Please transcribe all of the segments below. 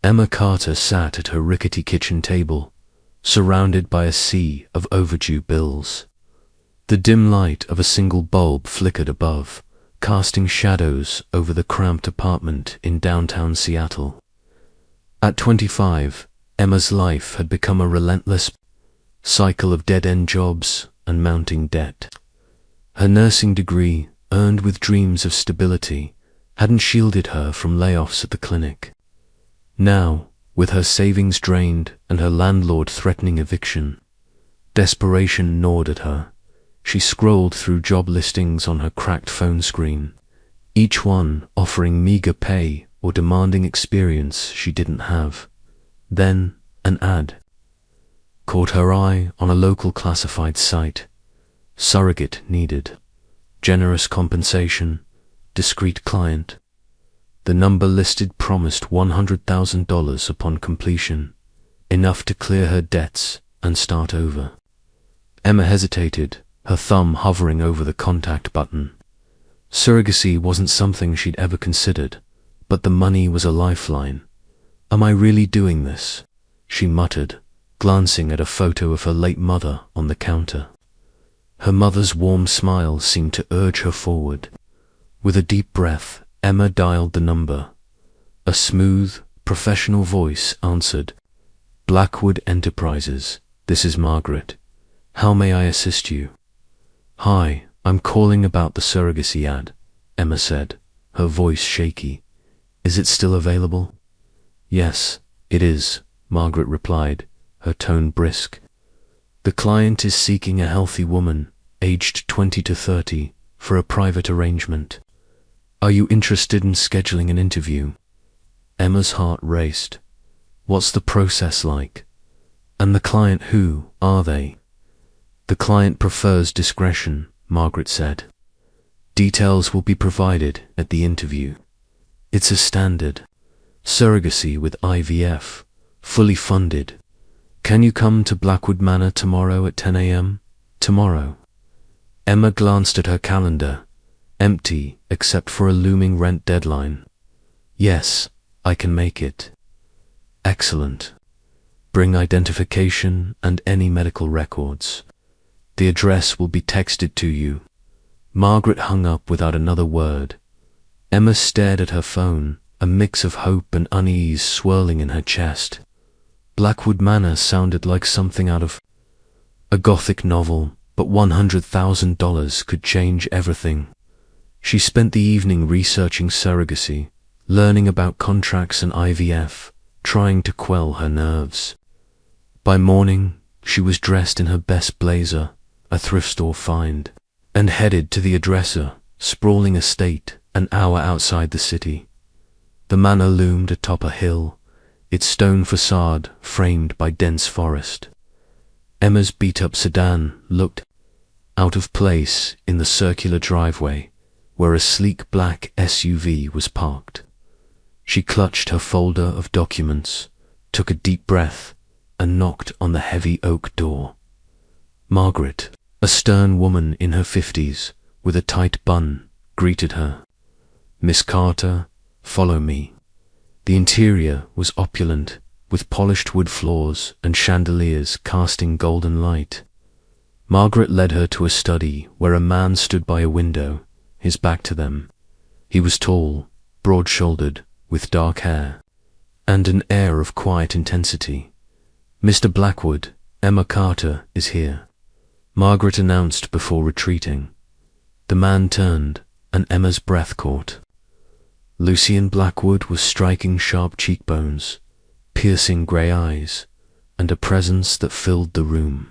Emma Carter sat at her rickety kitchen table, surrounded by a sea of overdue bills. The dim light of a single bulb flickered above, casting shadows over the cramped apartment in downtown Seattle. At 25, Emma's life had become a relentless cycle of dead-end jobs and mounting debt. Her nursing degree, earned with dreams of stability, hadn't shielded her from layoffs at the clinic. Now, with her savings drained and her landlord threatening eviction, desperation gnawed at her. She scrolled through job listings on her cracked phone screen, each one offering meager pay or demanding experience she didn't have. Then, an ad caught her eye on a local classified site. Surrogate needed. Generous compensation. Discreet client. The number listed promised $100,000 upon completion, enough to clear her debts and start over. Emma hesitated, her thumb hovering over the contact button. Surrogacy wasn't something she'd ever considered, but the money was a lifeline. "Am I really doing this?" she muttered, glancing at a photo of her late mother on the counter. Her mother's warm smile seemed to urge her forward. With a deep breath, Emma dialed the number. A smooth, professional voice answered. "Blackwood Enterprises, this is Margaret. How may I assist you?" "Hi, I'm calling about the surrogacy ad," Emma said, her voice shaky. "Is it still available?" "Yes, it is," Margaret replied, her tone brisk. "The client is seeking a healthy woman, aged 20 to 30, for a private arrangement. Are you interested in scheduling an interview?" Emma's heart raced. "What's the process like? And the client, who are they?" "The client prefers discretion," Margaret said. "Details will be provided at the interview. It's a standard surrogacy with IVF, fully funded. Can you come to Blackwood Manor tomorrow at 10 a.m.? Tomorrow?" Emma glanced at her calendar, empty except for a looming rent deadline. "Yes, I can make it." "Excellent. Bring identification and any medical records. The address will be texted to you." Margaret hung up without another word. Emma stared at her phone, a mix of hope and unease swirling in her chest. Blackwood Manor sounded like something out of a Gothic novel, but $100,000 could change everything. She spent the evening researching surrogacy, learning about contracts and IVF, trying to quell her nerves. By morning, she was dressed in her best blazer, a thrift store find, and headed to the Addresser, sprawling estate an hour outside the city. The manor loomed atop a hill, its stone facade framed by dense forest. Emma's beat-up sedan looked out of place in the circular driveway, where a sleek black SUV was parked. She clutched her folder of documents, took a deep breath, and knocked on the heavy oak door. Margaret, a stern woman in her 50s, with a tight bun, greeted her. "Miss Carter, follow me." The interior was opulent, with polished wood floors and chandeliers casting golden light. Margaret led her to a study where a man stood by a window, his back to them. He was tall, broad-shouldered, with dark hair, and an air of quiet intensity. "Mr. Blackwood, Emma Carter is here," Margaret announced before retreating. The man turned, and Emma's breath caught. Lucien Blackwood was striking sharp cheekbones, piercing grey eyes, and a presence that filled the room.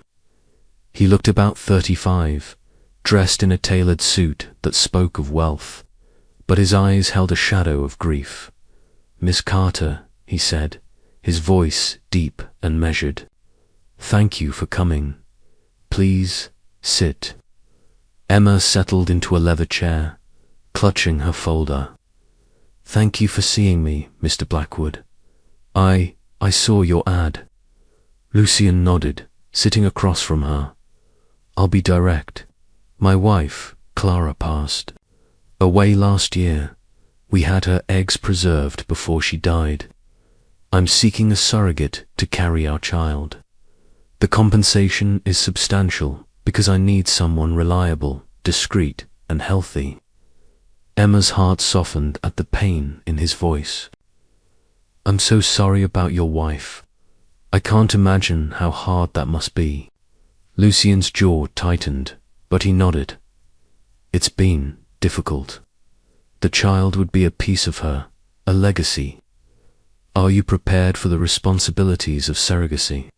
He looked about 35, dressed in a tailored suit that spoke of wealth, but his eyes held a shadow of grief. "Miss Carter," he said, his voice deep and measured. "Thank you for coming. Please, sit." Emma settled into a leather chair, clutching her folder. "Thank you for seeing me, Mr. Blackwood. I saw your ad." Lucien nodded, sitting across from her. "I'll be direct. My wife, Clara, passed away last year. We had her eggs preserved before she died. I'm seeking a surrogate to carry our child. The compensation is substantial because I need someone reliable, discreet, and healthy. Emma's heart softened at the pain in his voice. I'm so sorry about your wife. I can't imagine how hard that must be. Lucien's jaw tightened, but he nodded. It's been difficult. The child would be a piece of her, a legacy. Are you prepared for the responsibilities of surrogacy?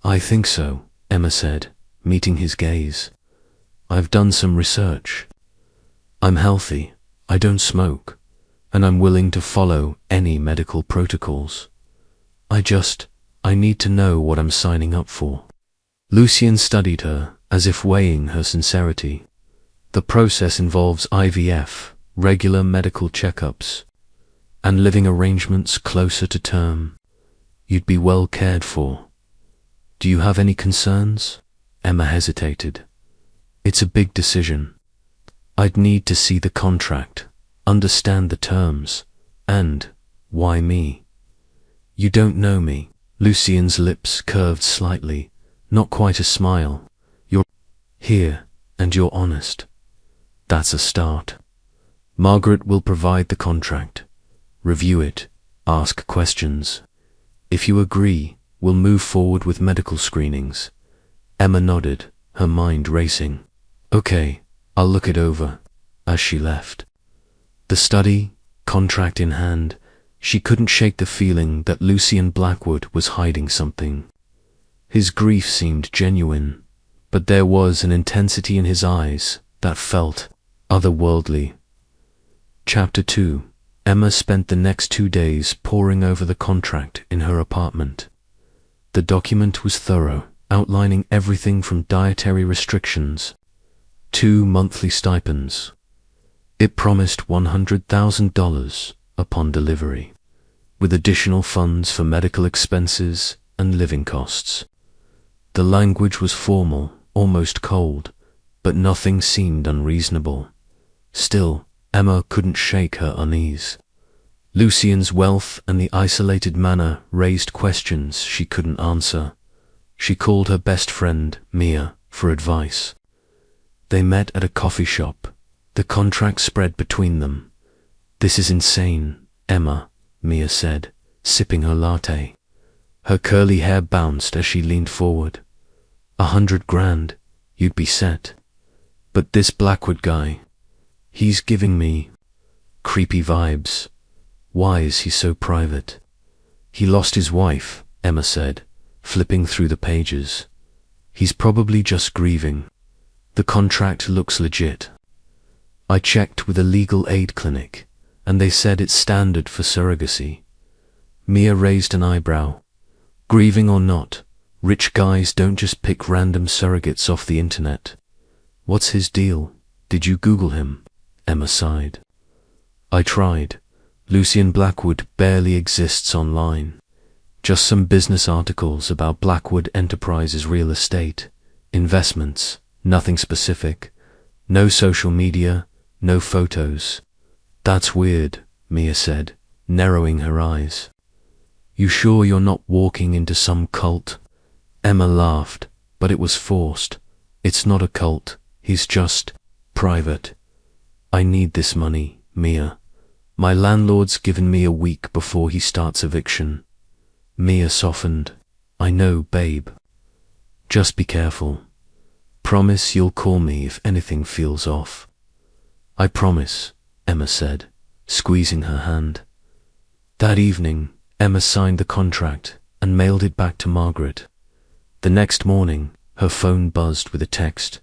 I think so, Emma said, meeting his gaze. I've done some research. I'm healthy, I don't smoke, and I'm willing to follow any medical protocols. I need to know what I'm signing up for. Lucien studied her as if weighing her sincerity. The process involves IVF, regular medical checkups, and living arrangements closer to term. You'd be well cared for. Do you have any concerns? Emma hesitated. It's a big decision. I'd need to see the contract, understand the terms, and why me? You don't know me. Lucien's lips curved slightly, not quite a smile. You're here, and you're honest. That's a start. Margaret will provide the contract. Review it, ask questions. If you agree, we'll move forward with medical screenings. Emma nodded, her mind racing. Okay, I'll look it over. As she left the study, contract in hand, she couldn't shake the feeling that Lucien Blackwood was hiding something. His grief seemed genuine, but there was an intensity in his eyes that felt otherworldly. Chapter 2. Emma spent the next 2 days poring over the contract in her apartment. The document was thorough, outlining everything from dietary restrictions to monthly stipends. It promised $100,000 upon delivery, with additional funds for medical expenses and living costs. The language was formal, almost cold, but nothing seemed unreasonable. Still, Emma couldn't shake her unease. Lucien's wealth and the isolated manner raised questions she couldn't answer. She called her best friend, Mia, for advice. They met at a coffee shop. The contract spread between them. This is insane, Emma, Mia said, sipping her latte. Her curly hair bounced as she leaned forward. $100,000, you'd be set. But this Blackwood guy, he's giving me creepy vibes. Why is he so private? He lost his wife, Emma said, flipping through the pages. He's probably just grieving. The contract looks legit. I checked with a legal aid clinic, and they said it's standard for surrogacy. Mia raised an eyebrow. Grieving or not, rich guys don't just pick random surrogates off the internet. What's his deal? Did you Google him? Emma sighed. I tried. Lucien Blackwood barely exists online. Just some business articles about Blackwood Enterprises real estate, investments, nothing specific. No social media, no photos. That's weird, Mia said, narrowing her eyes. You sure you're not walking into some cult? Emma laughed, but it was forced. It's not a cult, he's just private. I need this money, Mia. My landlord's given me a week before he starts eviction. Mia softened. I know, babe. Just be careful. Promise you'll call me if anything feels off. I promise, Emma said, squeezing her hand. That evening, Emma signed the contract and mailed it back to Margaret. The next morning, her phone buzzed with a text.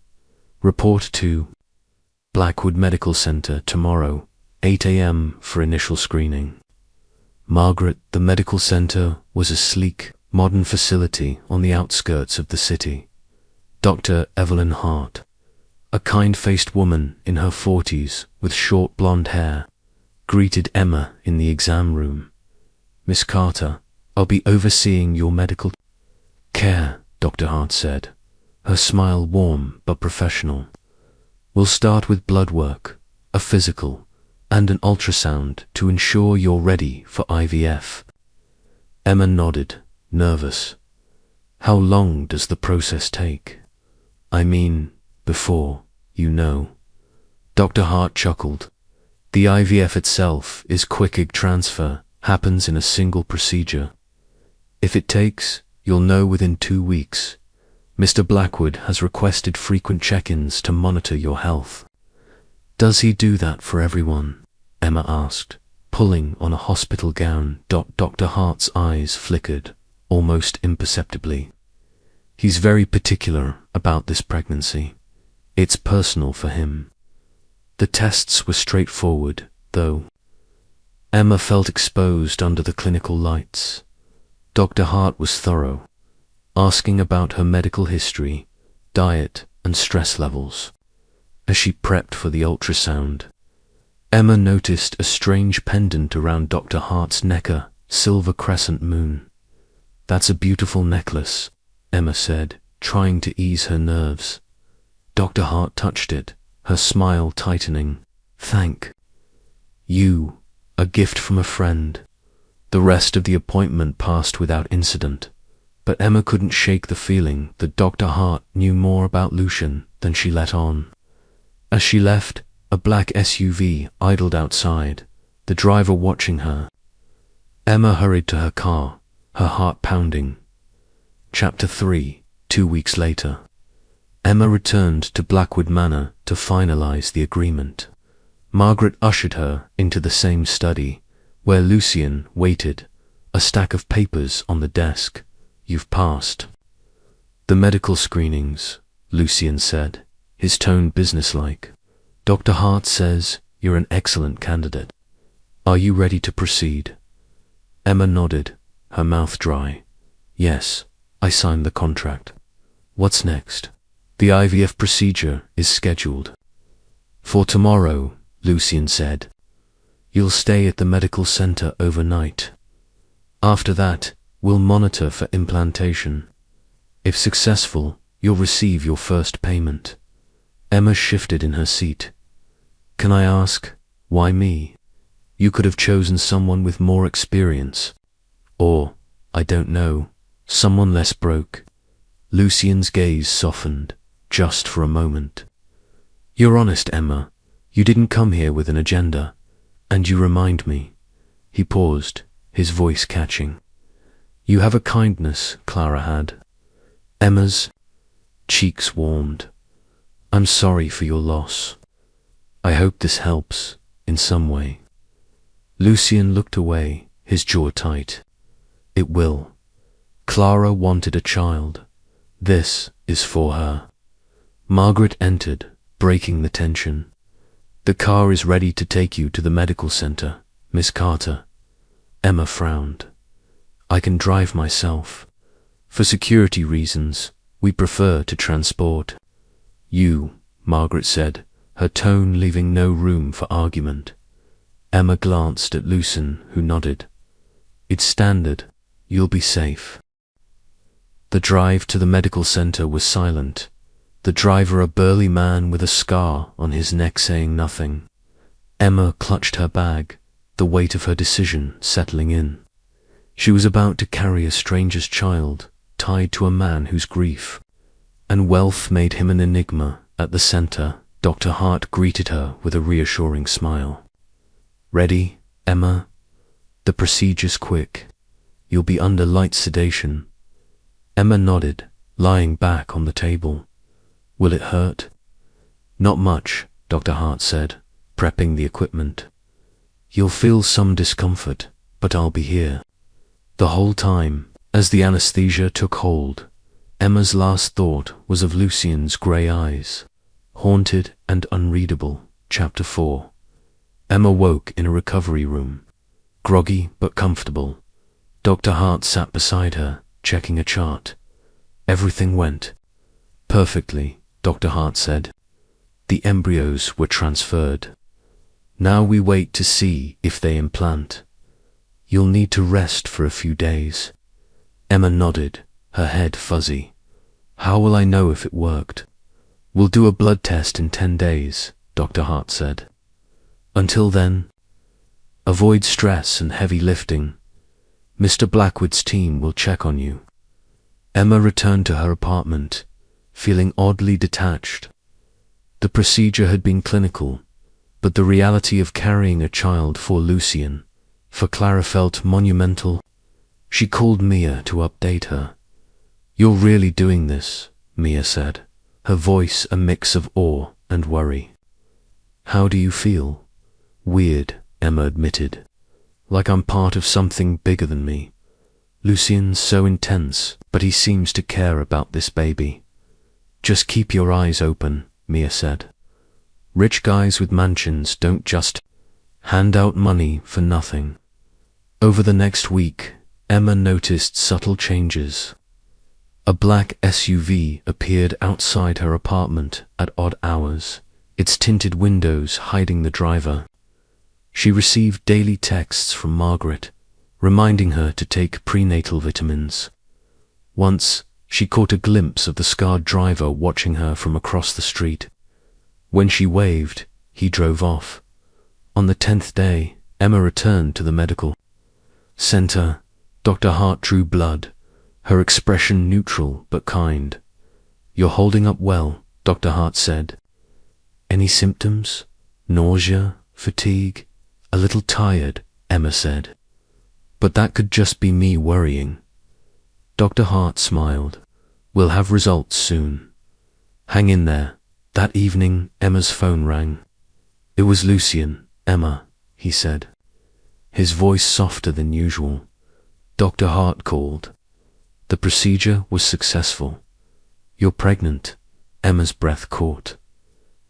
Report to Blackwood Medical Center tomorrow, 8 a.m. for initial screening. Margaret, the medical center, was a sleek, modern facility on the outskirts of the city. Dr. Evelyn Hart, a kind-faced woman in her 40s with short blonde hair, greeted Emma in the exam room. Miss Carter, I'll be overseeing your medical care, Dr. Hart said, her smile warm but professional. We'll start with blood work, a physical, and an ultrasound to ensure you're ready for IVF. Emma nodded, nervous. How long does the process take? I mean, before, you know. Dr. Hart chuckled. The IVF itself is quick egg transfer, happens in a single procedure. If it takes, you'll know within 2 weeks. Mr. Blackwood has requested frequent check-ins to monitor your health. Does he do that for everyone? Emma asked, pulling on a hospital gown. Dr. Hart's eyes flickered, almost imperceptibly. He's very particular about this pregnancy. It's personal for him. The tests were straightforward, though. Emma felt exposed under the clinical lights. Dr. Hart was thorough, asking about her medical history, diet, and stress levels. As she prepped for the ultrasound, Emma noticed a strange pendant around Dr. Hart's neck, a silver crescent moon. That's a beautiful necklace, Emma said, trying to ease her nerves. Dr. Hart touched it, her smile tightening. Thank you. A gift from a friend. The rest of the appointment passed without incident, but Emma couldn't shake the feeling that Dr. Hart knew more about Lucian than she let on. As she left, a black SUV idled outside, the driver watching her. Emma hurried to her car, her heart pounding. Chapter 3, 2 weeks later. Emma returned to Blackwood Manor to finalize the agreement. Margaret ushered her into the same study, where Lucian waited, a stack of papers on the desk. You've passed. The medical screenings, Lucian said, his tone businesslike. Dr. Hart says you're an excellent candidate. Are you ready to proceed? Emma nodded, her mouth dry. Yes, I signed the contract. What's next? The IVF procedure is scheduled for tomorrow, Lucian said. You'll stay at the medical center overnight. After that, we'll monitor for implantation. If successful, you'll receive your first payment. Emma shifted in her seat. Can I ask, why me? You could have chosen someone with more experience. Or, I don't know, someone less broke. Lucian's gaze softened, just for a moment. You're honest, Emma. You didn't come here with an agenda. And you remind me. He paused, his voice catching. You have a kindness Clara had. Emma's cheeks warmed. I'm sorry for your loss. I hope this helps, in some way. Lucian looked away, his jaw tight. It will. Clara wanted a child. This is for her. Margaret entered, breaking the tension. The car is ready to take you to the medical center, Miss Carter. Emma frowned. I can drive myself. For security reasons, we prefer to transport. You, Margaret said, her tone leaving no room for argument. Emma glanced at Lucian, who nodded. It's standard. You'll be safe. The drive to the medical center was silent, the driver a burly man with a scar on his neck saying nothing. Emma clutched her bag, the weight of her decision settling in. She was about to carry a stranger's child, tied to a man whose grief and wealth made him an enigma. At the center, Dr. Hart greeted her with a reassuring smile. Ready, Emma? The procedure's quick. You'll be under light sedation. Emma nodded, lying back on the table. Will it hurt? Not much, Dr. Hart said, prepping the equipment. You'll feel some discomfort, but I'll be here. The whole time, as the anesthesia took hold, Emma's last thought was of Lucian's grey eyes, haunted and unreadable. Chapter 4. Emma woke in a recovery room, groggy but comfortable. Dr. Hart sat beside her, checking a chart. Everything went perfectly, Dr. Hart said. The embryos were transferred. Now we wait to see if they implant. You'll need to rest for a few days. Emma nodded, her head fuzzy. How will I know if it worked? We'll do a blood test in 10 days, Dr. Hart said. Until then, avoid stress and heavy lifting. Mr. Blackwood's team will check on you. Emma returned to her apartment, feeling oddly detached. The procedure had been clinical, but the reality of carrying a child for Lucien, for Clara, felt monumental. She called Mia to update her. "You're really doing this," Mia said, her voice a mix of awe and worry. "How do you feel?" "Weird," Emma admitted. "Like I'm part of something bigger than me. Lucien's so intense, but he seems to care about this baby." "Just keep your eyes open," Mia said. "Rich guys with mansions don't just hand out money for nothing." Over the next week, Emma noticed subtle changes. A black SUV appeared outside her apartment at odd hours, its tinted windows hiding the driver. She received daily texts from Margaret, reminding her to take prenatal vitamins. Once, she caught a glimpse of the scarred driver watching her from across the street. When she waved, he drove off. On the 10th day, Emma returned to the medical center. Dr. Hart drew blood, her expression neutral but kind. "You're holding up well," Dr. Hart said. "Any symptoms? Nausea? Fatigue?" "A little tired," Emma said. "But that could just be me worrying." Dr. Hart smiled. "We'll have results soon. Hang in there." That evening, Emma's phone rang. "It was Lucien, Emma," he said, his voice softer than usual. "Dr. Hart called. The procedure was successful. You're pregnant." Emma's breath caught.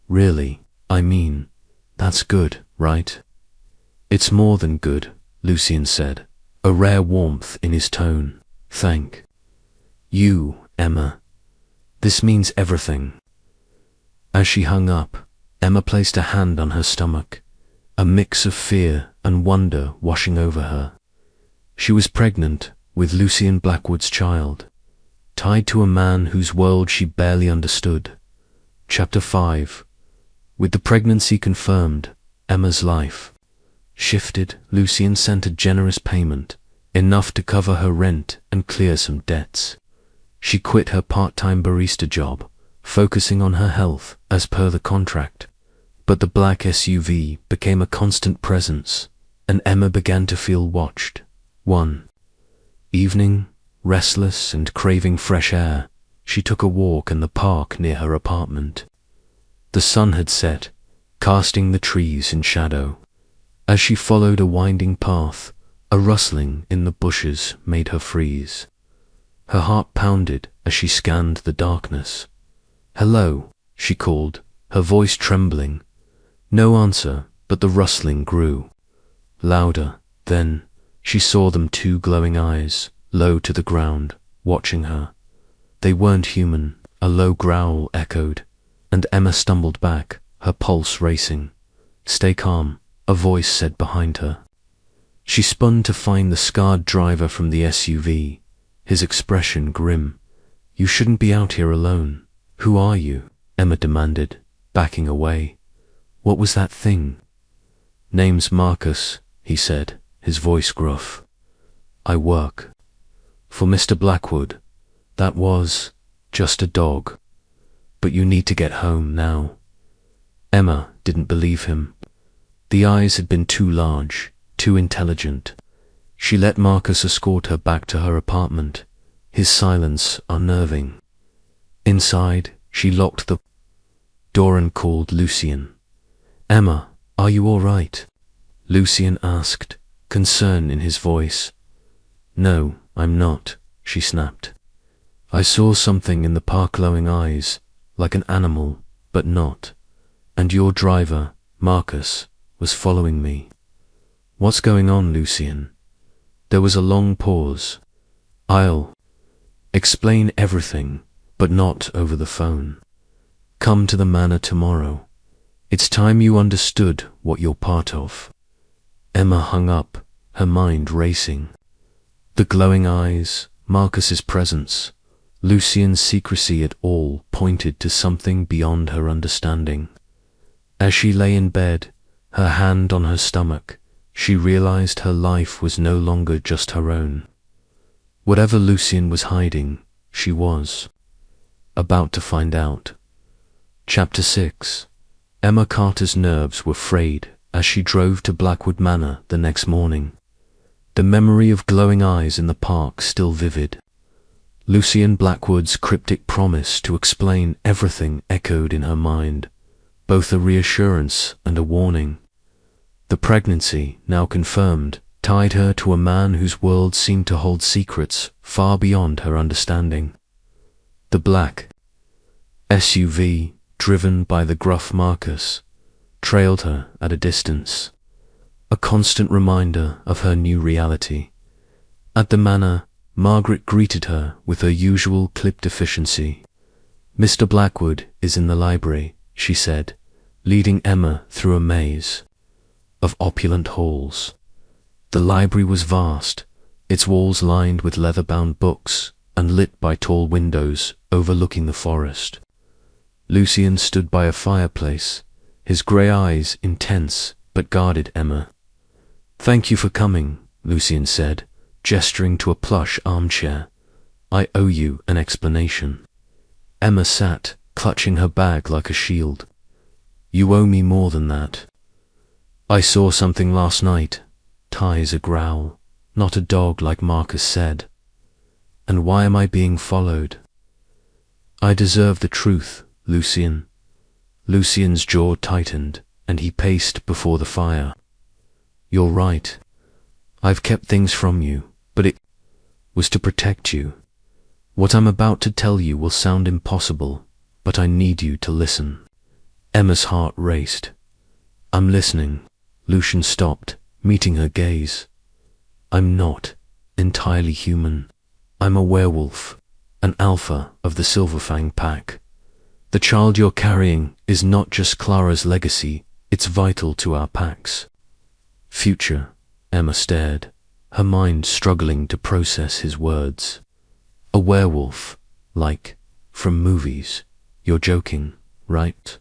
"Really? I mean, that's good, right?" "It's more than good," Lucien said, a rare warmth in his tone. "Thank you, Emma. This means everything." As she hung up, Emma placed a hand on her stomach, a mix of fear and wonder washing over her. She was pregnant with Lucien Blackwood's child, tied to a man whose world she barely understood. Chapter 5. With the pregnancy confirmed, Emma's life shifted. Lucien sent a generous payment, enough to cover her rent and clear some debts. She quit her part-time barista job, focusing on her health as per the contract. But the black SUV became a constant presence, and Emma began to feel watched. One evening, restless and craving fresh air, she took a walk in the park near her apartment. The sun had set, casting the trees in shadow. As she followed a winding path, a rustling in the bushes made her freeze. Her heart pounded as she scanned the darkness. "Hello," she called, her voice trembling. No answer, but the rustling grew louder. Then she saw them, two glowing eyes, low to the ground, watching her. They weren't human. A low growl echoed, and Emma stumbled back, her pulse racing. "Stay calm," a voice said behind her. She spun to find the scarred driver from the SUV, his expression grim. "You shouldn't be out here alone." "Who are you?" Emma demanded, backing away. "What was that thing?" "Name's Marcus," he said, his voice gruff. "I work for Mr. Blackwood. That was just a dog. But you need to get home now." Emma didn't believe him. The eyes had been too large, too intelligent. She let Marcus escort her back to her apartment, his silence unnerving. Inside, she locked the door and called Lucien. "Emma, are you all right?" Lucien asked, concern in his voice. "No, I'm not," she snapped. "I saw something in the park, glowing eyes, like an animal, but not. And your driver, Marcus, was following me." "What's going on, Lucien?" There was a long pause. "I'll explain everything, but not over the phone. Come to the manor tomorrow. It's time you understood what you're part of." Emma hung up, her mind racing. The glowing eyes, Marcus's presence, Lucien's secrecy, it all pointed to something beyond her understanding. As she lay in bed, her hand on her stomach, She realized her life was no longer just her own. Whatever Lucien was hiding, she was about to find out. Chapter 6. Emma Carter's nerves were frayed as she drove to Blackwood Manor the next morning. The memory of glowing eyes in the park still vivid. Lucien Blackwood's cryptic promise to explain everything echoed in her mind, both a reassurance and a warning. The pregnancy, now confirmed, tied her to a man whose world seemed to hold secrets far beyond her understanding. The black SUV, driven by the gruff Marcus, trailed her at a distance, a constant reminder of her new reality. At the manor, Margaret greeted her with her usual clipped efficiency. "Mr. Blackwood is in the library," she said, leading Emma through a maze of opulent halls. The library was vast, its walls lined with leather-bound books and lit by tall windows overlooking the forest. Lucien stood by a fireplace, his grey eyes intense but guarded Emma. "Thank you for coming," Lucien said, gesturing to a plush armchair. "I owe you an explanation." Emma sat, clutching her bag like a shield. "You owe me more than that. I saw something last night. Ties a growl, not a dog like Marcus said. And why am I being followed?" "I deserve the truth, Lucien." Lucien's jaw tightened, and he paced before the fire. "You're right. I've kept things from you, but it was to protect you. What I'm about to tell you will sound impossible, but I need you to listen." Emma's heart raced. "I'm listening." Lucien stopped, meeting her gaze. "I'm not entirely human. I'm a werewolf, an alpha of the Silverfang pack. The child you're carrying is not just Clara's legacy, it's vital to our pack's future." Emma stared, her mind struggling to process his words. "A werewolf, like from movies. You're joking, right?"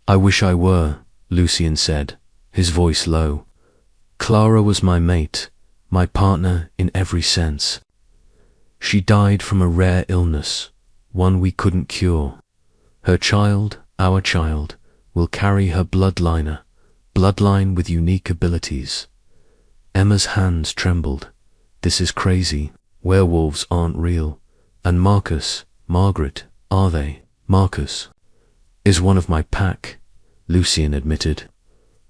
"I wish I were," Lucien said, his voice low. "Clara was my mate, my partner in every sense. She died from a rare illness, one we couldn't cure. Her child, our child, will carry her bloodline with unique abilities." Emma's hands trembled. "This is crazy. Werewolves aren't real. And Margaret, are they?" "Marcus is one of my pack," Lucien admitted.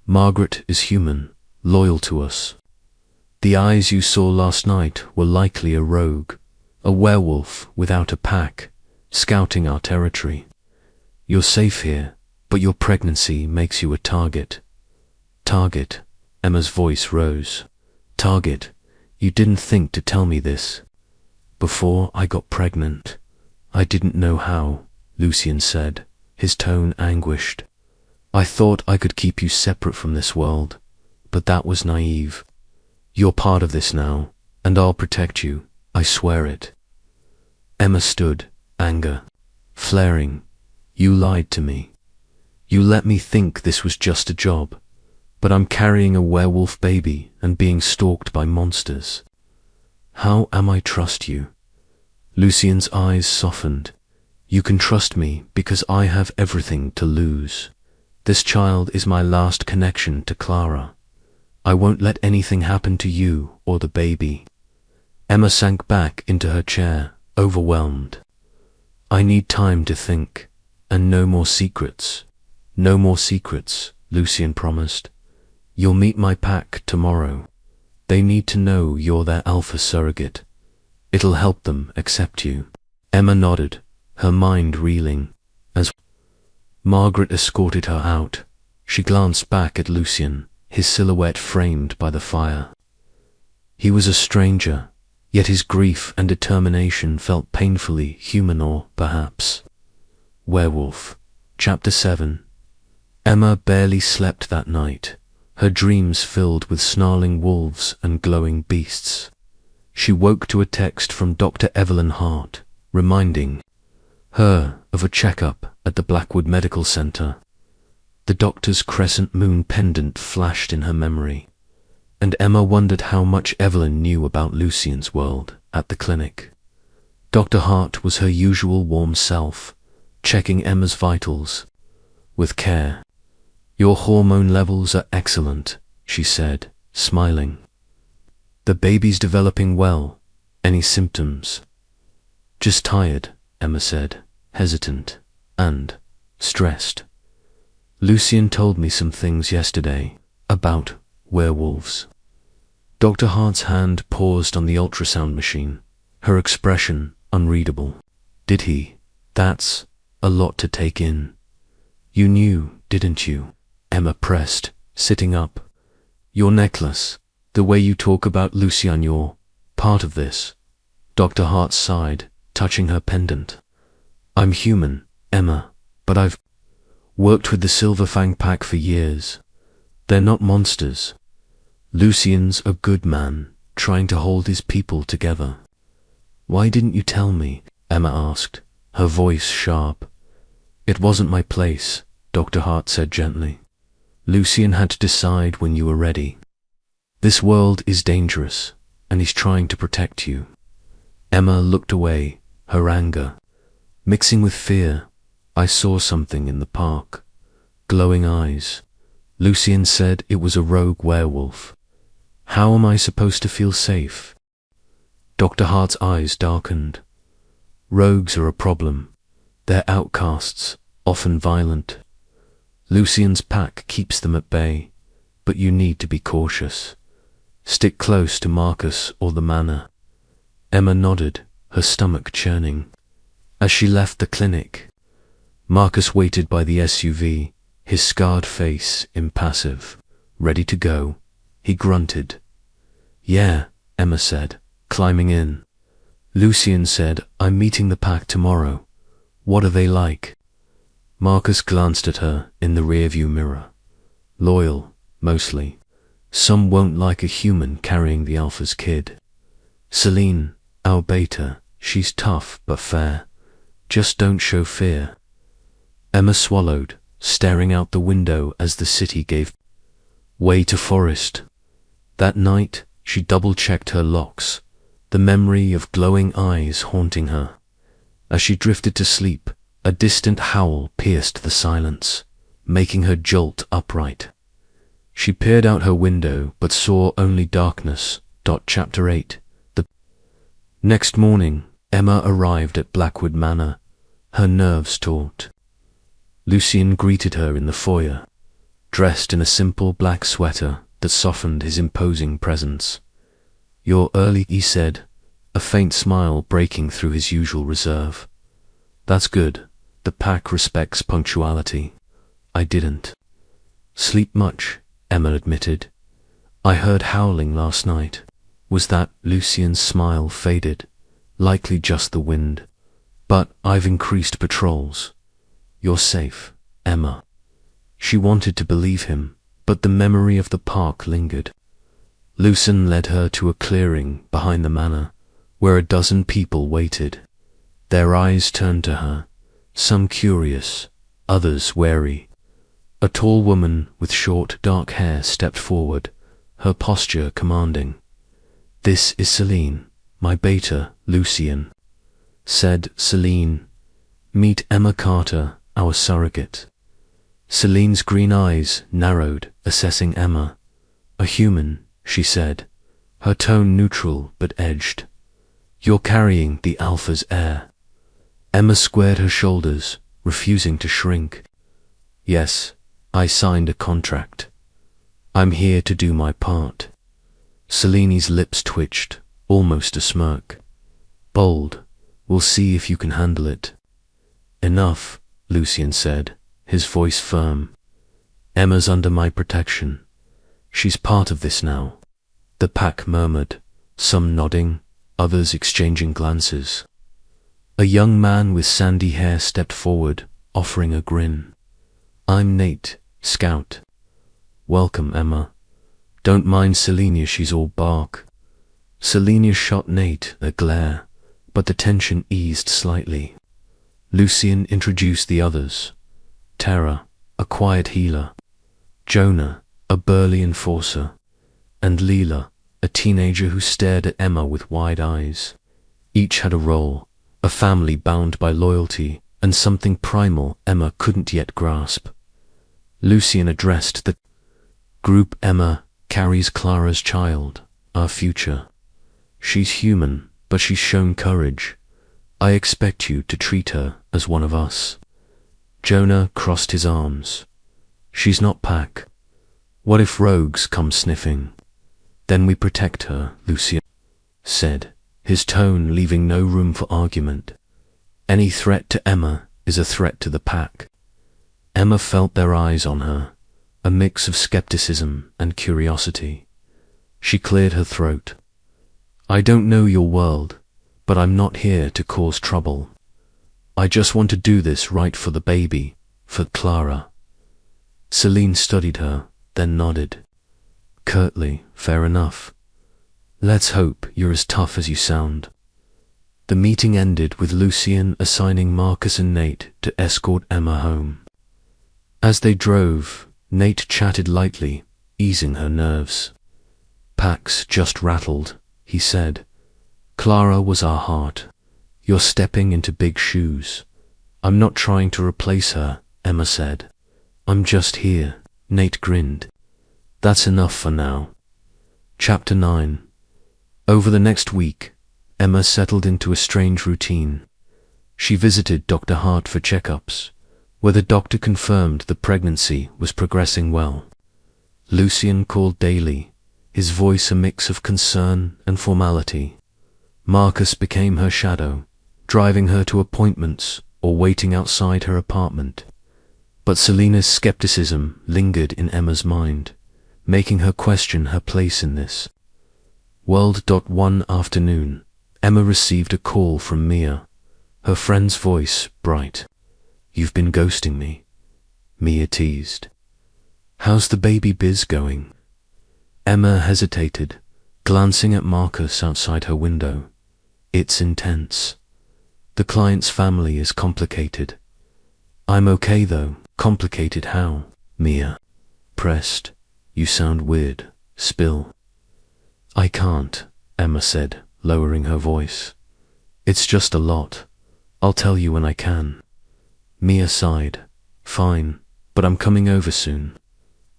"Margaret is human, loyal to us. The eyes you saw last night were likely a rogue, a werewolf without a pack, scouting our territory. You're safe here, but your pregnancy makes you a target." "Target?" Emma's voice rose. "Target? You didn't think to tell me this before I got pregnant." "I didn't know how," Lucien said, his tone anguished. "I thought I could keep you separate from this world, but that was naive. You're part of this now, and I'll protect you, I swear it." Emma stood, anger flaring. "You lied to me. You let me think this was just a job, but I'm carrying a werewolf baby and being stalked by monsters. How am I trust you?" Lucien's eyes softened. "You can trust me because I have everything to lose. This child is my last connection to Clara. I won't let anything happen to you or the baby." Emma sank back into her chair, overwhelmed. "I need time to think, and no more secrets." "No more secrets," Lucien promised. "You'll meet my pack tomorrow. They need to know you're their alpha surrogate. It'll help them accept you." Emma nodded, her mind reeling. As Margaret escorted her out, she glanced back at Lucien, his silhouette framed by the fire. He was a stranger, yet his grief and determination felt painfully human, or perhaps werewolf. Chapter 7. Emma barely slept that night, her dreams filled with snarling wolves and glowing beasts. She woke to a text from Dr. Evelyn Hart, reminding her of a checkup at the Blackwood Medical Center. The doctor's crescent moon pendant flashed in her memory. and Emma wondered how much Evelyn knew about Lucian's world at the clinic. Dr. Hart was her usual warm self, checking Emma's vitals with care. "Your hormone levels are excellent," she said, smiling. "The baby's developing well. Any symptoms?" "Just tired," Emma said, hesitant and stressed. "Lucian told me some things yesterday about werewolves." Dr. Hart's hand paused on the ultrasound machine, her expression unreadable. "Did he? That's a lot to take in." "You knew, didn't you?" Emma pressed, sitting up. "Your necklace, the way you talk about Lucian, you're part of this." Dr. Hart sighed, touching her pendant. "I'm human, Emma, but I've worked with the Silver Fang Pack for years. They're not monsters. Lucian's a good man, trying to hold his people together." "Why didn't you tell me?" Emma asked, her voice sharp. "It wasn't my place," Dr. Hart said gently. "Lucian had to decide when you were ready. This world is dangerous, and he's trying to protect you." Emma looked away, her anger mixing with fear. "I saw something in the park." Glowing eyes. "Lucian said it was a rogue werewolf. How am I supposed to feel safe?" Dr. Hart's eyes darkened. "Rogues are a problem. They're outcasts, often violent. Lucian's pack keeps them at bay, but you need to be cautious. Stick close to Marcus or the manor." Emma nodded, her stomach churning. As she left the clinic, Marcus waited by the SUV, his scarred face impassive, ready to go. He grunted. "Yeah," Emma said, climbing in. "Lucian said, I'm meeting the pack tomorrow. What are they like?" Marcus glanced at her in the rearview mirror. "Loyal, mostly. Some won't like a human carrying the Alpha's kid. Celine, our beta, she's tough but fair. Just don't show fear." Emma swallowed, staring out the window as the city gave way to forest. That night, she double-checked her locks, the memory of glowing eyes haunting her. As she drifted to sleep, a distant howl pierced the silence, making her jolt upright. She peered out her window but saw only darkness. Chapter 8. The next morning, Emma arrived at Blackwood Manor, her nerves taut. Lucian greeted her in the foyer, dressed in a simple black sweater that softened his imposing presence. "You're early," he said, a faint smile breaking through his usual reserve. "That's good. The pack respects punctuality." "I didn't sleep much," Emma admitted. "I heard howling last night." Was that Lucian's smile faded? Likely just the wind. "But I've increased patrols." "You're safe, Emma." She wanted to believe him, but the memory of the park lingered. Lucian led her to a clearing behind the manor, where a dozen people waited. Their eyes turned to her, some curious, others wary. A tall woman with short, dark hair stepped forward, her posture commanding. "This is Celine, my beta, Lucian," said Celine. "Meet Emma Carter, our surrogate." Celine's green eyes narrowed, assessing Emma. "A human," she said, her tone neutral but edged. "You're carrying the Alpha's heir." Emma squared her shoulders, refusing to shrink. "Yes, I signed a contract. I'm here to do my part." Celine's lips twitched, almost a smirk. "Bold. We'll see if you can handle it." "Enough," Lucian said, his voice firm. "Emma's under my protection. She's part of this now." The pack murmured, some nodding, others exchanging glances. A young man with sandy hair stepped forward, offering a grin. "I'm Nate, Scout." "Welcome, Emma. Don't mind Selenia, she's all bark." Selenia shot Nate a glare, but the tension eased slightly. Lucian introduced the others. Tara, a quiet healer. Jonah, a burly enforcer. and Leela, a teenager who stared at Emma with wide eyes. Each had a role, a family bound by loyalty, and something primal Emma couldn't yet grasp. Lucian addressed the group. Emma carries Clara's child, our future. She's human, but she's shown courage. I expect you to treat her as one of us. Jonah crossed his arms. She's not Pack. What if rogues come sniffing? Then we protect her, Lucian said, his tone leaving no room for argument. Any threat to Emma is a threat to the Pack. Emma felt their eyes on her, a mix of skepticism and curiosity. She cleared her throat. I don't know your world, but I'm not here to cause trouble. I just want to do this right for the baby, for Clara. Celine studied her, then nodded. Curtly, fair enough. Let's hope you're as tough as you sound. The meeting ended with Lucian assigning Marcus and Nate to escort Emma home. As they drove, Nate chatted lightly, easing her nerves. Pax just rattled, he said. Clara was our heart. You're stepping into big shoes. I'm not trying to replace her, Emma said. I'm just here, Nate grinned. That's enough for now. Chapter 9. Over the next week, Emma settled into a strange routine. She visited Dr. Hart for checkups, where the doctor confirmed the pregnancy was progressing well. Lucian called daily, his voice a mix of concern and formality. Marcus became her shadow, driving her to appointments or waiting outside her apartment. But Selena's skepticism lingered in Emma's mind, making her question her place in this. One afternoon, Emma received a call from Mia, her friend's voice bright. You've been ghosting me, Mia teased. How's the baby biz going? Emma hesitated, glancing at Marcus outside her window. It's intense. The client's family is complicated. I'm okay though. Complicated how? Mia pressed. You sound weird. Spill. I can't, Emma said, lowering her voice. It's just a lot. I'll tell you when I can. Mia sighed. Fine, but I'm coming over soon.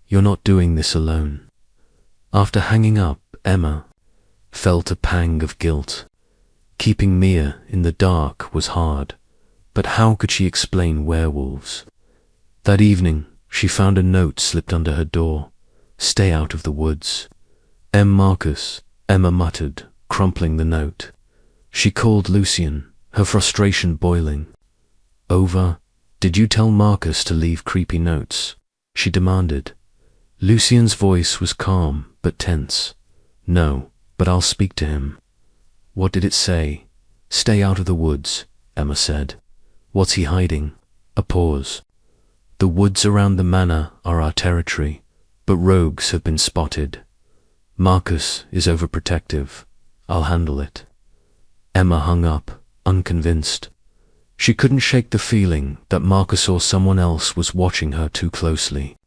You're not doing this alone. After hanging up, Emma felt a pang of guilt. Keeping Mia in the dark was hard, but how could she explain werewolves? That evening, she found a note slipped under her door. Stay out of the woods. M. Marcus, Emma muttered, crumpling the note. She called Lucian, her frustration boiling. Over. Did you tell Marcus to leave creepy notes? She demanded. Lucian's voice was calm but tense. No, but I'll speak to him. What did it say? Stay out of the woods, Emma said. What's he hiding? A pause. The woods around the manor are our territory, but rogues have been spotted. Marcus is overprotective. I'll handle it. Emma hung up, unconvinced. She couldn't shake the feeling that Marcus or someone else was watching her too closely.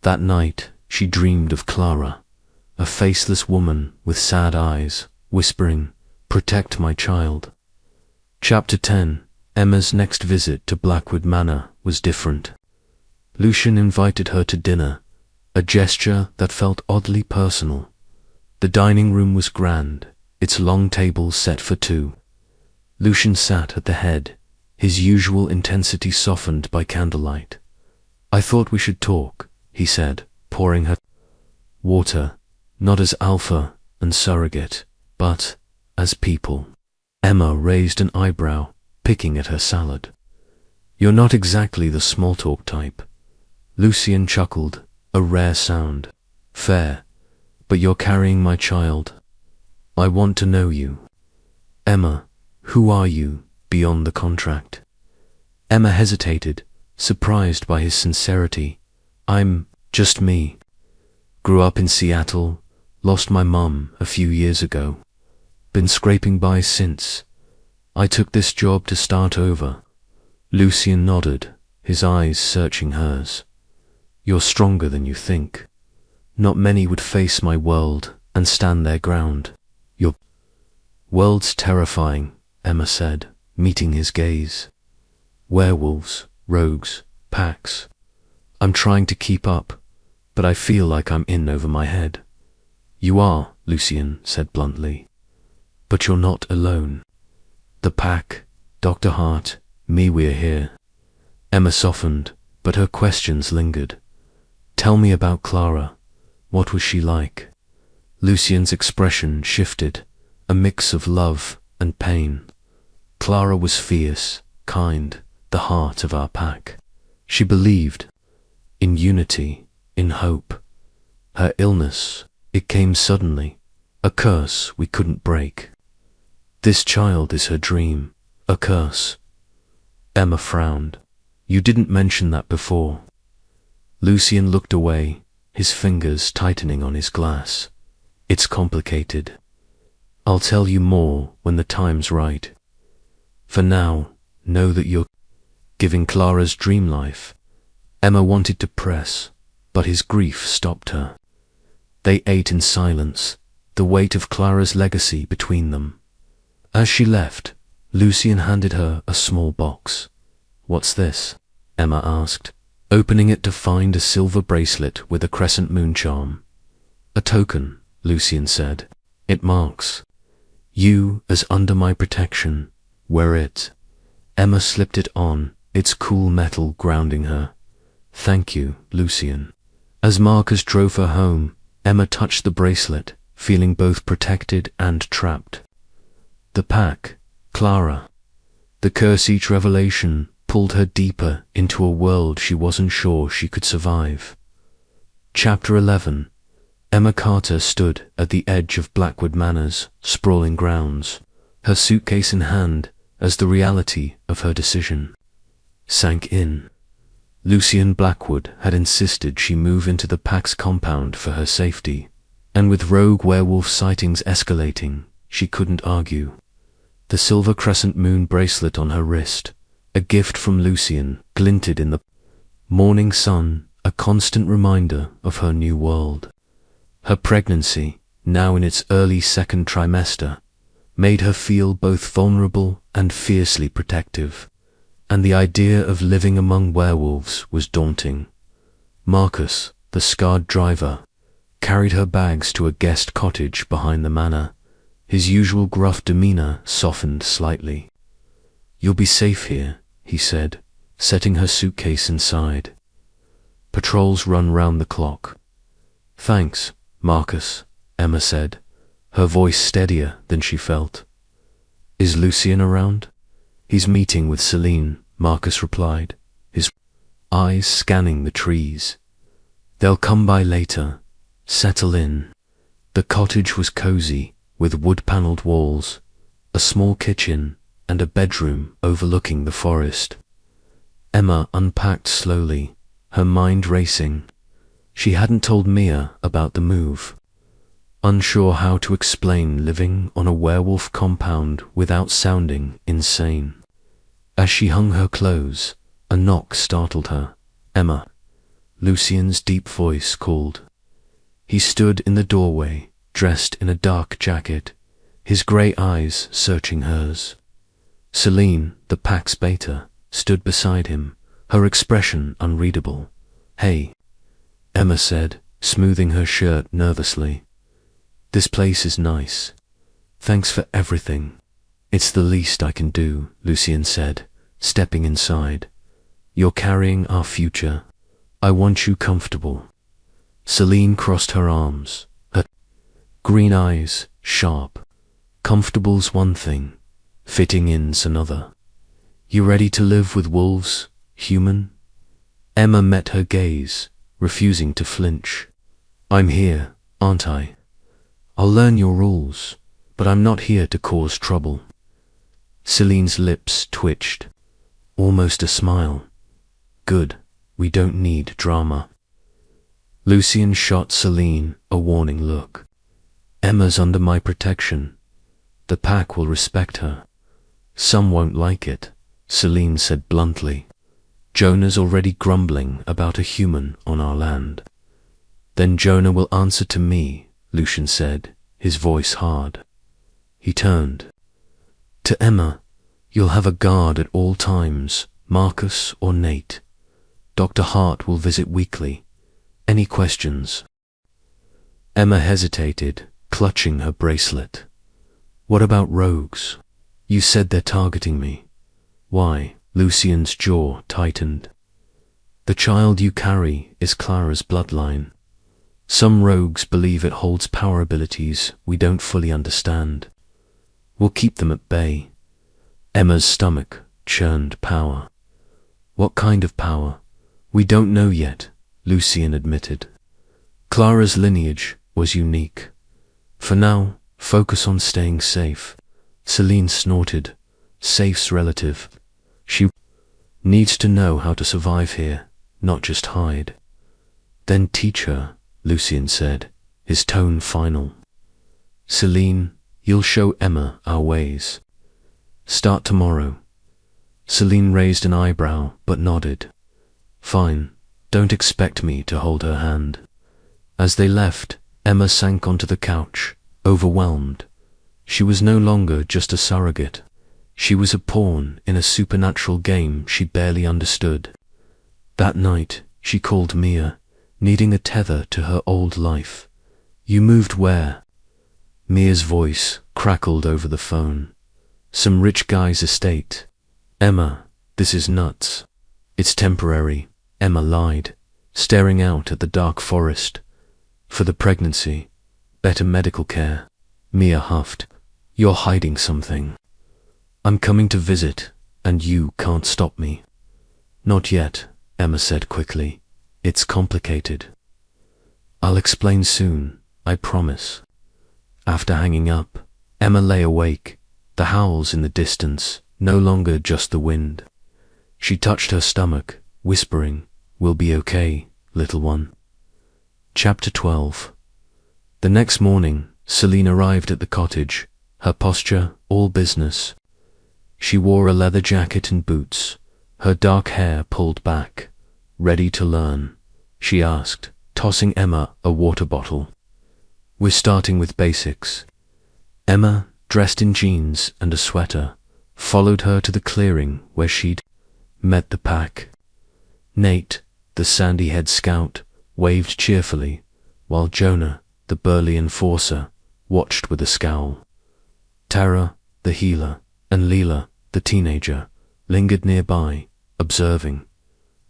That night, she dreamed of Clara, a faceless woman with sad eyes, whispering, "Protect my child." Chapter 10. Emma's next visit to Blackwood Manor was different. Lucian invited her to dinner, a gesture that felt oddly personal. The dining room was grand, its long table set for two. Lucian sat at the head, his usual intensity softened by candlelight. I thought we should talk, he said, pouring her water, not as Alpha and Surrogate, but as people. Emma raised an eyebrow, picking at her salad. You're not exactly the small talk type. Lucian chuckled, a rare sound. Fair, but you're carrying my child. I want to know you. Emma, who are you beyond the contract? Emma hesitated, surprised by his sincerity. I'm just me. Grew up in Seattle, lost my mum a few years ago. Been scraping by since. I took this job to start over. Lucian nodded, his eyes searching hers. You're stronger than you think. Not many would face my world and stand their ground. Your world's terrifying, Emma said, meeting his gaze. Werewolves, rogues, packs. I'm trying to keep up, but I feel like I'm in over my head. You are, Lucien said bluntly. But you're not alone. The pack, Dr. Hart, me, we're here. Emma softened, but her questions lingered. Tell me about Clara. What was she like? Lucien's expression shifted, a mix of love and pain. Clara was fierce, kind, the heart of our pack. She believed in unity, in hope. Her illness, it came suddenly, a curse we couldn't break. This child is her dream, a curse. Emma frowned. You didn't mention that before. Lucien looked away, his fingers tightening on his glass. It's complicated. I'll tell you more when the time's right. For now, know that you're giving Clara's dream life. Emma wanted to press, but his grief stopped her. They ate in silence, the weight of Clara's legacy between them. As she left, Lucien handed her a small box. What's this? Emma asked, opening it to find a silver bracelet with a crescent moon charm. A token, Lucien said. It marks you as under my protection. Wear it. Emma slipped it on, its cool metal grounding her. Thank you, Lucien. As Marcus drove her home, Emma touched the bracelet, feeling both protected and trapped. The pack, Clara. The curse each revelation pulled her deeper into a world she wasn't sure she could survive. Chapter 11. Emma Carter stood at the edge of Blackwood Manor's sprawling grounds, her suitcase in hand as the reality of her decision sank in. Lucien Blackwood had insisted she move into the pack's compound for her safety, and with rogue werewolf sightings escalating, she couldn't argue. The silver crescent moon bracelet on her wrist, a gift from Lucien, glinted in the morning sun, a constant reminder of her new world. Her pregnancy, now in its early second trimester, made her feel both vulnerable and fiercely protective, and the idea of living among werewolves was daunting. Marcus, the scarred driver, carried her bags to a guest cottage behind the manor. His usual gruff demeanor softened slightly. You'll be safe here, he said, setting her suitcase inside. Patrols run round the clock. Thanks, Marcus, Emma said, her voice steadier than she felt. Is Lucien around? He's meeting with Celine, Marcus replied, his eyes scanning the trees. They'll come by later. Settle in. The cottage was cozy, with wood-panelled walls, a small kitchen, and a bedroom overlooking the forest. Emma unpacked slowly, her mind racing. She hadn't told Mia about the move, unsure how to explain living on a werewolf compound without sounding insane. As she hung her clothes, a knock startled her. Emma. Lucien's deep voice called. He stood in the doorway, dressed in a dark jacket, his grey eyes searching hers. Celine, the pack's beta, stood beside him, her expression unreadable. Hey, Emma said, smoothing her shirt nervously. This place is nice. Thanks for everything. It's the least I can do, Lucien said, stepping inside. You're carrying our future. I want you comfortable. Celine crossed her arms, her green eyes sharp. Comfortable's one thing, fitting in's another. You ready to live with wolves, human? Emma met her gaze, refusing to flinch. I'm here, aren't I? I'll learn your rules, but I'm not here to cause trouble. Celine's lips twitched, almost a smile. Good, we don't need drama. Lucien shot Celine a warning look. Emma's under my protection. The pack will respect her. Some won't like it, Celine said bluntly. Jonah's already grumbling about a human on our land. Then Jonah will answer to me, Lucian said, his voice hard. He turned. To Emma, you'll have a guard at all times, Marcus or Nate. Dr. Hart will visit weekly. Any questions? Emma hesitated, clutching her bracelet. What about rogues? You said they're targeting me. Why? Lucian's jaw tightened. The child you carry is Clara's bloodline. Some rogues believe it holds power abilities we don't fully understand. We'll keep them at bay. Emma's stomach churned. Power. What kind of power? We don't know yet, Lucian admitted. Clara's lineage was unique. For now, focus on staying safe. Celine snorted. Safe's relative. She needs to know how to survive here, not just hide. Then teach her, Lucian said, his tone final. Celine, you'll show Emma our ways. Start tomorrow. Celine raised an eyebrow but nodded. Fine, don't expect me to hold her hand. As they left, Emma sank onto the couch, overwhelmed. She was no longer just a surrogate. She was a pawn in a supernatural game she barely understood. That night, she called Mia, needing a tether to her old life. You moved where? Mia's voice crackled over the phone. Some rich guy's estate. Emma, this is nuts. It's temporary, Emma lied, staring out at the dark forest. For the pregnancy, better medical care. Mia huffed. You're hiding something. I'm coming to visit, and you can't stop me. Not yet, Emma said quickly. It's complicated. I'll explain soon, I promise. After hanging up, Emma lay awake, the howls in the distance, no longer just the wind. She touched her stomach, whispering, We'll be okay, little one. Chapter 12. The next morning, Celine arrived at the cottage, her posture all business. She wore a leather jacket and boots, her dark hair pulled back. Ready to learn? She asked, tossing Emma a water bottle. We're starting with basics. Emma, dressed in jeans and a sweater, followed her to the clearing where she'd met the pack. Nate, the sandy-haired scout, waved cheerfully, while Jonah, the burly enforcer, watched with a scowl. Tara, the healer, and Leela, the teenager, lingered nearby, observing.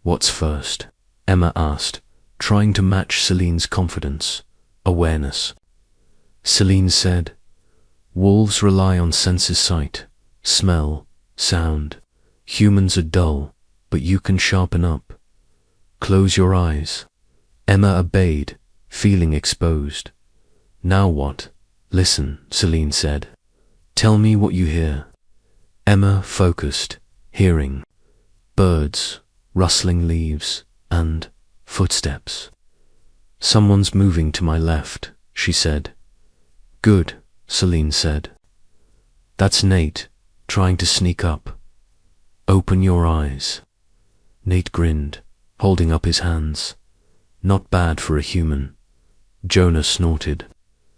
What's first? Emma asked, trying to match Celine's confidence. Awareness. Celine said, Wolves rely on senses sight, smell, sound. Humans are dull, but you can sharpen up. Close your eyes. Emma obeyed, feeling exposed. Now what? Listen, Celine said. Tell me what you hear. Emma focused, hearing. Birds, rustling leaves, and footsteps. Someone's moving to my left, she said. Good, Celine said. That's Nate, trying to sneak up. Open your eyes. Nate grinned, holding up his hands. Not bad for a human. Jonah snorted.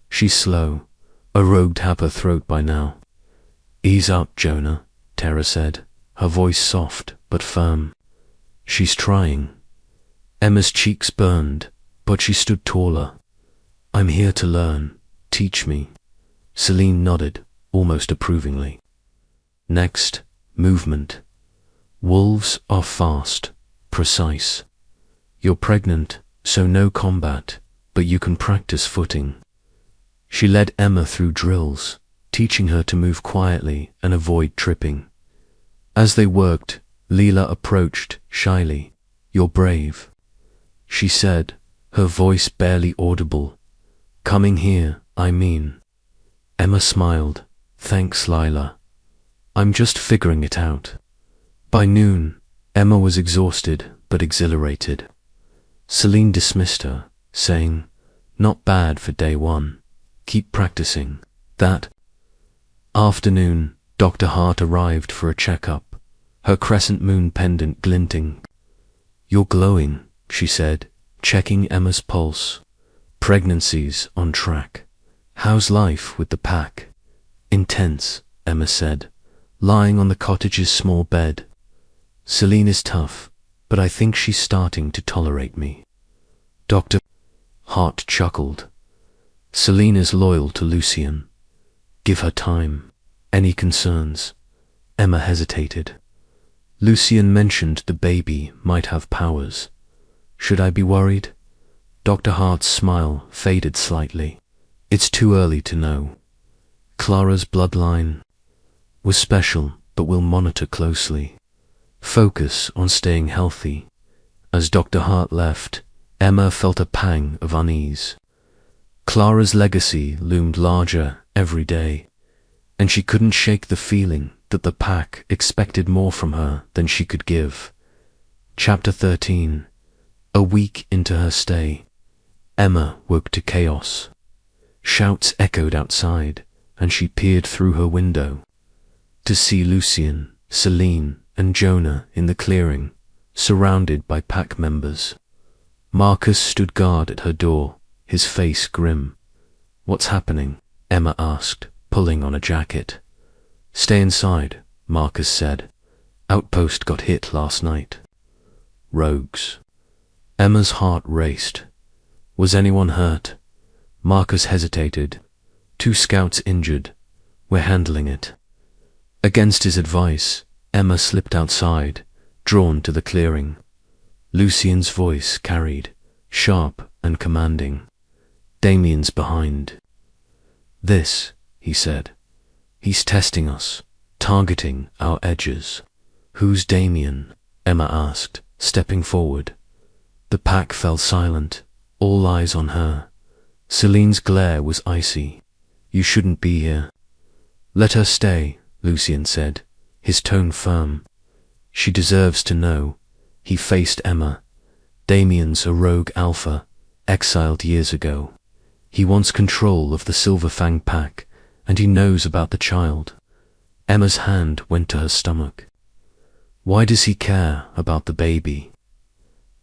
She's slow. A rogue'd have her throat by now. Ease up, Jonah, Tara said, her voice soft but firm. She's trying. Emma's cheeks burned, but she stood taller. I'm here to learn. Teach me. Celine nodded, almost approvingly. Next, movement. Wolves are fast, precise. You're pregnant, so no combat, but you can practice footing. She led Emma through drills, teaching her to move quietly and avoid tripping. As they worked, Leela approached shyly. You're brave, she said, her voice barely audible. Coming here, I mean. Emma smiled. Thanks, Lila. I'm just figuring it out. By noon, Emma was exhausted but exhilarated. Celine dismissed her, saying, Not bad for day one. Keep practicing. That afternoon, Dr. Hart arrived for a checkup, her crescent moon pendant glinting. You're glowing, she said, checking Emma's pulse. Pregnancy's on track. How's life with the pack? Intense, Emma said, lying on the cottage's small bed. Celine is tough, but I think she's starting to tolerate me. Dr. Hart chuckled. Celine is loyal to Lucien. Give her time. Any concerns? Emma hesitated. Lucien mentioned the baby might have powers. Should I be worried? Dr. Hart's smile faded slightly. It's too early to know. Clara's bloodline was special, but we'll monitor closely. Focus on staying healthy. As Dr. Hart left, Emma felt a pang of unease. Clara's legacy loomed larger every day, and she couldn't shake the feeling that the pack expected more from her than she could give. Chapter 13. A week into her stay, Emma woke to chaos. Shouts echoed outside, and she peered through her window to see Lucien, Celine, and Jonah in the clearing, surrounded by pack members. Marcus stood guard at her door, his face grim. What's happening? Emma asked, pulling on a jacket. Stay inside, Marcus said. Outpost got hit last night. Rogues. Emma's heart raced. Was anyone hurt? Marcus hesitated. 2 scouts injured. We're handling it. Against his advice, Emma slipped outside, drawn to the clearing. Lucien's voice carried, sharp and commanding. Damien's behind. This, he said. He's testing us, targeting our edges. Who's Damien? Emma asked, stepping forward. The pack fell silent, all eyes on her. Celine's glare was icy. You shouldn't be here. Let her stay, Lucien said, his tone firm. She deserves to know. He faced Emma. Damien's a rogue alpha, exiled years ago. He wants control of the Silver Fang pack, and he knows about the child. Emma's hand went to her stomach. Why does he care about the baby?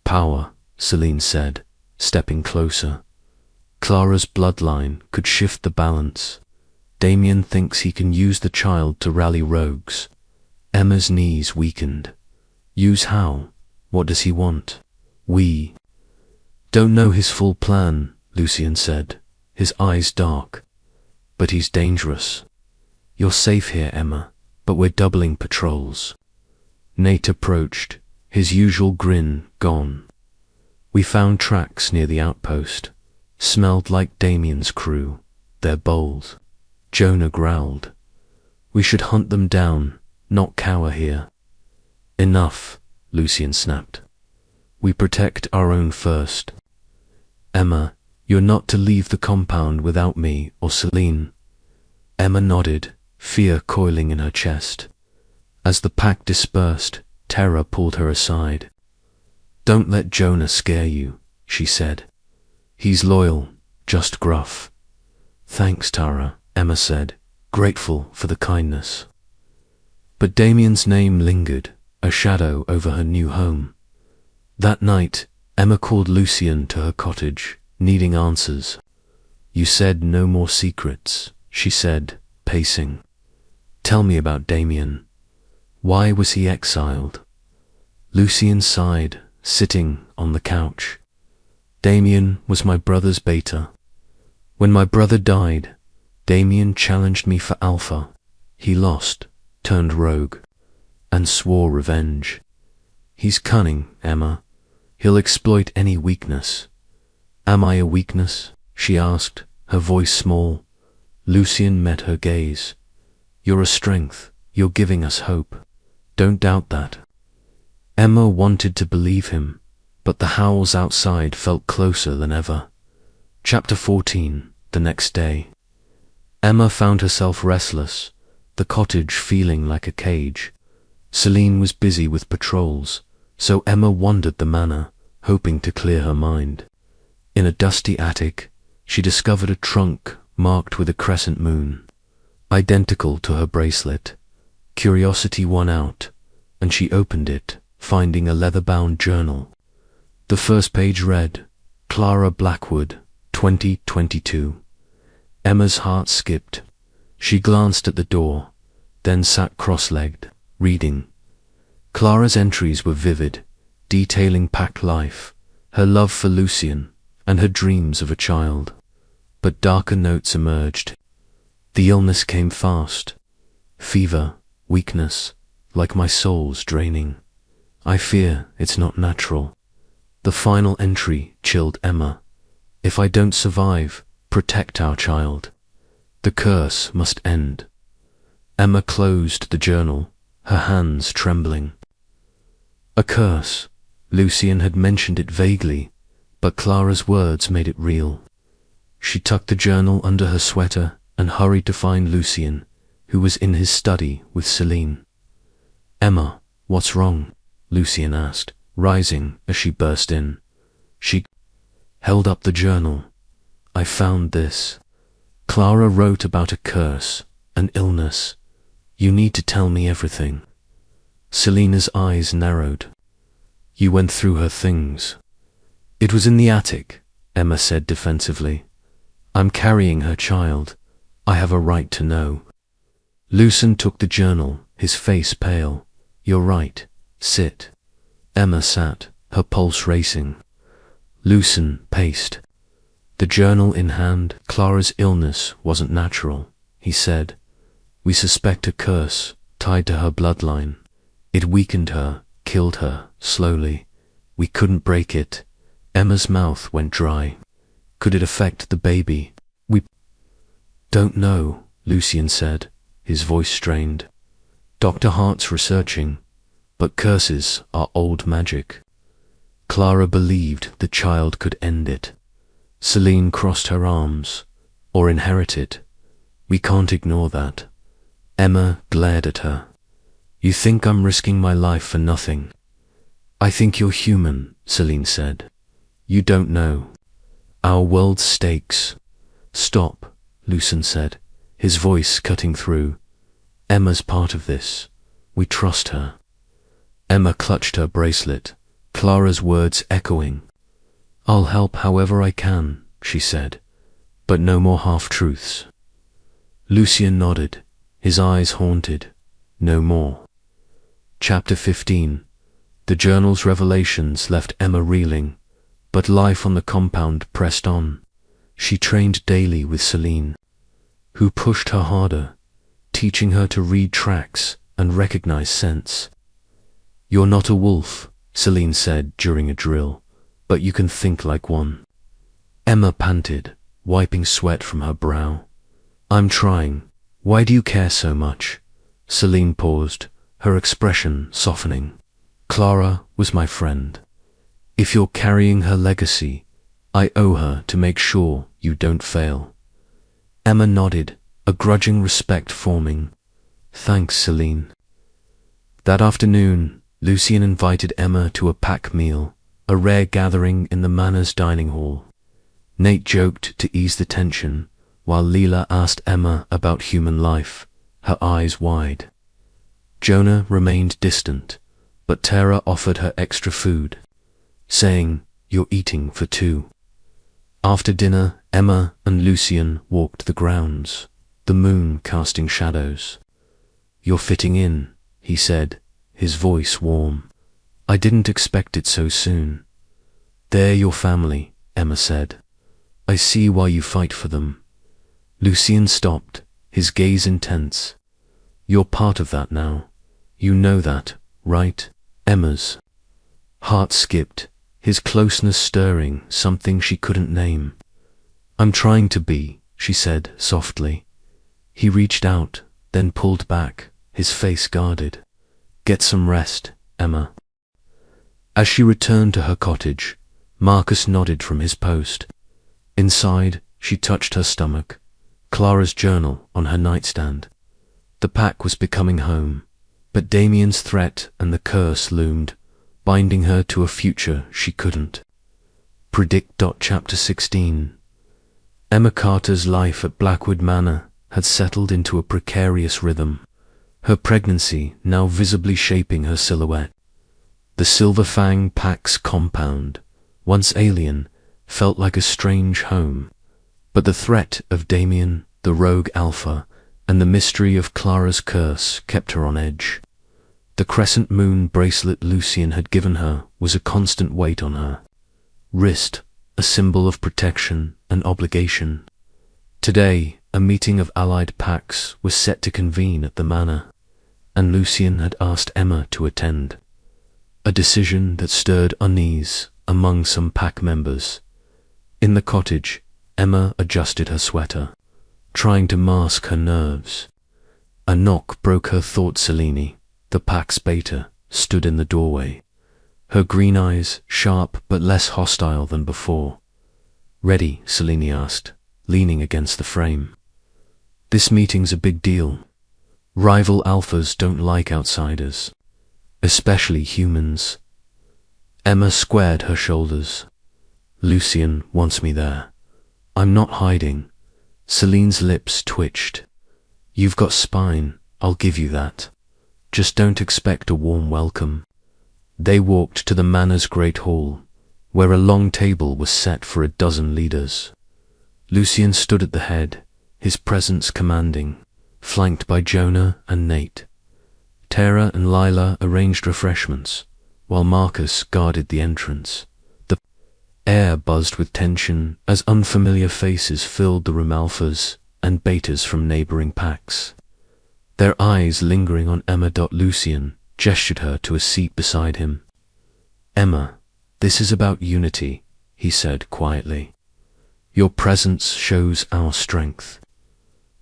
Power, Celine said, stepping closer. Clara's bloodline could shift the balance. Damien thinks he can use the child to rally rogues. Emma's knees weakened. Use how? What does he want? We don't know his full plan, Lucien said, his eyes dark. But he's dangerous. You're safe here, Emma, but we're doubling patrols. Nate approached, his usual grin gone. We found tracks near the outpost. Smelled like Damien's crew. They're bold. Jonah growled. We should hunt them down, not cower here. Enough, Lucien snapped. We protect our own first. Emma, you're not to leave the compound without me or Celine. Emma nodded, fear coiling in her chest. As the pack dispersed, terror pulled her aside. Don't let Jonah scare you, she said. He's loyal, just gruff. Thanks, Tara, Emma said, grateful for the kindness. But Damien's name lingered, a shadow over her new home. That night, Emma called Lucien to her cottage, needing answers. You said no more secrets, she said, pacing. Tell me about Damien. Why was he exiled? Lucien sighed, sitting on the couch. Damien was my brother's beta. When my brother died, Damien challenged me for alpha. He lost, turned rogue, and swore revenge. He's cunning, Emma. He'll exploit any weakness. Am I a weakness? She asked, her voice small. Lucien met her gaze. You're a strength. You're giving us hope. Don't doubt that. Emma wanted to believe him, but the howls outside felt closer than ever. Chapter 14. The next day. Emma found herself restless, the cottage feeling like a cage. Celine was busy with patrols, so Emma wandered the manor, hoping to clear her mind. In a dusty attic, she discovered a trunk marked with a crescent moon, identical to her bracelet. Curiosity won out, and she opened it, finding a leather-bound journal. The first page read, Clara Blackwood, 2022. Emma's heart skipped. She glanced at the door, then sat cross-legged, reading. Clara's entries were vivid, detailing packed life, her love for Lucien, and her dreams of a child. But darker notes emerged. The illness came fast. Fever, weakness, like my soul's draining. I fear it's not natural. The final entry chilled Emma. If I don't survive, protect our child. The curse must end. Emma closed the journal, her hands trembling. A curse. Lucien had mentioned it vaguely, but Clara's words made it real. She tucked the journal under her sweater and hurried to find Lucien, who was in his study with Celine. Emma, what's wrong? Lucien asked, rising as she burst in. She held up the journal. I found this. Clara wrote about a curse, an illness. You need to tell me everything. Selena's eyes narrowed. You went through her things. It was in the attic, Emma said defensively. I'm carrying her child. I have a right to know. Lucien took the journal, his face pale. You're right. Sit. Emma sat, her pulse racing. Lucien paced. The journal in hand. Clara's illness wasn't natural, he said. We suspect a curse tied to her bloodline. It weakened her, killed her, slowly. We couldn't break it. Emma's mouth went dry. Could it affect the baby? We don't know, Lucien said, his voice strained. Dr. Hart's researching, but curses are old magic. Clara believed the child could end it. Celine crossed her arms. Or inherit it. We can't ignore that. Emma glared at her. You think I'm risking my life for nothing? I think you're human, Celine said. You don't know. Our world's stakes. Stop, Lucien said, his voice cutting through. Emma's part of this. We trust her. Emma clutched her bracelet, Clara's words echoing. I'll help however I can, she said, but no more half-truths. Lucien nodded, his eyes haunted. No more. Chapter 15. The journal's revelations left Emma reeling, but life on the compound pressed on. She trained daily with Celine, who pushed her harder, teaching her to read tracks and recognize scents. You're not a wolf, Celine said during a drill, but you can think like one. Emma panted, wiping sweat from her brow. I'm trying. Why do you care so much? Celine paused, her expression softening. Clara was my friend. If you're carrying her legacy, I owe her to make sure you don't fail. Emma nodded, a grudging respect forming. Thanks, Celine. That afternoon, Lucien invited Emma to a pack meal, a rare gathering in the Manor's dining hall. Nate joked to ease the tension, while Leela asked Emma about human life, her eyes wide. Jonah remained distant, but Tara offered her extra food, saying, You're eating for two. After dinner, Emma and Lucien walked the grounds, the moon casting shadows. You're fitting in, he said, his voice warm. I didn't expect it so soon. They're your family, Emma said. I see why you fight for them. Lucien stopped, his gaze intense. You're part of that now. You know that, right? Emma's heart skipped, his closeness stirring something she couldn't name. I'm trying to be, she said softly. He reached out, then pulled back, his face guarded. Get some rest, Emma. As she returned to her cottage, Marcus nodded from his post. Inside, she touched her stomach, Clara's journal on her nightstand. The pack was becoming home, but Damien's threat and the curse loomed, binding her to a future she couldn't predict. Chapter 16. Emma Carter's life at Blackwood Manor had settled into a precarious rhythm, her pregnancy now visibly shaping her silhouette. The Silver Fang Pack's compound, once alien, felt like a strange home, but the threat of Damien, the rogue alpha, and the mystery of Clara's curse kept her on edge. The crescent moon bracelet Lucien had given her was a constant weight on her wrist, a symbol of protection and obligation. Today, a meeting of allied packs was set to convene at the manor, and Lucien had asked Emma to attend. A decision that stirred unease among some pack members. In the cottage, Emma adjusted her sweater, trying to mask her nerves. A knock broke her thoughts. Selene, the pack's beta, stood in the doorway, her green eyes sharp but less hostile than before. "Ready?" Selene asked, leaning against the frame. "This meeting's a big deal. Rival alphas don't like outsiders, especially humans." Emma squared her shoulders. "Lucien wants me there. I'm not hiding." Selene's lips twitched. "You've got spine, I'll give you that. Just don't expect a warm welcome." They walked to the manor's great hall, where a long table was set for a dozen leaders. Lucien stood at the head, his presence commanding, flanked by Jonah and Nate. Tara and Lila arranged refreshments, while Marcus guarded the entrance. The air buzzed with tension as unfamiliar faces filled the room. Alphas and betas from neighboring packs, their eyes lingering on Emma. Lucien gestured her to a seat beside him. "Emma, this is about unity," he said quietly. "Your presence shows our strength."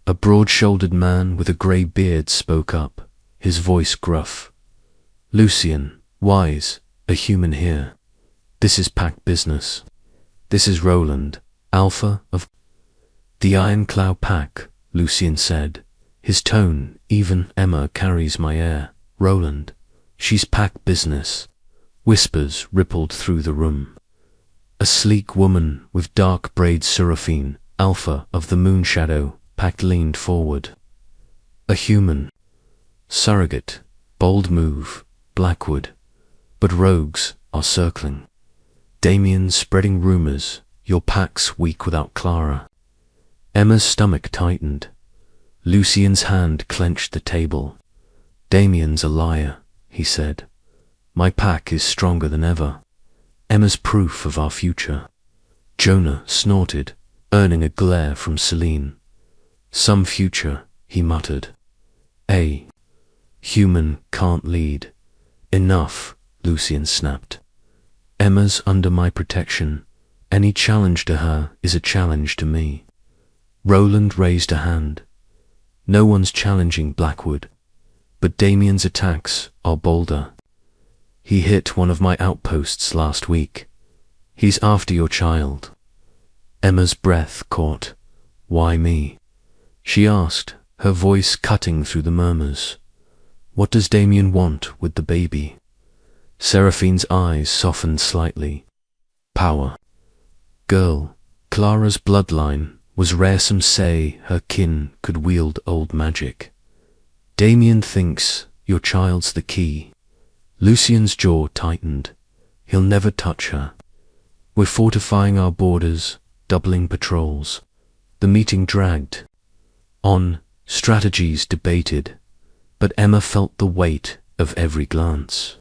A broad-shouldered man with a grey beard spoke up, his voice gruff. "Lucien, wise, a human here. This is pack business. This is Roland, alpha of the Iron Cloud pack," Lucien said, his tone even. "Emma carries my air. Roland, she's pack business." Whispers rippled through the room. A sleek woman with dark braids, Seraphine, alpha of the Moon Shadow pack, leaned forward. "A human. Surrogate, bold move, Blackwood. But rogues are circling. Damien's spreading rumors, your pack's weak without Clara." Emma's stomach tightened. Lucien's hand clenched the table. "Damien's a liar," he said. "My pack is stronger than ever. Emma's proof of our future." Jonah snorted, earning a glare from Selene. "Some future," he muttered. "A human can't lead." "Enough," Lucien snapped. "Emma's under my protection. Any challenge to her is a challenge to me." Roland raised a hand. "No one's challenging Blackwood, but Damien's attacks are bolder. He hit one of my outposts last week. He's after your child." Emma's breath caught. "Why me?" she asked, her voice cutting through the murmurs. "What does Damien want with the baby?" Seraphine's eyes softened slightly. "Power. Girl, Clara's bloodline was rare. Some say her kin could wield old magic. Damien thinks your child's the key." Lucien's jaw tightened. "He'll never touch her. We're fortifying our borders, doubling patrols." The meeting dragged on, strategies debated, but Emma felt the weight of every glance.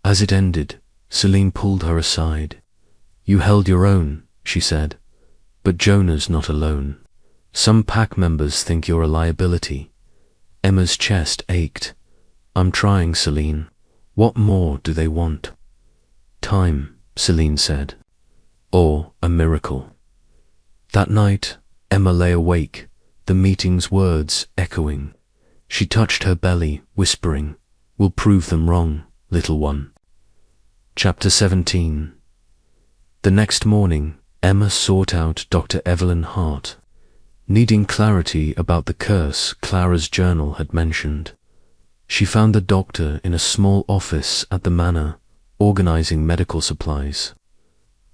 As it ended, Selene pulled her aside. "You held your own," she said, "but Jonah's not alone. Some pack members think you're a liability." Emma's chest ached. "I'm trying, Selene. What more do they want?" "Time," Selene said. "Or a miracle." That night, Emma lay awake, the meeting's words echoing. She touched her belly, whispering, "We'll prove them wrong, little one." Chapter 17. The next morning, Emma sought out Dr. Evelyn Hart, needing clarity about the curse Clara's journal had mentioned. She found the doctor in a small office at the manor, organizing medical supplies.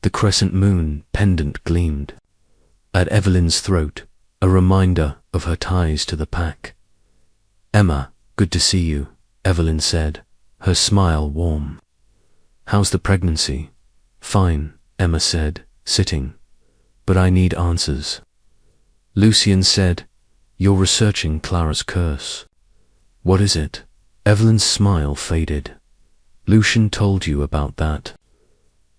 The crescent moon pendant gleamed. At Evelyn's throat, a reminder of her ties to the pack. "Emma, good to see you," Evelyn said, her smile warm. "How's the pregnancy?" "Fine," Emma said, sitting. But I need answers. Lucien said, "You're researching Clara's curse. What is it?" Evelyn's smile faded. "Lucien told you about that."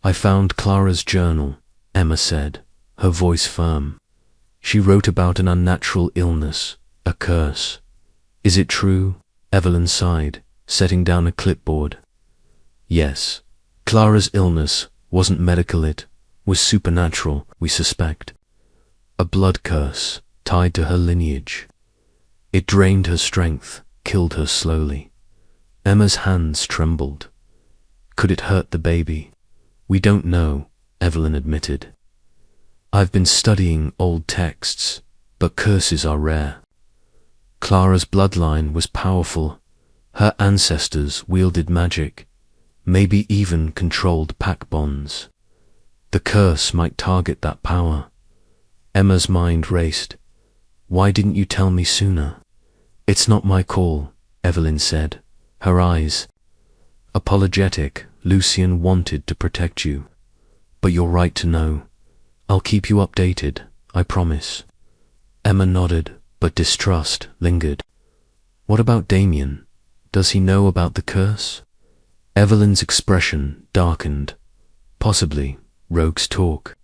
"I found Clara's journal," Emma said, her voice firm. "She wrote about an unnatural illness, a curse." "Is it true?" Evelyn sighed, setting down a clipboard. "Yes. Clara's illness wasn't medical, it was supernatural, we suspect. A blood curse tied to her lineage. It drained her strength, killed her slowly." Emma's hands trembled. "Could it hurt the baby?" "We don't know," Evelyn admitted. "I've been studying old texts, but curses are rare. Clara's bloodline was powerful. Her ancestors wielded magic, maybe even controlled pack bonds. The curse might target that power." Emma's mind raced. "Why didn't you tell me sooner?" "It's not my call," Evelyn said, her eyes apologetic. "Lucien wanted to protect you. But you're right to know. I'll keep you updated, I promise." Emma nodded, but distrust lingered. "What about Damien? Does he know about the curse?" Evelyn's expression darkened. "Possibly. Rogues talk.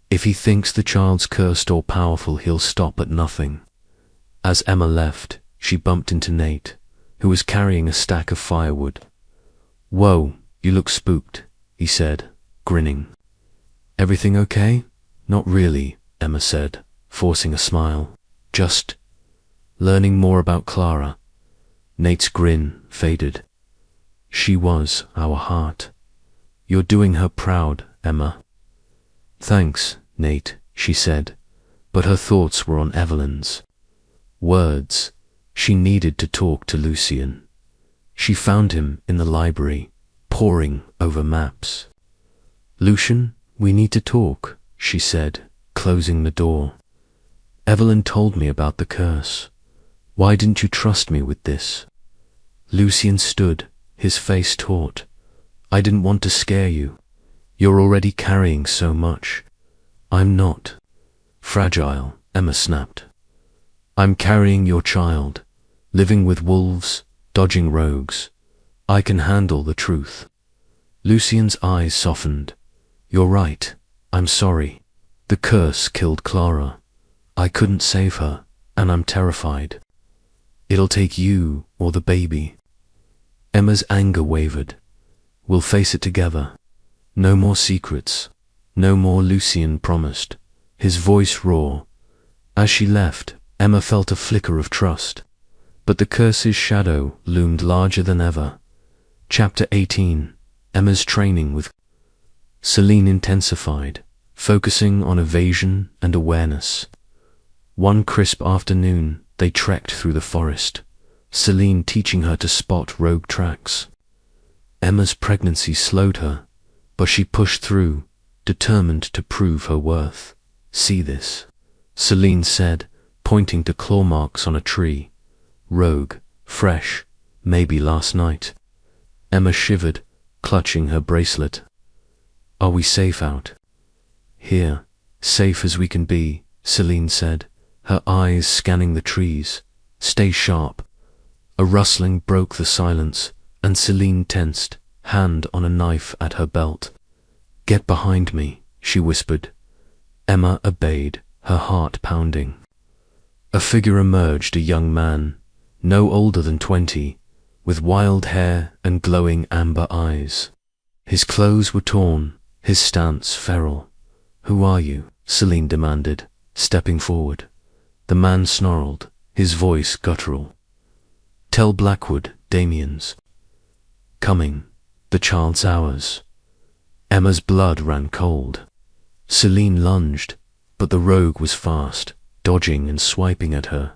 If he thinks the child's cursed or powerful, he'll stop at nothing." As Emma left, she bumped into Nate, who was carrying a stack of firewood. "Whoa, you look spooked," he said, grinning. "Everything okay?" "Not really," Emma said, forcing a smile. "Just learning more about Clara." Nate's grin faded. "She was our heart. You're doing her proud, Emma." "Thanks, Nate," she said, but her thoughts were on Evelyn's words. She needed to talk to Lucien. She found him in the library, poring over maps. "Lucien, we need to talk," she said, closing the door. "Evelyn told me about the curse. Why didn't you trust me with this?" Lucien stood, his face taut. "I didn't want to scare you. You're already carrying so much." "I'm not fragile," Emma snapped. "I'm carrying your child, living with wolves, dodging rogues. I can handle the truth." Lucien's eyes softened. "You're right. I'm sorry. The curse killed Clara. I couldn't save her, and I'm terrified. It'll take you or the baby." Emma's anger wavered. "We'll face it together. No more secrets. No more," Lucien promised, his voice raw. As she left, Emma felt a flicker of trust. But the curse's shadow loomed larger than ever. Chapter 18. Emma's training with Celine intensified, focusing on evasion and awareness. One crisp afternoon, they trekked through the forest, Celine teaching her to spot rogue tracks. Emma's pregnancy slowed her, but she pushed through, determined to prove her worth. "See this," Celine said, pointing to claw marks on a tree. "Rogue, fresh, maybe last night." Emma shivered, clutching her bracelet. "Are we safe out?" "Here, safe as we can be," Celine said, her eyes scanning the trees. "Stay sharp." A rustling broke the silence, and Celine tensed, hand on a knife at her belt. "Get behind me," she whispered. Emma obeyed, her heart pounding. A figure emerged, a young man, no older than 20, with wild hair and glowing amber eyes. His clothes were torn, his stance feral. "Who are you?" Celine demanded, stepping forward. The man snarled, his voice guttural. "Tell Blackwood, Damien's coming. The child's ours." Emma's blood ran cold. Celine lunged, but the rogue was fast, dodging and swiping at her.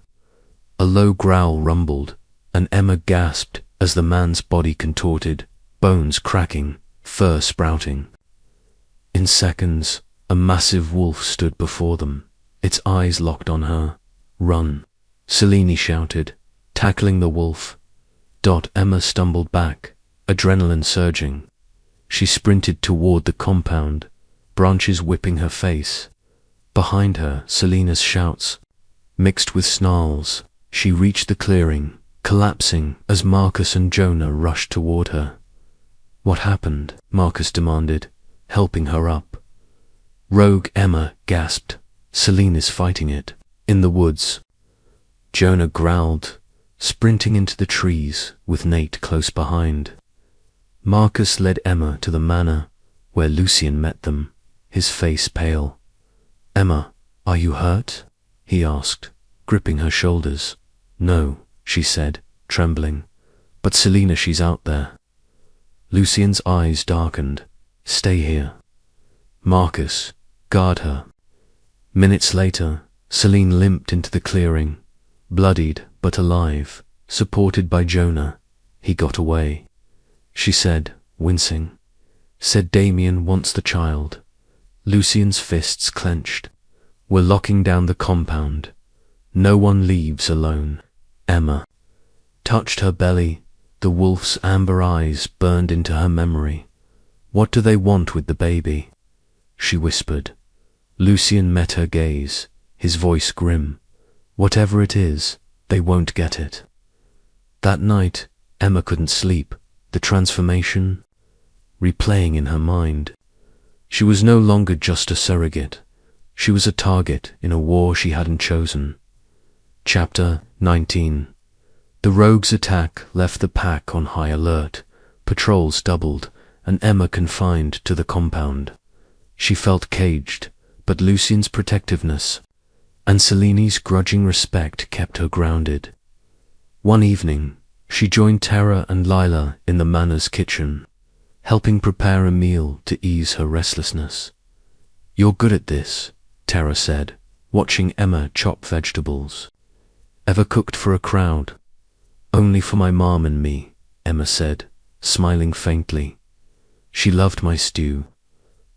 A low growl rumbled, and Emma gasped as the man's body contorted, bones cracking, fur sprouting. In seconds, a massive wolf stood before them, its eyes locked on her. "Run," Celine shouted, tackling the wolf. Emma stumbled back, adrenaline surging. She sprinted toward the compound, branches whipping her face. Behind her, Selena's shouts, mixed with snarls. She reached the clearing, collapsing as Marcus and Jonah rushed toward her. "What happened?" Marcus demanded, helping her up. "Rogue," Emma gasped. "Selena's fighting it. In the woods." Jonah growled, sprinting into the trees with Nate close behind. Marcus led Emma to the manor, where Lucien met them, his face pale. "Emma, are you hurt?" he asked, gripping her shoulders. "No," she said, trembling. "But Selena, she's out there." Lucien's eyes darkened. "Stay here." "Marcus, guard her." Minutes later, Selene limped into the clearing, bloodied but alive, supported by Jonah. "He got away," she said, wincing. "Said Damien wants the child." Lucien's fists clenched. "We're locking down the compound. No one leaves alone." Emma touched her belly. The wolf's amber eyes burned into her memory. "What do they want with the baby?" she whispered. Lucien met her gaze, his voice grim. "Whatever it is, they won't get it." That night, Emma couldn't sleep, the transformation replaying in her mind. She was no longer just a surrogate. She was a target in a war she hadn't chosen. Chapter 19. The rogues' attack left the pack on high alert. Patrols doubled, and Emma confined to the compound. She felt caged, but Lucien's protectiveness and Selene's grudging respect kept her grounded. One evening, she joined Tara and Lila in the manor's kitchen, helping prepare a meal to ease her restlessness. "You're good at this," Tara said, watching Emma chop vegetables. "Ever cooked for a crowd?" "Only for my mom and me," Emma said, smiling faintly. "She loved my stew."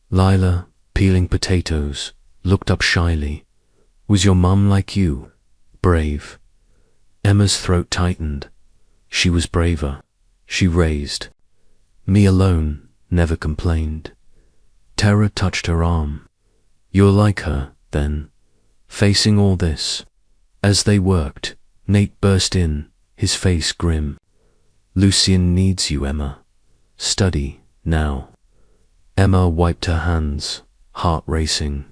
Lila, peeling potatoes, looked up shyly. "Was your mum like you? Brave?" Emma's throat tightened. She was braver. She raised. "Me alone, never complained." Tara touched her arm. "You're like her, then, facing all this." As they worked, Nate burst in, his face grim. "Lucien needs you, Emma. Study, now." Emma wiped her hands, heart racing.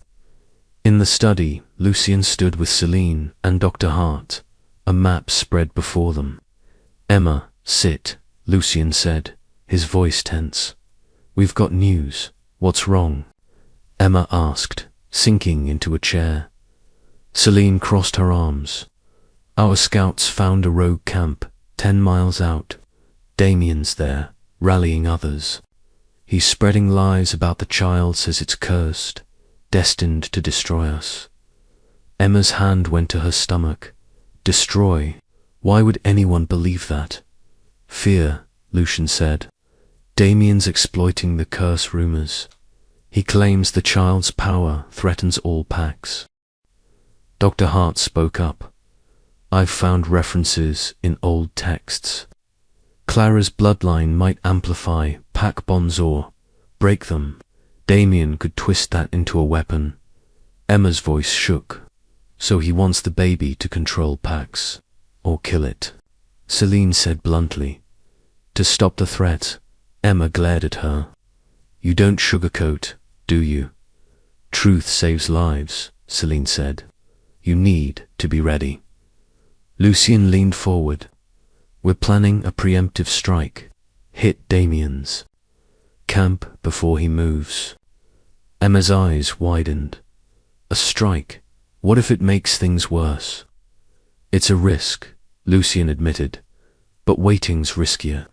In the study, Lucien stood with Selene and Dr. Hart, a map spread before them. "Emma, sit," Lucien said, his voice tense. "We've got news. What's wrong?" Emma asked, sinking into a chair. Selene crossed her arms. "Our scouts found a rogue camp 10 miles out. Damien's there, rallying others. He's spreading lies about the child, says it's cursed, destined to destroy us." Emma's hand went to her stomach. "Destroy? Why would anyone believe that?" "Fear," Lucien said. "Damien's exploiting the curse rumors. He claims the child's power threatens all packs." Dr. Hart spoke up. "I've found references in old texts. Clara's bloodline might amplify pack bonds or break them. Damien could twist that into a weapon." Emma's voice shook. "So he wants the baby to control packs, or kill it," Selene said bluntly. To stop the threat, Emma glared at her. "You don't sugarcoat, do you?" "Truth saves lives," Selene said. "You need to be ready." Lucien leaned forward. "We're planning a preemptive strike. Hit Damien's camp before he moves." Emma's eyes widened. "A strike? What if it makes things worse?" "It's a risk," Lucien admitted, "but waiting's riskier."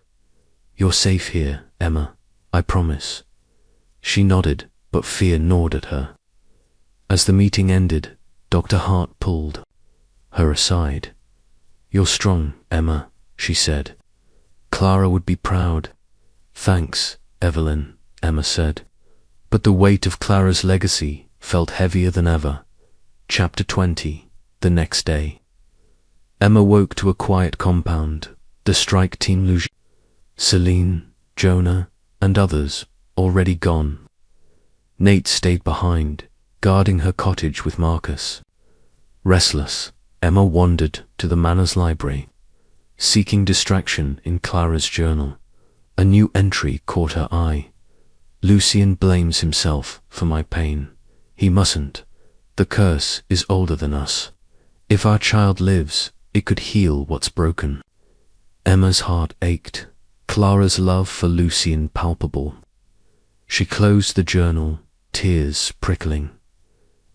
"You're safe here, Emma, I promise." She nodded, but fear gnawed at her. As the meeting ended, Dr. Hart pulled her aside. "You're strong, Emma," she said. "Clara would be proud." "Thanks, Evelyn," Emma said. But the weight of Clara's legacy felt heavier than ever. Chapter 20. The next day. Emma woke to a quiet compound. The strike team, Selene, Jonah, and others, already gone. Nate stayed behind, guarding her cottage with Marcus. Restless, Emma wandered to the manor's library, seeking distraction in Clara's journal. A new entry caught her eye. Lucien blames himself for my pain. He mustn't. The curse is older than us. If our child lives, it could heal what's broken. Emma's heart ached, Clara's love for Lucien palpable. She closed the journal, tears prickling.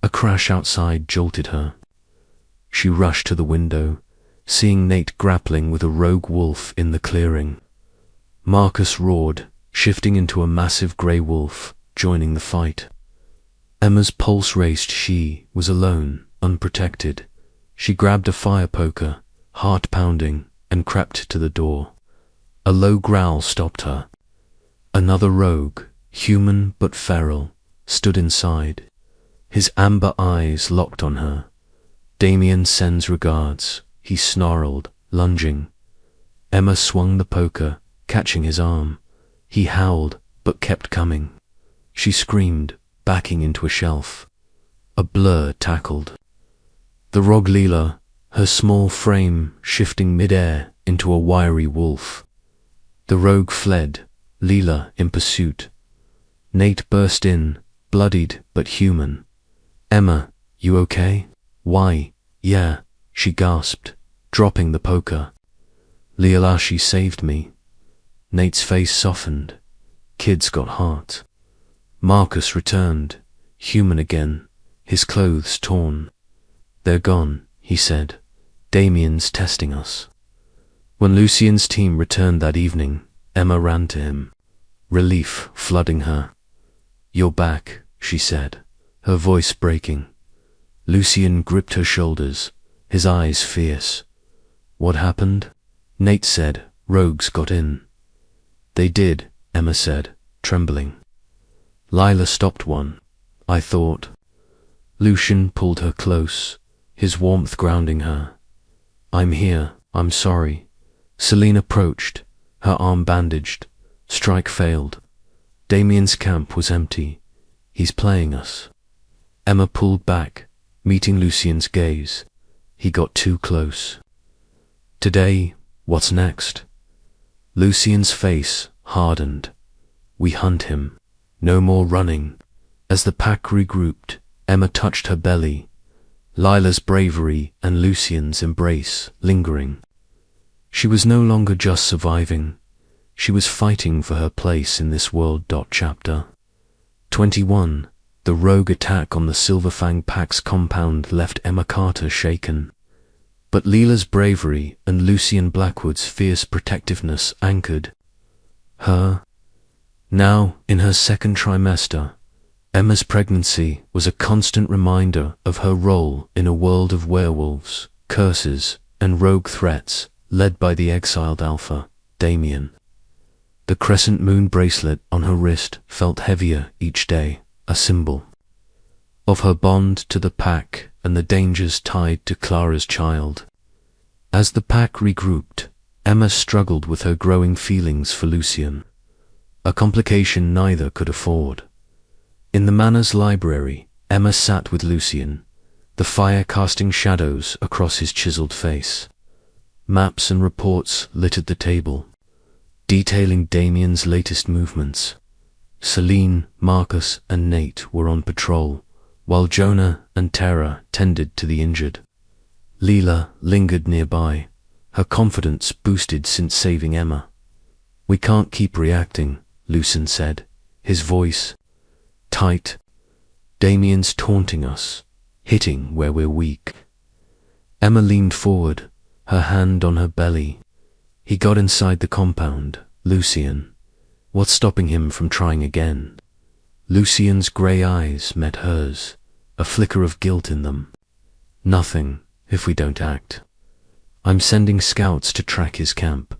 A crash outside jolted her. She rushed to the window, seeing Nate grappling with a rogue wolf in the clearing. Marcus roared, shifting into a massive grey wolf, joining the fight. Emma's pulse raced. She was alone, unprotected. She grabbed a fire poker, heart pounding, and crept to the door. A low growl stopped her. Another rogue, human but feral, stood inside. His amber eyes locked on her. Damien sends regards, he snarled, lunging. Emma swung the poker, catching his arm. He howled, but kept coming. She screamed, backing into a shelf. A blur tackled. The rogue Leela, her small frame shifting mid-air into a wiry wolf. The rogue fled, Leela in pursuit. Nate burst in, bloodied but human. "Emma, you okay?" "Why, yeah," she gasped, dropping the poker. "Leelashi saved me." Nate's face softened. Kid's got heart. Marcus returned, human again, his clothes torn. "They're gone," he said. "Damien's testing us." When Lucien's team returned that evening, Emma ran to him, relief flooding her. "You're back," she said, her voice breaking. Lucien gripped her shoulders, his eyes fierce. "What happened?" Nate said, "Rogues got in." "They did," Emma said, trembling. "Lila stopped one, I thought." Lucien pulled her close, his warmth grounding her. "I'm here, I'm sorry." Celine approached, her arm bandaged. Strike failed. Damien's camp was empty. He's playing us. Emma pulled back, meeting Lucien's gaze. He got too close. "Today, what's next?" Lucien's face hardened. "We hunt him. No more running." As the pack regrouped, Emma touched her belly, Lila's bravery and Lucien's embrace lingering. She was no longer just surviving. She was fighting for her place in this world. Chapter 21. The rogue attack on the Silverfang Pack's compound left Emma Carter shaken. But Leela's bravery and Lucien Blackwood's fierce protectiveness anchored her. Now, in her second trimester, Emma's pregnancy was a constant reminder of her role in a world of werewolves, curses, and rogue threats led by the exiled alpha, Damien. The crescent moon bracelet on her wrist felt heavier each day, a symbol of her bond to the pack and the dangers tied to Clara's child. As the pack regrouped, Emma struggled with her growing feelings for Lucien, a complication neither could afford. In the manor's library, Emma sat with Lucien, the fire casting shadows across his chiseled face. Maps and reports littered the table, detailing Damien's latest movements. Celine, Marcus, and Nate were on patrol, while Jonah and Tara tended to the injured. Leela lingered nearby, her confidence boosted since saving Emma. "We can't keep reacting," Lucien said, his voice tight. "Damien's taunting us, hitting where we're weak." Emma leaned forward, her hand on her belly. "He got inside the compound, Lucien. What's stopping him from trying again?" Lucien's grey eyes met hers, a flicker of guilt in them. "Nothing, if we don't act. I'm sending scouts to track his camp.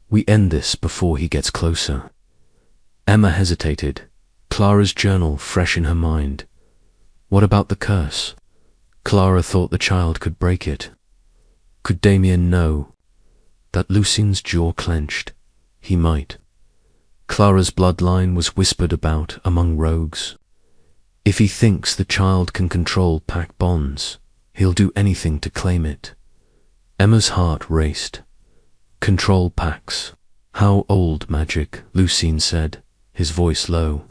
We end this before he gets closer." Emma hesitated, Clara's journal fresh in her mind. What about the curse? Clara thought the child could break it. Could Damien know? That Lucien's jaw clenched. He might. Clara's bloodline was whispered about among rogues. If he thinks the child can control pack bonds, he'll do anything to claim it. Emma's heart raced. Control packs. How old magic, Lucien said, his voice low.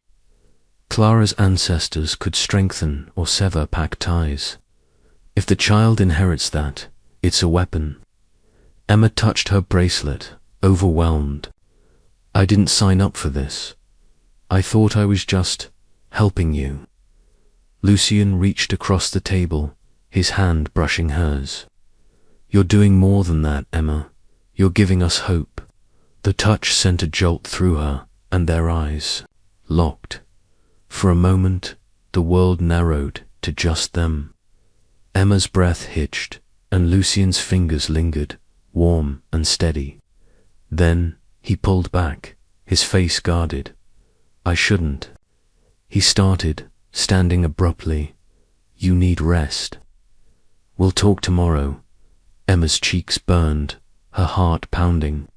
Clara's ancestors could strengthen or sever pack ties. If the child inherits that, it's a weapon. Emma touched her bracelet, overwhelmed. I didn't sign up for this. I thought I was just helping you. Lucien reached across the table, his hand brushing hers. You're doing more than that, Emma. You're giving us hope. The touch sent a jolt through her, and their eyes locked. For a moment, the world narrowed to just them. Emma's breath hitched, and Lucien's fingers lingered, warm and steady. Then he pulled back, his face guarded. I shouldn't. He started, standing abruptly. You need rest. We'll talk tomorrow. Emma's cheeks burned, her heart pounding.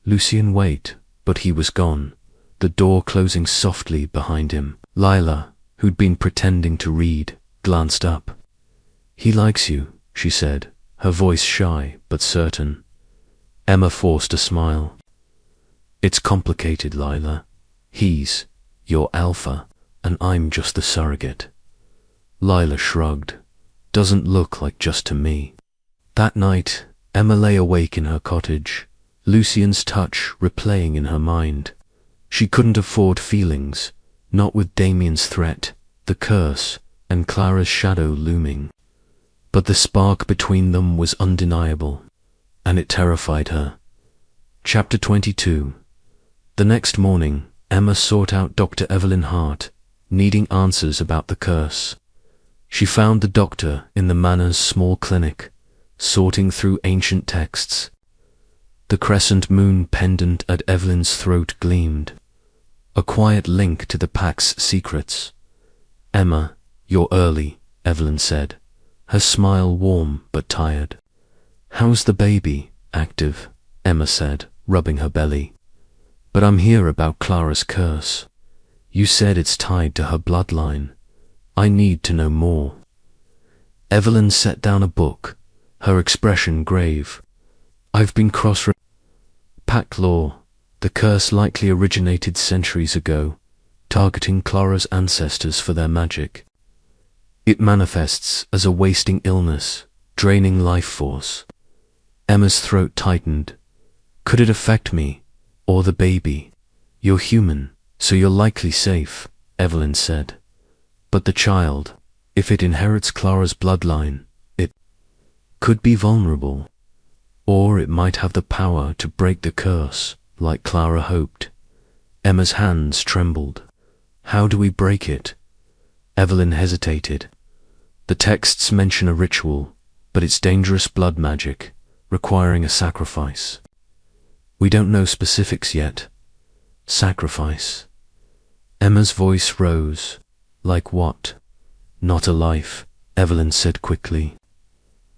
Lucien wait, but he was gone, the door closing softly behind him. Lila, who'd been pretending to read, glanced up. He likes you, she said, her voice shy but certain. Emma forced a smile. It's complicated, Lila. He's your alpha, and I'm just the surrogate. Lila shrugged. Doesn't look like just to me. That night, Emma lay awake in her cottage, Lucien's touch replaying in her mind. She couldn't afford feelings, not with Damien's threat, the curse, and Clara's shadow looming. But the spark between them was undeniable, and it terrified her. Chapter 22. The next morning, Emma sought out Dr. Evelyn Hart, needing answers about the curse. She found the doctor in the manor's small clinic, sorting through ancient texts. The crescent moon pendant at Evelyn's throat gleamed, a quiet link to the pack's secrets. Emma, you're early, Evelyn said, her smile warm but tired. How's the baby? Active, Emma said, rubbing her belly. But I'm here about Clara's curse. You said it's tied to her bloodline. I need to know more. Evelyn set down a book, her expression grave. I've been Pack law. The curse likely originated centuries ago, targeting Clara's ancestors for their magic. It manifests as a wasting illness, draining life force. Emma's throat tightened. Could it affect me, or the baby? You're human, so you're likely safe, Evelyn said. But the child, if it inherits Clara's bloodline, it could be vulnerable. Or it might have the power to break the curse, like Clara hoped. Emma's hands trembled. How do we break it? Evelyn hesitated. The texts mention a ritual, but it's dangerous blood magic, requiring a sacrifice. We don't know specifics yet. Sacrifice. Emma's voice rose. Like what? Not a life, Evelyn said quickly.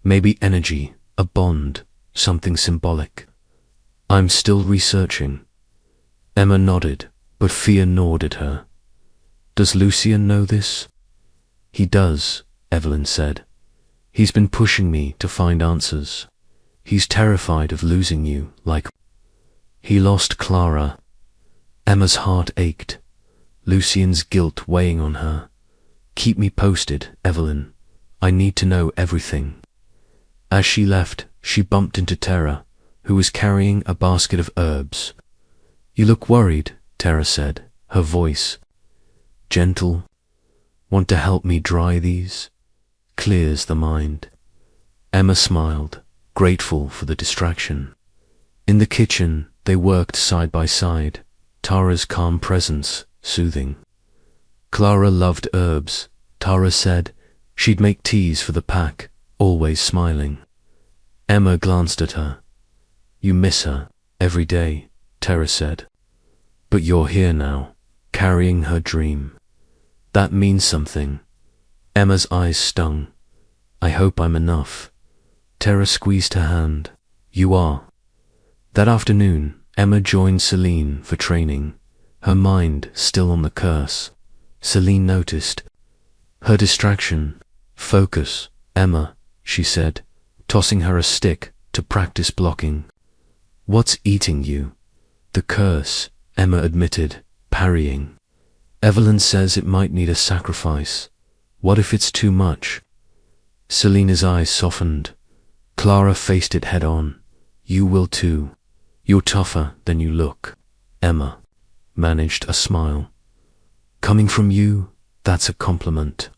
Maybe energy, a bond, something symbolic. I'm still researching. Emma nodded, but fear gnawed at her. Does Lucien know this? He does, Evelyn said. He's been pushing me to find answers. He's terrified of losing you, like he lost Clara. Emma's heart ached, Lucien's guilt weighing on her. Keep me posted, Evelyn. I need to know everything. As she left, she bumped into Tara, who was carrying a basket of herbs. You look worried, Tara said, her voice gentle. Want to help me dry these? Clears the mind. Emma smiled, grateful for the distraction. In the kitchen, they worked side by side, Tara's calm presence soothing. Clara loved herbs, Tara said. She'd make teas for the pack, always smiling. Emma glanced at her. You miss her, every day, Tara said. But you're here now, carrying her dream. That means something. Emma's eyes stung. I hope I'm enough. Tara squeezed her hand. You are. That afternoon, Emma joined Celine for training, her mind still on the curse. Celine noticed Her distraction. Focus, Emma, she said, tossing her a stick to practice blocking. What's eating you? The curse, Emma admitted, parrying. Evelyn says it might need a sacrifice. What if it's too much? Selina's eyes softened. Clara faced it head on. You will too. You're tougher than you look. Emma managed a smile. Coming from you, that's a compliment.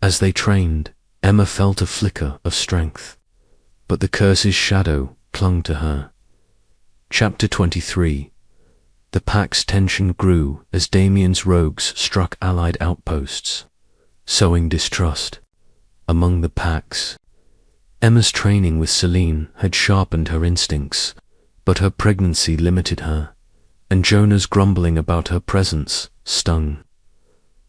As they trained, Emma felt a flicker of strength, but the curse's shadow clung to her. Chapter 23. The pack's tension grew as Damien's rogues struck allied outposts, sowing distrust among the packs. Emma's training with Celine had sharpened her instincts, but her pregnancy limited her, and Jonah's grumbling about her presence stung.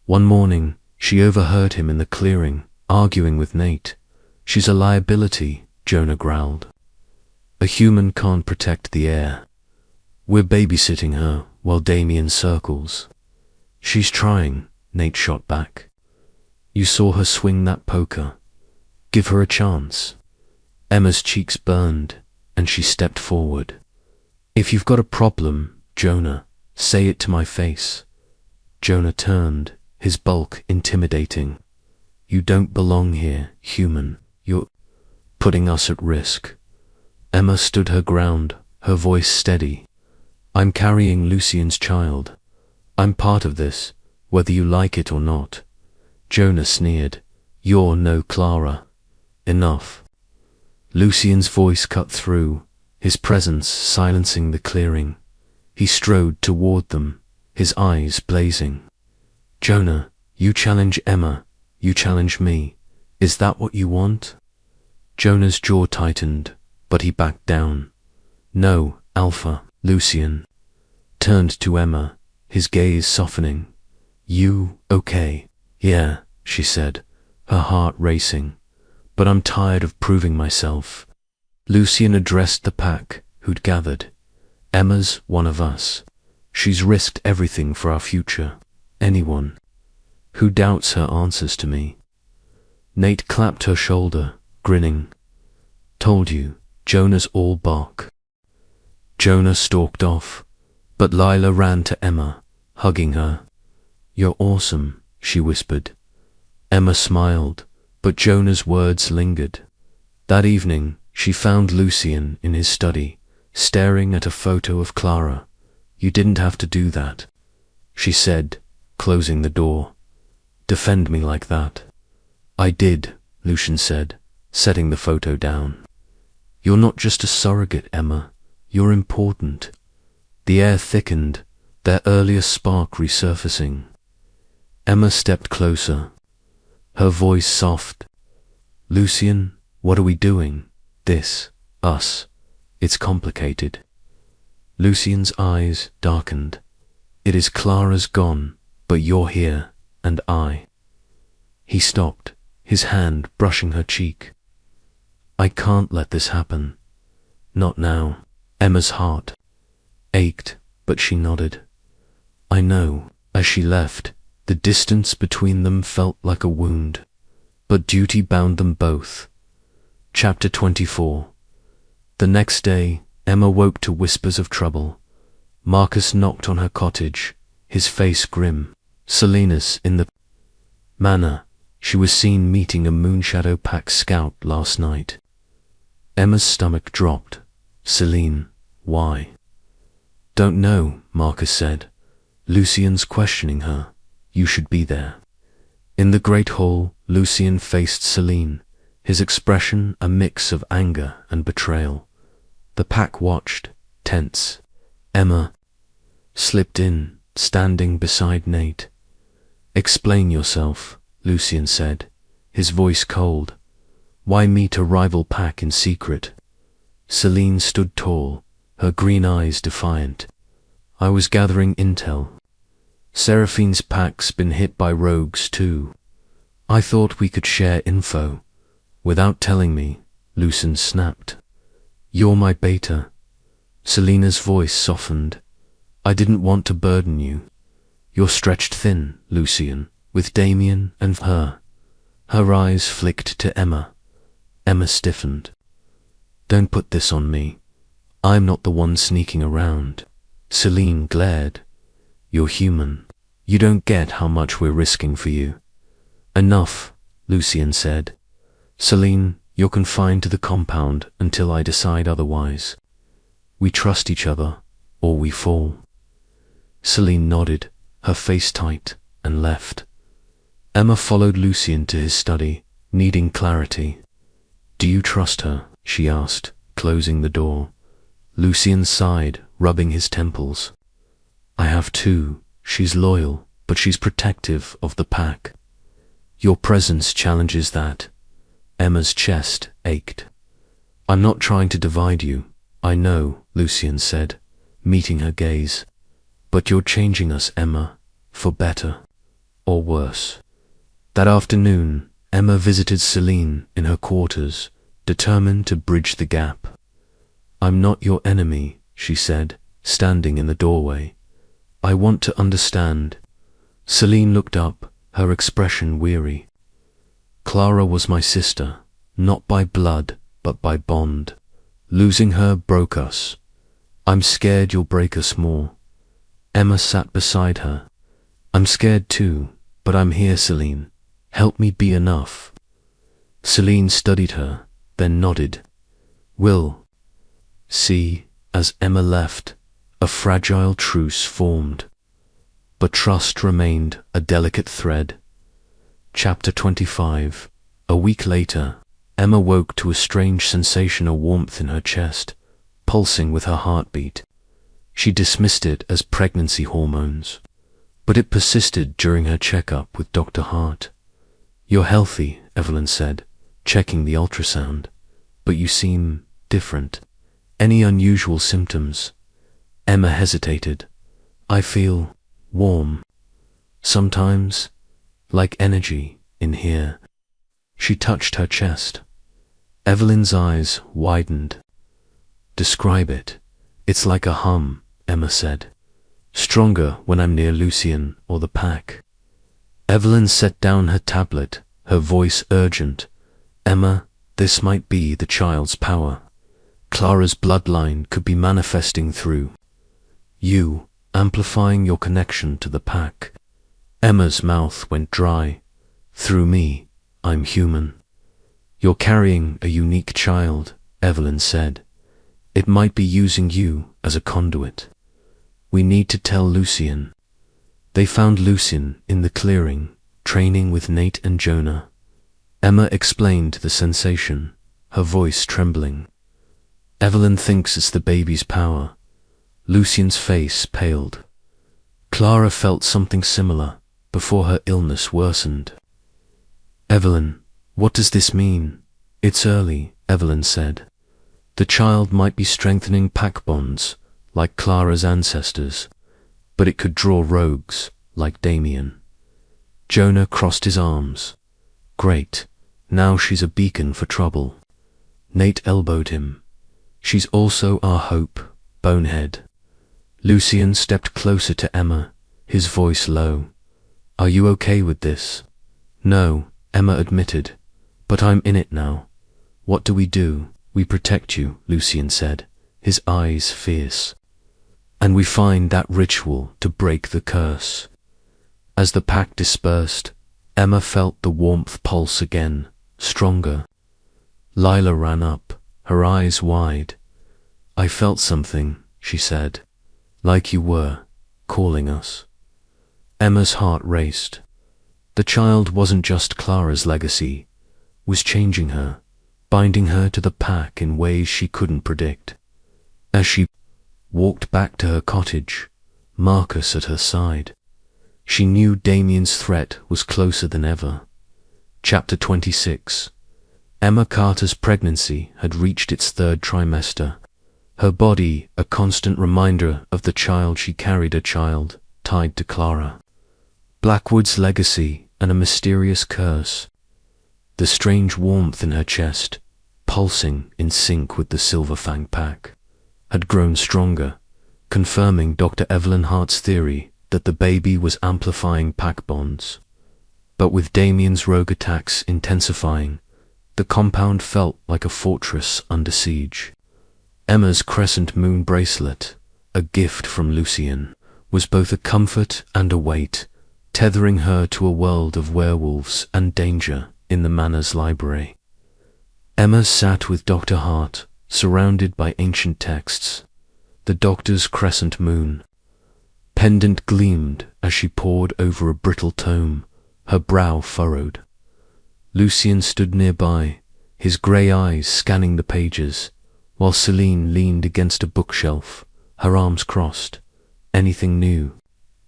One morning, she overheard him in the clearing, arguing with Nate. She's a liability, Jonah growled. A human can't protect the air. We're babysitting her while Damien circles. She's trying, Nate shot back. You saw her swing that poker. Give her a chance. Emma's cheeks burned, and she stepped forward. If you've got a problem, Jonah, say it to my face. Jonah turned, his bulk intimidating. You don't belong here, human. You're putting us at risk. Emma stood her ground, her voice steady. I'm carrying Lucien's child. I'm part of this, whether you like it or not. Jonah sneered. You're no Clara. Enough. Lucien's voice cut through, his presence silencing the clearing. He strode toward them, his eyes blazing. Jonah, you challenge Emma, you challenge me. Is that what you want? Jonah's jaw tightened, but he backed down. No, Alpha. Lucien turned to Emma, his gaze softening. You, okay? Yeah, she said, her heart racing. But I'm tired of proving myself. Lucien addressed the pack who'd gathered. Emma's one of us. She's risked everything for our future. Anyone who doubts her answers to me. Nate clapped her shoulder, grinning. Told you, Jonah's all bark. Jonah stalked off, but Lila ran to Emma, hugging her. You're awesome, she whispered. Emma smiled, but Jonah's words lingered. That evening, she found Lucien in his study, staring at a photo of Clara. You didn't have to do that, she said, closing the door. Defend me like that. I did, Lucien said, setting the photo down. You're not just a surrogate, Emma. You're important. The air thickened, their earlier spark resurfacing. Emma stepped closer, her voice soft. Lucien, what are we doing? This, us. It's complicated. Lucien's eyes darkened. It is Clara's gone, but you're here, and I. He stopped, his hand brushing her cheek. I can't let this happen. Not now. Emma's heart ached, but she nodded. I know. As she left, the distance between them felt like a wound, but duty bound them both. Chapter 24. The next day, Emma woke to whispers of trouble. Marcus knocked on her cottage, his face grim. Salinas in the manor. She was seen meeting a Moonshadow Pack scout last night. Emma's stomach dropped. Celine, why? Don't know, Marcus said. Lucien's questioning her. You should be there. In the great hall, Lucien faced Celine, his expression a mix of anger and betrayal. The pack watched, tense. Emma slipped in, standing beside Nate. Explain yourself, Lucien said, his voice cold. Why meet a rival pack in secret? Celine stood tall, her green eyes defiant. I was gathering intel. Seraphine's pack's been hit by rogues too. I thought we could share info. Without telling me, Lucien snapped. You're my beta. Selina's voice softened. I didn't want to burden you. You're stretched thin, Lucien. with Damien and her. Her eyes flicked to Emma. Emma stiffened. Don't put this on me. I'm not the one sneaking around. Celine glared. You're human. You don't get how much we're risking for you. Enough, Lucien said. Celine, you're confined to the compound until I decide otherwise. We trust each other, or we fall. Celine nodded, her face tight, and left. Emma followed Lucien to his study, needing clarity. Do you trust her? She asked, closing the door. Lucien sighed, rubbing his temples. I have too. She's loyal, but she's protective of the pack. Your presence challenges that. Emma's chest ached. I'm not trying to divide you. I know, Lucien said, meeting her gaze. But you're changing us, Emma, for better or worse. That afternoon, Emma visited Celine in her quarters, determined to bridge the gap. I'm not your enemy, she said, standing in the doorway. I want to understand. Celine looked up, her expression weary. Clara was my sister, not by blood, but by bond. Losing her broke us. I'm scared you'll break us more. Emma sat beside her. I'm scared too, but I'm here, Celine. Help me be enough. Celine studied her, then nodded. Will. See, as Emma left, a fragile truce formed. But trust remained a delicate thread. Chapter 25. A week later, Emma woke to a strange sensation of warmth in her chest, pulsing with her heartbeat. She dismissed it as pregnancy hormones, but it persisted during her checkup with Dr. Hart. You're healthy, Evelyn said, checking the ultrasound, but you seem different. Any unusual symptoms? Emma hesitated. I feel warm. Sometimes, like energy in here. She touched her chest. Evelyn's eyes widened. Describe it. It's like a hum, Emma said. Stronger when I'm near Lucien or the pack. Evelyn set down her tablet, her voice urgent. Emma, this might be the child's power. Clara's bloodline could be manifesting through you, amplifying your connection to the pack. Emma's mouth went dry. Through me, I'm human. You're carrying a unique child, Evelyn said. It might be using you as a conduit. We need to tell Lucien. They found Lucien in the clearing, training with Nate and Jonah. Emma explained the sensation, her voice trembling. Evelyn thinks it's the baby's power. Lucien's face paled. Clara felt something similar before her illness worsened. Evelyn, what does this mean? It's early, Evelyn said. The child might be strengthening pack bonds, like Clara's ancestors, but it could draw rogues, like Damien. Jonah crossed his arms. Great, now she's a beacon for trouble. Nate elbowed him. She's also our hope, bonehead. Lucien stepped closer to Emma, his voice low. Are you okay with this? No, Emma admitted, but I'm in it now. What do? We protect you, Lucien said, his eyes fierce. And we find that ritual to break the curse. As the pack dispersed, Emma felt the warmth pulse again, stronger. Lila ran up, her eyes wide. I felt something, she said, like you were, calling us. Emma's heart raced. The child wasn't just Clara's legacy, was changing her, binding her to the pack in ways she couldn't predict. As she walked back to her cottage, Marcus at her side, she knew Damien's threat was closer than ever. Chapter 26. Emma Carter's pregnancy had reached its third trimester. Her body a constant reminder of the child she carried, a child tied to Clara. Blackwood's legacy and a mysterious curse. The strange warmth in her chest, pulsing in sync with the Silver Fang pack, had grown stronger, confirming Dr. Evelyn Hart's theory that the baby was amplifying pack bonds. But with Damien's rogue attacks intensifying, the compound felt like a fortress under siege. Emma's crescent moon bracelet, a gift from Lucien, was both a comfort and a weight, tethering her to a world of werewolves and danger in the manor's library. Emma sat with Dr. Hart, surrounded by ancient texts. The doctor's crescent moon pendant gleamed as she pored over a brittle tome, her brow furrowed. Lucien stood nearby, his grey eyes scanning the pages, while Celine leaned against a bookshelf, her arms crossed. "Anything new?"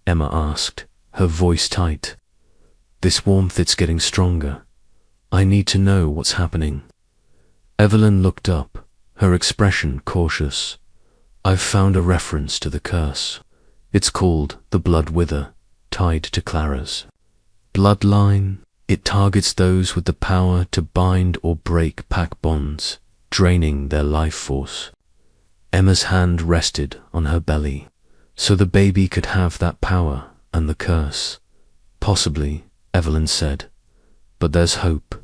Emma asked, her voice tight. "This warmth, it's getting stronger. I need to know what's happening." Evelyn looked up, her expression cautious. "I've found a reference to the curse. It's called the Blood Wither, tied to Clara's bloodline. It targets those with the power to bind or break pack bonds, draining their life force." Emma's hand rested on her belly. "So the baby could have that power and the curse?" "Possibly," Evelyn said. "But there's hope.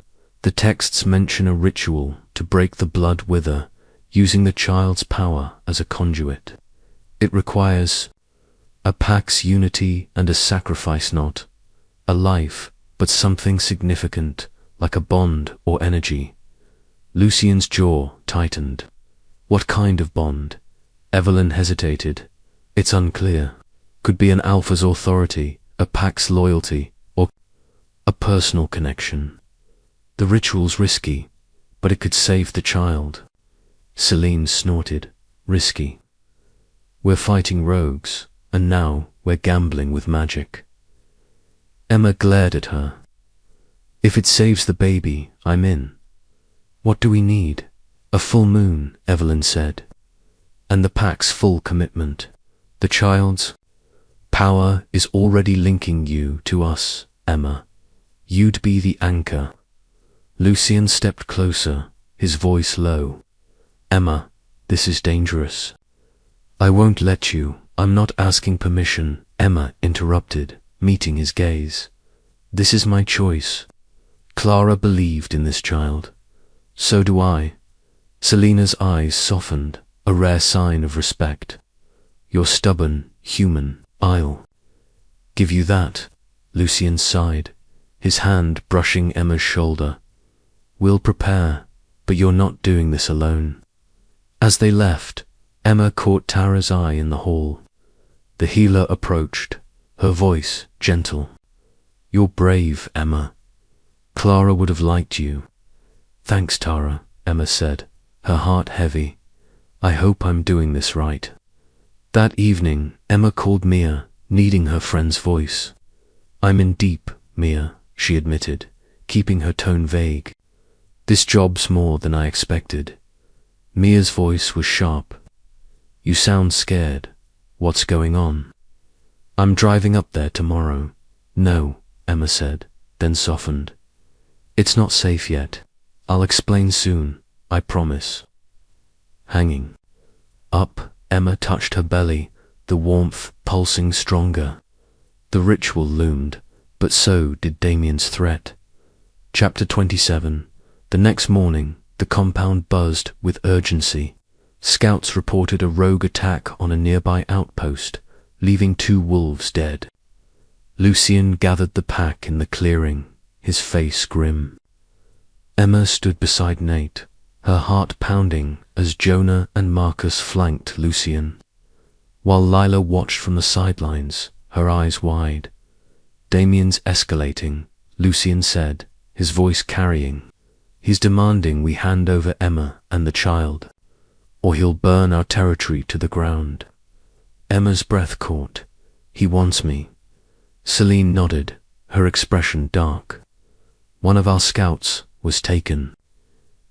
The texts mention a ritual to break the Blood Wither, using the child's power as a conduit. It requires a pack's unity and a sacrifice, not a life, but something significant, like a bond or energy." Lucien's jaw tightened. "What kind of bond?" Evelyn hesitated. "It's unclear. Could be an alpha's authority, a pack's loyalty, or a personal connection. The ritual's risky, but it could save the child." Celine snorted. "Risky? We're fighting rogues, and now we're gambling with magic." Emma glared at her. "If it saves the baby, I'm in." "What do we need?" "A full moon," Evelyn said. "And the pack's full commitment. The child's power is already linking you to us, Emma. You'd be the anchor." Lucien stepped closer, his voice low. "Emma, this is dangerous." "I won't let you. I'm not asking permission," Emma interrupted, meeting his gaze. "This is my choice. Clara believed in this child. So do I." Selina's eyes softened, a rare sign of respect. "You're stubborn, human. I'll give you that." Lucien sighed, his hand brushing Emma's shoulder. "We'll prepare, but you're not doing this alone." As they left, Emma caught Tara's eye in the hall. The healer approached, her voice gentle. "You're brave, Emma. Clara would have liked you." "Thanks, Tara," Emma said, her heart heavy. "I hope I'm doing this right." That evening, Emma called Mia, needing her friend's voice. "I'm in deep, Mia," she admitted, keeping her tone vague. "This job's more than I expected." Mia's voice was sharp. "You sound scared. What's going on?" "I'm driving up there tomorrow." "No," Emma said, then softened. "It's not safe yet. I'll explain soon, I promise." Hanging up, Emma touched her belly, the warmth pulsing stronger. The ritual loomed, but so did Damien's threat. Chapter 27. The next morning, the compound buzzed with urgency. Scouts reported a rogue attack on a nearby outpost, leaving 2 wolves dead. Lucien gathered the pack in the clearing, his face grim. Emma stood beside Nate, her heart pounding as Jonah and Marcus flanked Lucien, while Lila watched from the sidelines, her eyes wide. "Damien's escalating," Lucien said, his voice carrying. "He's demanding we hand over Emma and the child, or he'll burn our territory to the ground." Emma's breath caught. "He wants me." Celine nodded, her expression dark. "One of our scouts was taken.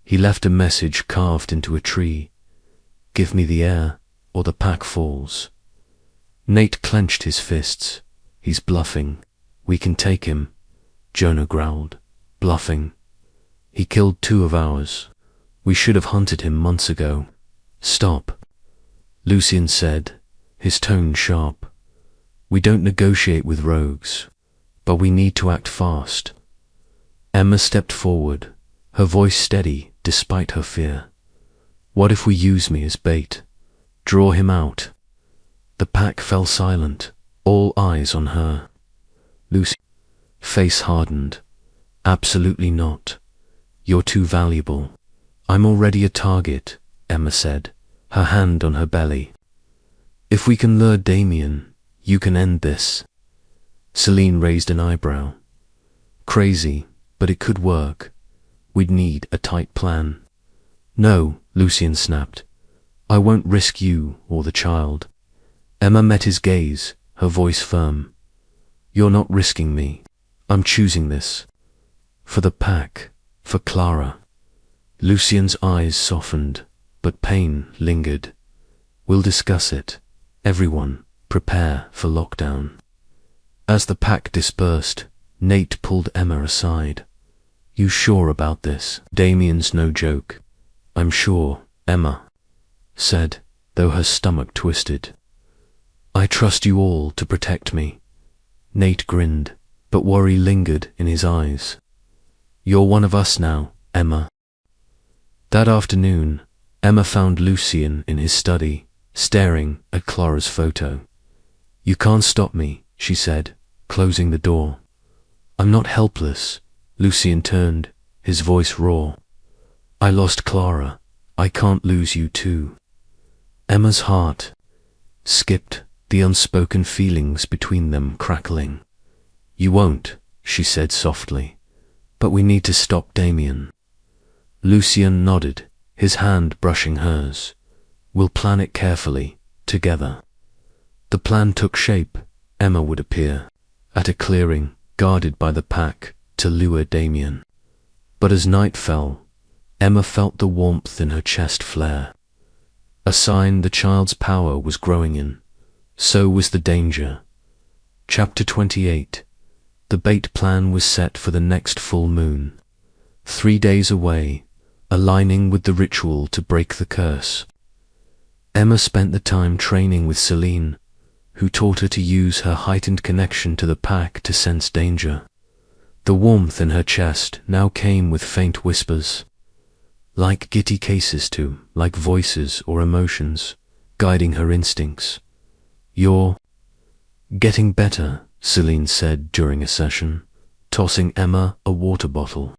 He left a message carved into a tree. Give me the air, or the pack falls." Nate clenched his fists. "He's bluffing. We can take him," Jonah growled. "Bluffing? He killed 2 of ours. We should have hunted him months ago." "Stop," Lucien said, his tone sharp. "We don't negotiate with rogues. but we need to act fast. Emma stepped forward, her voice steady despite her fear. What if we use me as bait? Draw him out. The pack fell silent, all eyes on her. Lucy's face hardened. Absolutely not. You're too valuable. I'm already a target, Emma said, her hand on her belly. If we can lure Damien, you can end this. Celine raised an eyebrow. Crazy, but it could work. We'd need a tight plan. No, Lucien snapped. I won't risk you or the child. Emma met his gaze, her voice firm. You're not risking me. I'm choosing this. For the pack, for Clara. Lucien's eyes softened, but pain lingered. We'll discuss it. Everyone, prepare for lockdown. As the pack dispersed, Nate pulled Emma aside. You sure about this? Damien's no joke. I'm sure, Emma said, though her stomach twisted. I trust you all to protect me. Nate grinned, but worry lingered in his eyes. You're one of us now, Emma. That afternoon, Emma found Lucien in his study, staring at Clara's photo. You can't stop me, she said, closing the door. I'm not helpless. Lucien turned, his voice raw. I lost Clara. I can't lose you too. Emma's heart skipped, the unspoken feelings between them crackling. You won't, she said softly, but we need to stop Damien. Lucien nodded, his hand brushing hers. We'll plan it carefully, together. The plan took shape. Emma would appear at a clearing, guarded by the pack, to lure Damien. But as night fell, Emma felt the warmth in her chest flare. A sign the child's power was growing in. So was the danger. Chapter 28. The bait plan was set for the next full moon. 3 days away, aligning with the ritual to break the curse. Emma spent the time training with Celine, who taught her to use her heightened connection to the pack to sense danger. The warmth in her chest now came with faint whispers, like giddy cases too, like voices or emotions, guiding her instincts. You're getting better, Celine said during a session, tossing Emma a water bottle.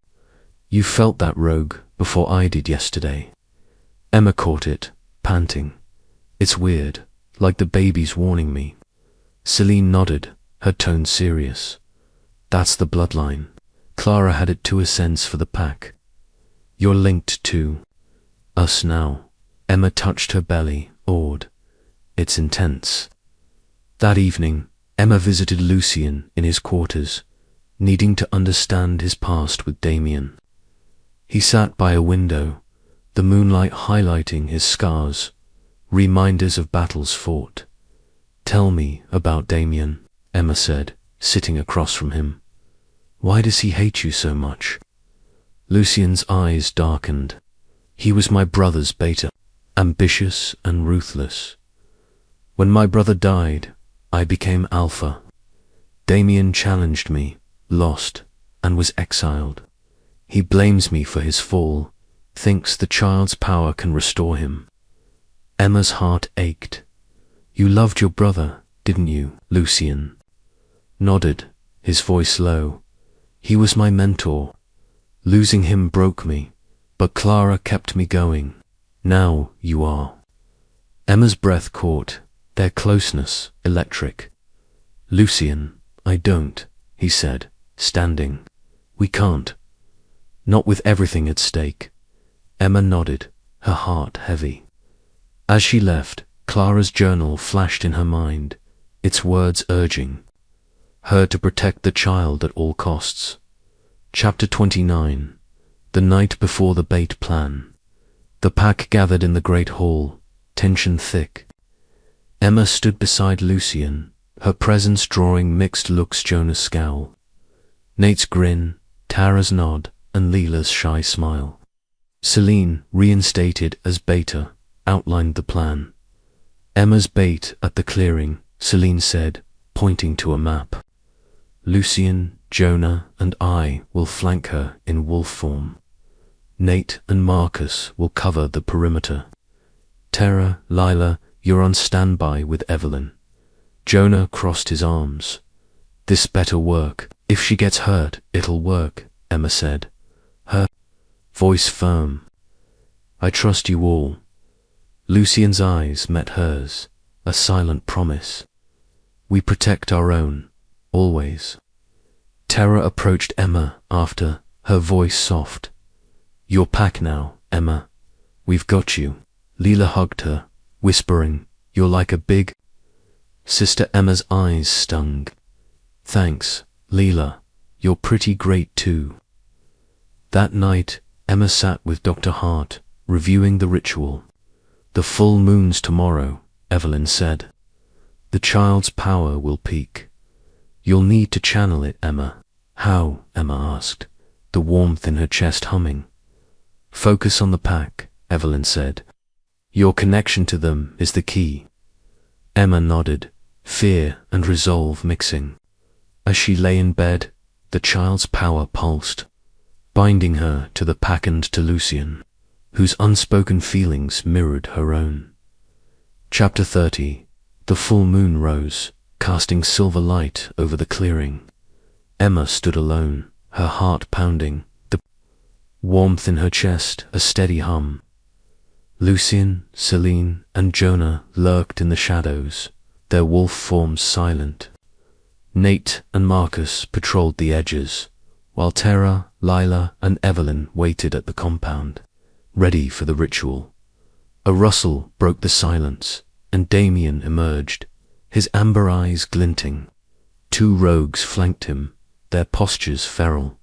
You felt that, rogue, before I did yesterday. Emma caught it, panting. It's weird, like the baby's warning me. Celine nodded, her tone serious. That's the bloodline. Clara had it to a sense for the pack. You're linked to us now. Emma touched her belly, awed. It's intense. That evening, Emma visited Lucien in his quarters, needing to understand his past with Damien. He sat by a window, the moonlight highlighting his scars, reminders of battles fought. Tell me about Damien, Emma said, sitting across from him. Why does he hate you so much? Lucien's eyes darkened. He was my brother's beta, ambitious and ruthless. When my brother died, I became alpha. Damien challenged me, lost, and was exiled. He blames me for his fall, thinks the child's power can restore him. Emma's heart ached. You loved your brother, didn't you? Lucien nodded, his voice low. He was my mentor. Losing him broke me, but Clara kept me going. Now you are. Emma's breath caught, their closeness electric. Lucien, I don't, he said, standing. We can't. Not with everything at stake. Emma nodded, her heart heavy. As she left, Clara's journal flashed in her mind, its words urging her to protect the child at all costs. Chapter 29. The night before the bait plan. The pack gathered in the great hall, tension thick. Emma stood beside Lucien, her presence drawing mixed looks. Jonah's scowl, Nate's grin, Tara's nod, and Leela's shy smile. Celine, reinstated as beta, outlined the plan. Emma's bait at the clearing, Celine said, pointing to a map. Lucien, Jonah, and I will flank her in wolf form. Nate and Marcus will cover the perimeter. Tara, Lila, you're on standby with Evelyn. Jonah crossed his arms. This better work. If she gets hurt, it'll work, Emma said, her voice firm. I trust you all. Lucien's eyes met hers, a silent promise. We protect our own, always. Tara approached Emma after, her voice soft. Your pack now, Emma. We've got you. Lila hugged her, whispering, you're like a big sister. Emma's eyes stung. Thanks, Lila. You're pretty great too. That night, Emma sat with Dr. Hart, reviewing the ritual. The full moon's tomorrow, Evelyn said. The child's power will peak. You'll need to channel it, Emma. How? Emma asked, the warmth in her chest humming. Focus on the pack, Evelyn said. Your connection to them is the key. Emma nodded, fear and resolve mixing. As she lay in bed, the child's power pulsed, binding her to the pack and to Lucien, whose unspoken feelings mirrored her own. Chapter 30. The full moon rose, casting silver light over the clearing. Emma stood alone, her heart pounding, the warmth in her chest a steady hum. Lucien, Celine, and Jonah lurked in the shadows, their wolf forms silent. Nate and Marcus patrolled the edges, while Tara, Lila, and Evelyn waited at the compound, ready for the ritual. A rustle broke the silence, and Damien emerged, his amber eyes glinting. Two rogues flanked him, their postures feral.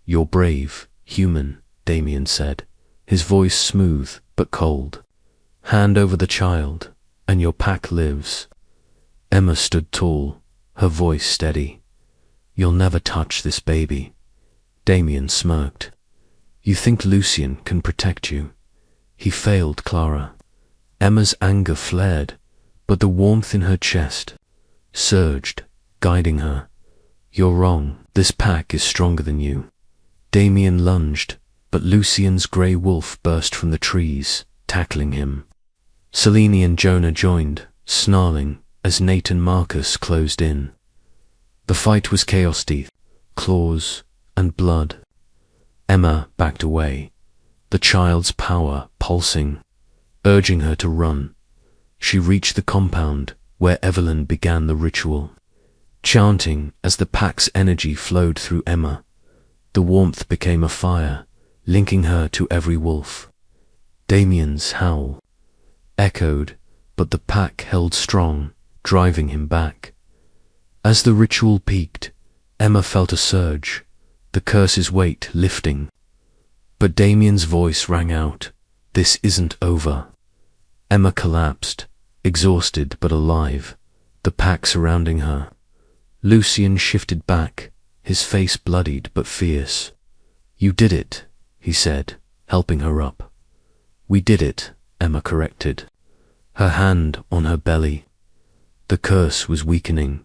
You're brave, human, Damien said, his voice smooth but cold. Hand over the child, and your pack lives. Emma stood tall, her voice steady. You'll never touch this baby. Damien smirked. You think Lucien can protect you? He failed Clara. Emma's anger flared, but the warmth in her chest surged, guiding her. You're wrong. This pack is stronger than you. Damien lunged, but Lucien's grey wolf burst from the trees, tackling him. Celine and Jonah joined, snarling, as Nate and Marcus closed in. The fight was chaos, teeth, claws, and blood. Emma backed away, the child's power pulsing, urging her to run. She reached the compound, where Evelyn began the ritual, chanting as the pack's energy flowed through Emma. The warmth became a fire, linking her to every wolf. Damien's howl echoed, but the pack held strong, driving him back. As the ritual peaked, Emma felt a surge, the curse's weight lifting. But Damien's voice rang out, this isn't over. Emma collapsed, exhausted but alive, the pack surrounding her. Lucien shifted back, his face bloodied but fierce. You did it, he said, helping her up. We did it, Emma corrected, her hand on her belly. The curse was weakening,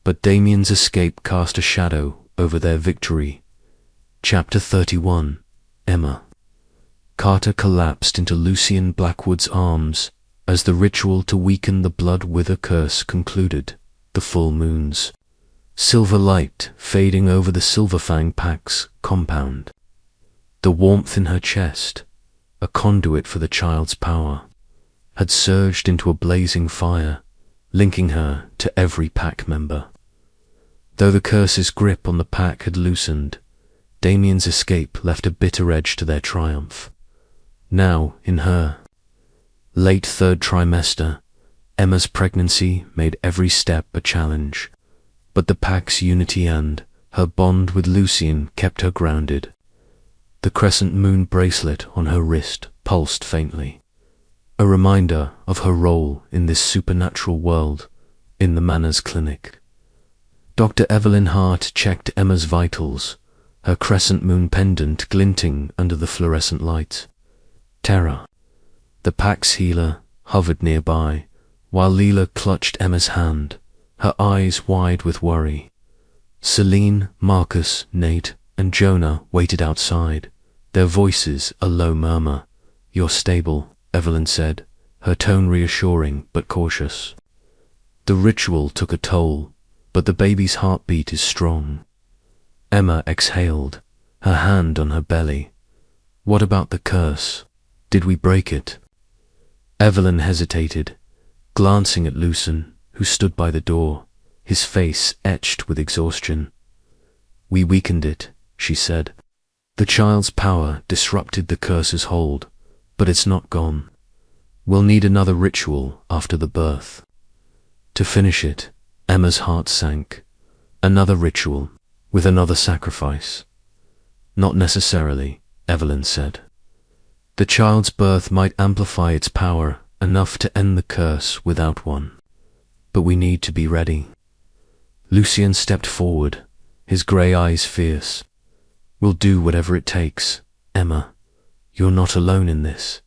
but Damien's escape cast a shadow over their victory. Chapter 31. Emma. Carter collapsed into Lucien Blackwood's arms as the ritual to weaken the blood wither curse concluded, the full moon's silver light fading over the Silverfang pack's compound. The warmth in her chest, a conduit for the child's power, had surged into a blazing fire, linking her to every pack member. Though the curse's grip on the pack had loosened, Damien's escape left a bitter edge to their triumph. Now, in her late third trimester, Emma's pregnancy made every step a challenge, but the pack's unity and her bond with Lucien kept her grounded. The crescent moon bracelet on her wrist pulsed faintly, a reminder of her role in this supernatural world in the Manners Clinic. Dr. Evelyn Hart checked Emma's vitals, her crescent moon pendant glinting under the fluorescent light. Tara, the pack's healer, hovered nearby, while Lila clutched Emma's hand, her eyes wide with worry. Celine, Marcus, Nate, and Jonah waited outside, their voices a low murmur. "You're stable," Evelyn said, her tone reassuring but cautious. "The ritual took a toll, but the baby's heartbeat is strong." Emma exhaled, her hand on her belly. "What about the curse? Did we break it?" Evelyn hesitated, glancing at Lucien, who stood by the door, his face etched with exhaustion. "We weakened it," she said. "The child's power disrupted the curse's hold, but it's not gone. We'll need another ritual after the birth." To finish it, Emma's heart sank. Another ritual, with another sacrifice. "Not necessarily," Evelyn said. "The child's birth might amplify its power enough to end the curse without one. But we need to be ready." Lucien stepped forward, his grey eyes fierce. "We'll do whatever it takes, Emma. You're not alone in this."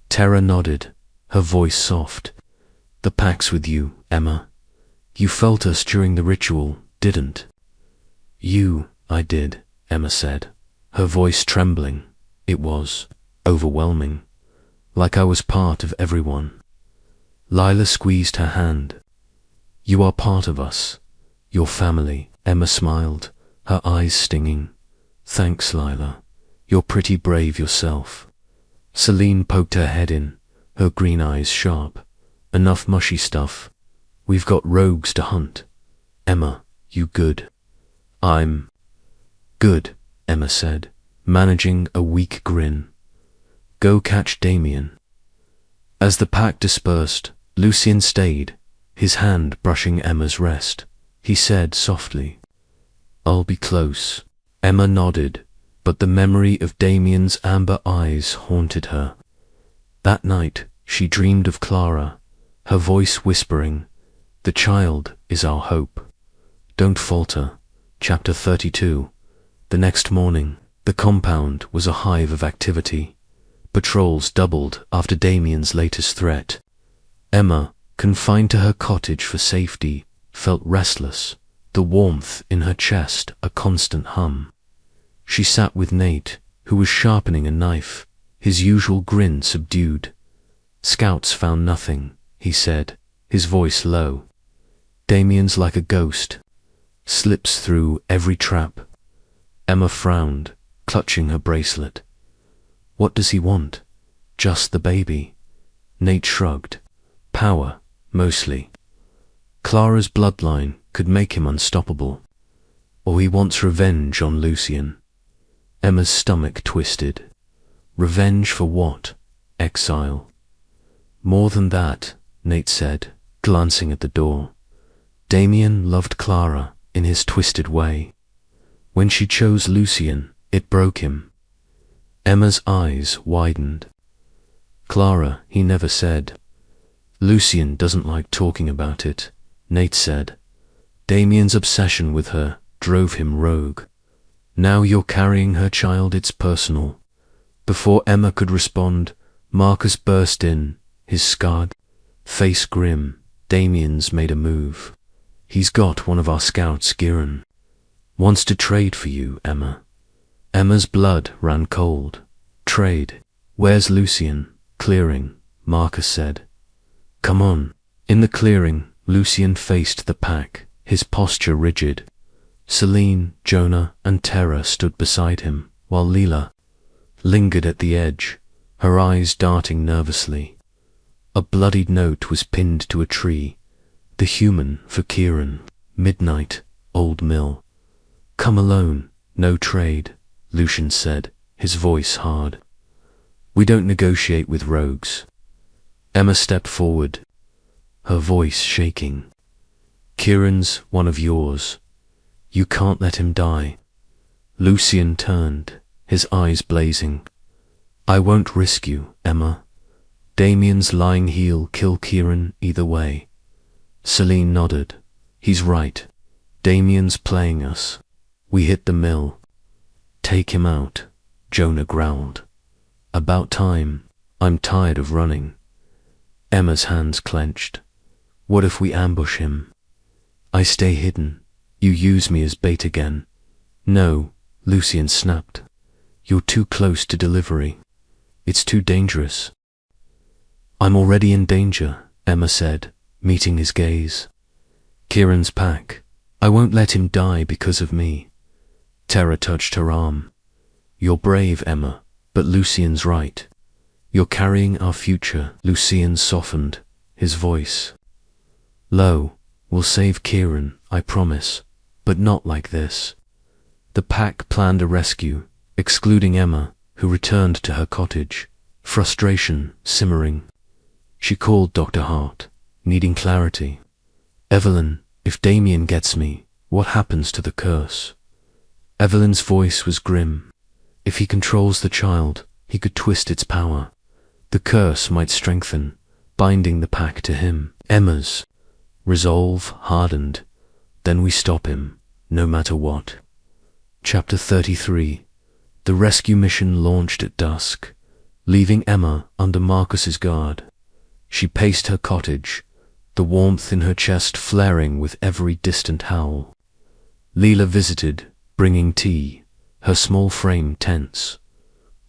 Tara nodded, her voice soft. "The pack's with you, Emma. You felt us during the ritual, didn't?" I did," Emma said, her voice trembling. It was overwhelming, like I was part of everyone. Lila squeezed her hand. "You are part of us, your family," Emma smiled, her eyes stinging. "Thanks, Lila. You're pretty brave yourself." Celine poked her head in, her green eyes sharp. "Enough mushy stuff. We've got rogues to hunt. Emma, you good?" "I'm good," Emma said, managing a weak grin. "Go catch Damien." As the pack dispersed, Lucien stayed, his hand brushing Emma's wrist. He said softly, "I'll be close." Emma nodded, but the memory of Damien's amber eyes haunted her. That night, she dreamed of Clara, her voice whispering, "The child is our hope. Don't falter." Chapter 32. The next morning, the compound was a hive of activity. Patrols doubled after Damien's latest threat. Emma, confined to her cottage for safety, felt restless, the warmth in her chest a constant hum. She sat with Nate, who was sharpening a knife, his usual grin subdued. "Scouts found nothing," he said, his voice low. "Damien's like a ghost, slips through every trap." Emma frowned, clutching her bracelet. "What does he want? Just the baby?" Nate shrugged. "Power, mostly. Clara's bloodline could make him unstoppable. Or he wants revenge on Lucien." Emma's stomach twisted. Revenge for what? Exile? "More than that," Nate said, glancing at the door. "Damien loved Clara in his twisted way. When she chose Lucien, it broke him." Emma's eyes widened. "Clara, he never said." "Lucien doesn't like talking about it," Nate said. "Damien's obsession with her drove him rogue. Now you're carrying her child, it's personal." Before Emma could respond, Marcus burst in, his scarred face grim. "Damien's made a move. He's got one of our scouts, Giron. Wants to trade for you, Emma." Emma's blood ran cold. "Trade? Where's Lucien?" "Clearing," Marcus said. "Come on." In the clearing, Lucien faced the pack, his posture rigid. Celine, Jonah, and Tara stood beside him, while Lila lingered at the edge, her eyes darting nervously. A bloodied note was pinned to a tree. "The human for Kieran. Midnight, Old Mill." "Come alone, no trade," Lucien said, his voice hard. "We don't negotiate with rogues." Emma stepped forward, her voice shaking. "Kieran's one of yours. You can't let him die." Lucien turned, his eyes blazing. "I won't risk you, Emma. Damien's lying he'll kill Kieran either way." Celine nodded. "He's right. Damien's playing us. We hit the mill." "Take him out," Jonah growled. "About time. I'm tired of running." Emma's hands clenched. "What if we ambush him?" "I stay hidden. You use me as bait again. No, Lucien snapped. You're too close to delivery. It's too dangerous. I'm already in danger, Emma said, meeting his gaze. Kieran's pack. I won't let him die because of me. Tara touched her arm. You're brave, Emma, but Lucien's right. You're carrying our future. Lucien softened, his voice low. We'll save Kieran, I promise, but not like this. The pack planned a rescue, excluding Emma, who returned to her cottage, frustration simmering. She called Dr. Hart, needing clarity. Evelyn, if Damien gets me, what happens to the curse? Evelyn's voice was grim. If he controls the child, he could twist its power. The curse might strengthen, binding the pack to him. Emma's resolve hardened. Then we stop him, no matter what. Chapter 33. The rescue mission launched at dusk, leaving Emma under Marcus's guard. She paced her cottage, the warmth in her chest flaring with every distant howl. Leela visited, bringing tea, her small frame tense.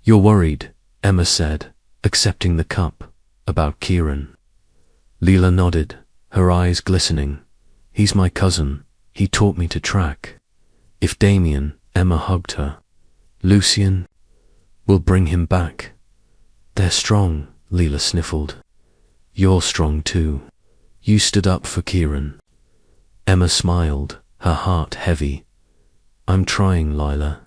You're worried, Emma said, accepting the cup, about Kieran. Leela nodded, her eyes glistening. He's my cousin, he taught me to track. If Damien, Emma hugged her. Lucien, we'll bring him back. They're strong, Leela sniffled. You're strong too. You stood up for Kieran. Emma smiled, her heart heavy. I'm trying, Lila.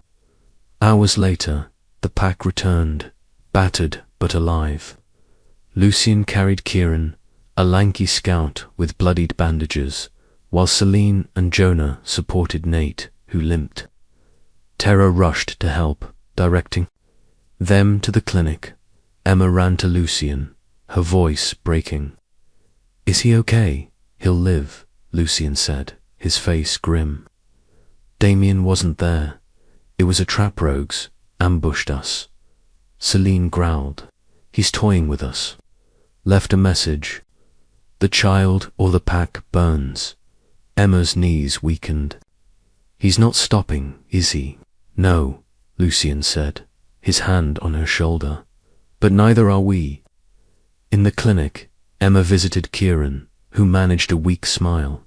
Hours later, the pack returned, battered but alive. Lucien carried Kieran, a lanky scout with bloodied bandages, while Celine and Jonah supported Nate, who limped. Tara rushed to help, directing them to the clinic. Emma ran to Lucien, her voice breaking. Is he okay? He'll live, Lucien said, his face grim. Damien wasn't there. It was a trap. Rogues ambushed us. Celine growled. He's toying with us. Left a message. The child or the pack burns. Emma's knees weakened. He's not stopping, is he? No, Lucien said, his hand on her shoulder. But neither are we. In the clinic, Emma visited Kieran, who managed a weak smile.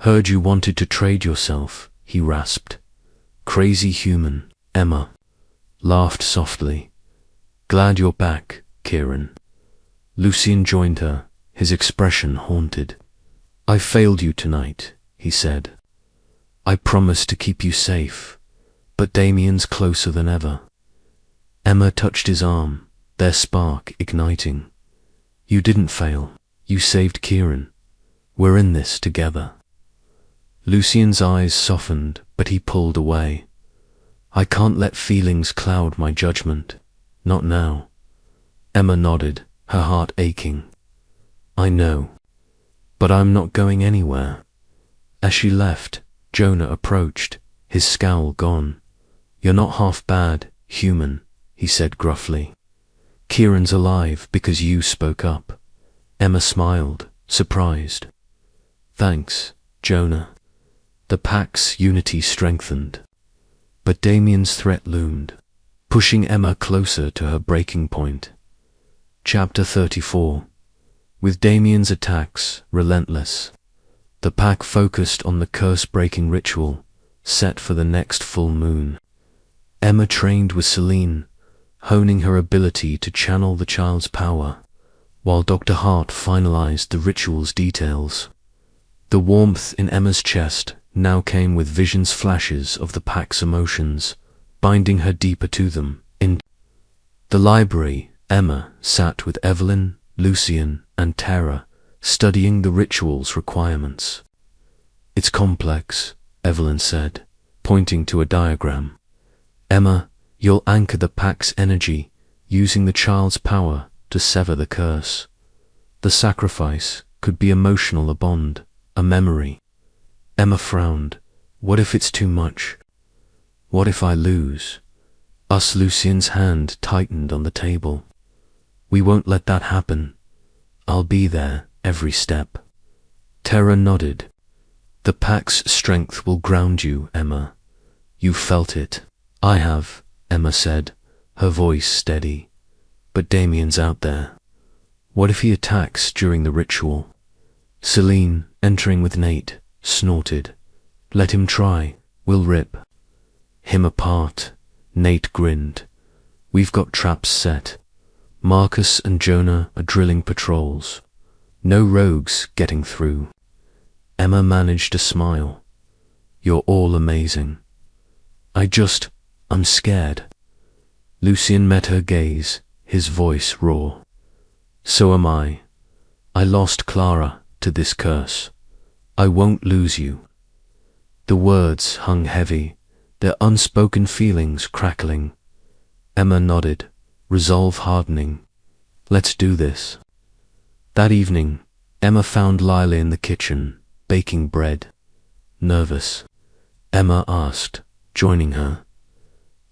Heard you wanted to trade yourself, he rasped. Crazy human, Emma laughed softly. Glad you're back, Kieran. Lucien joined her, his expression haunted. I failed you tonight, he said. I promised to keep you safe, but Damien's closer than ever. Emma touched his arm, their spark igniting. You didn't fail. You saved Kieran. We're in this together. Lucien's eyes softened, but he pulled away. I can't let feelings cloud my judgment. Not now. Emma nodded, her heart aching. I know. But I'm not going anywhere. As she left, Jonah approached, his scowl gone. You're not half bad, human, he said gruffly. Kieran's alive because you spoke up. Emma smiled, surprised. Thanks, Jonah. The pack's unity strengthened. But Damien's threat loomed, pushing Emma closer to her breaking point. Chapter 34. With Damien's attacks relentless, the pack focused on the curse-breaking ritual set for the next full moon. Emma trained with Celine, honing her ability to channel the child's power, while Dr. Hart finalized the ritual's details. The warmth in Emma's chest now came with visions flashes of the pack's emotions, binding her deeper to them. In the library, Emma sat with Evelyn, Lucien, and Tara, studying the ritual's requirements. It's complex, Evelyn said, pointing to a diagram. Emma, you'll anchor the pack's energy, using the child's power to sever the curse. The sacrifice could be emotional, a bond, a memory. Emma frowned. What if it's too much? What if I lose? Lucien's hand tightened on the table. We won't let that happen. I'll be there, every step. Tara nodded. The pack's strength will ground you, Emma. You've felt it. I have, Emma said, her voice steady. But Damien's out there. What if he attacks during the ritual? Celine, entering with Nate, snorted. Let him try. We'll rip him apart. Nate grinned. We've got traps set. Marcus and Jonah are drilling patrols. No rogues getting through. Emma managed a smile. You're all amazing. I'm scared. Lucien met her gaze, his voice raw. So am I. I lost Clara to this curse. I won't lose you. The words hung heavy, their unspoken feelings crackling. Emma nodded, resolve hardening. Let's do this. That evening, Emma found Lila in the kitchen, baking bread. Nervous, Emma asked, joining her.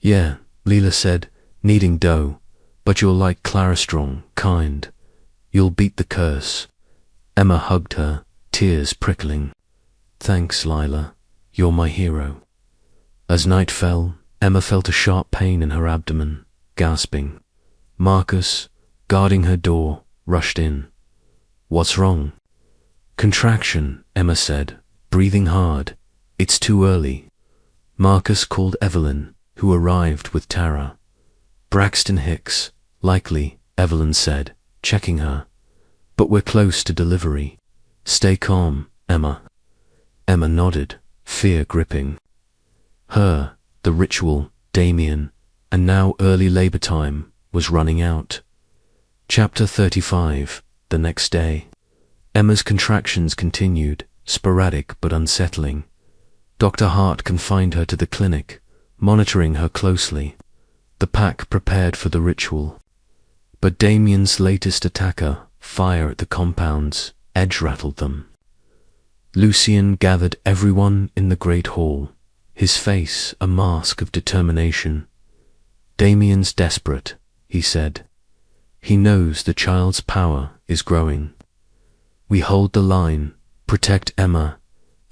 Yeah, Lila said, kneading dough, but you're like Clara Strong, kind. You'll beat the curse. Emma hugged her, tears prickling. Thanks, Lila. You're my hero. As night fell, Emma felt a sharp pain in her abdomen, gasping. Marcus, guarding her door, rushed in. What's wrong? Contraction, Emma said, breathing hard. It's too early. Marcus called Evelyn, who arrived with Tara. Braxton Hicks, likely, Evelyn said, checking her. But we're close to delivery. Stay calm, Emma. Emma nodded, fear gripping her. The ritual, Damien, and now early labor time, was running out. Chapter 35, the next day. Emma's contractions continued, sporadic but unsettling. Dr. Hart confined her to the clinic, monitoring her closely. The pack prepared for the ritual. But Damien's latest attacker, fire at the compounds, edge-rattled them. Lucien gathered everyone in the great hall, his face a mask of determination. Damien's desperate, he said. He knows the child's power is growing. We hold the line, protect Emma,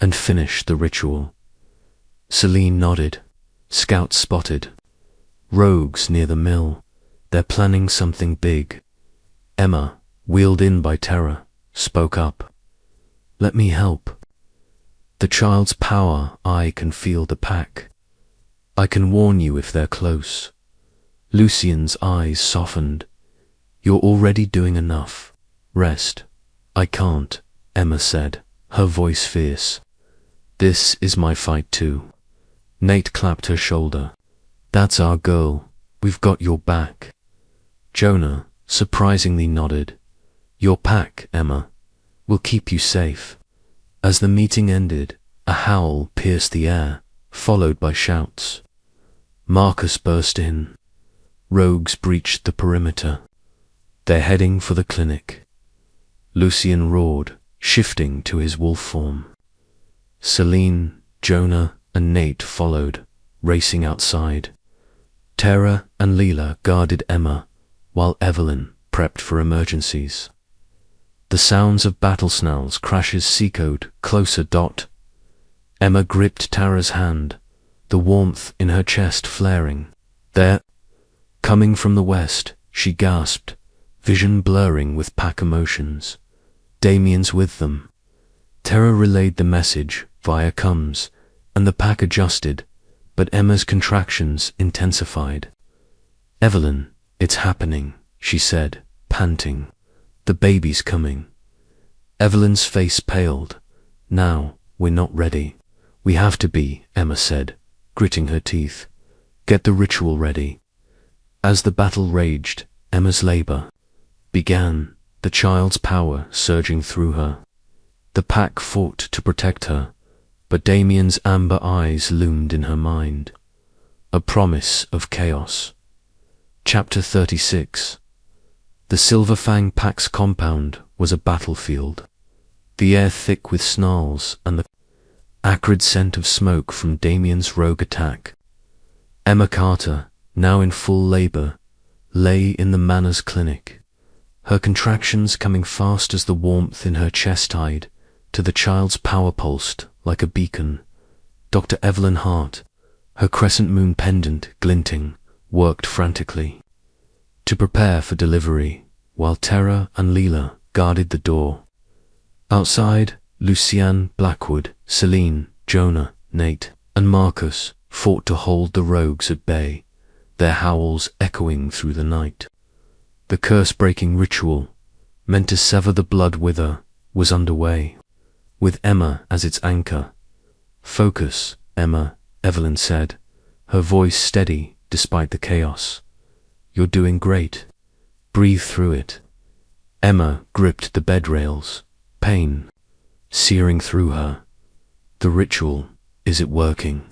and finish the ritual. Celine nodded. Scouts spotted. Rogues near the mill. They're planning something big. Emma, wheeled in by terror, spoke up. Let me help. The child's power, I can feel the pack. I can warn you if they're close. Lucien's eyes softened. You're already doing enough. Rest. I can't, Emma said, her voice fierce. This is my fight too. Nate clapped her shoulder. That's our girl. We've got your back. Jonah surprisingly nodded. Your pack, Emma, will keep you safe. As the meeting ended, a howl pierced the air, followed by shouts. Marcus burst in. Rogues breached the perimeter. They're heading for the clinic. Lucien roared, shifting to his wolf form. Celine, Jonah, and Nate followed, racing outside. Tara and Leela guarded Emma, while Evelyn prepped for emergencies. The sounds of battle snarls crashes seacoed closer. Emma gripped Tara's hand, the warmth in her chest flaring. They're coming from the west, she gasped, vision blurring with pack emotions. Damien's with them. Tara relayed the message via comms, and the pack adjusted, but Emma's contractions intensified. Evelyn, it's happening, she said, panting. The baby's coming. Evelyn's face paled. Now, we're not ready. We have to be, Emma said, gritting her teeth. Get the ritual ready. As the battle raged, Emma's labor began, the child's power surging through her. The pack fought to protect her, but Damien's amber eyes loomed in her mind. A promise of chaos. Chapter 36. The Silver Fang pack's compound was a battlefield. The air thick with snarls and the acrid scent of smoke from Damien's rogue attack. Emma Carter, now in full labor, lay in the Manor's clinic, her contractions coming fast as the warmth in her chest tied to the child's power pulsed like a beacon. Dr. Evelyn Hart, her crescent moon pendant glinting, worked frantically to prepare for delivery, while Tara and Leela guarded the door. Outside, Lucienne, Blackwood, Celine, Jonah, Nate, and Marcus fought to hold the rogues at bay, their howls echoing through the night. The curse-breaking ritual, meant to sever the blood with her, was underway, with Emma as its anchor. "Focus, Emma," Evelyn said, her voice steady despite the chaos. "You're doing great. Breathe through it." Emma gripped the bed rails, pain searing through her. "The ritual, is it working?"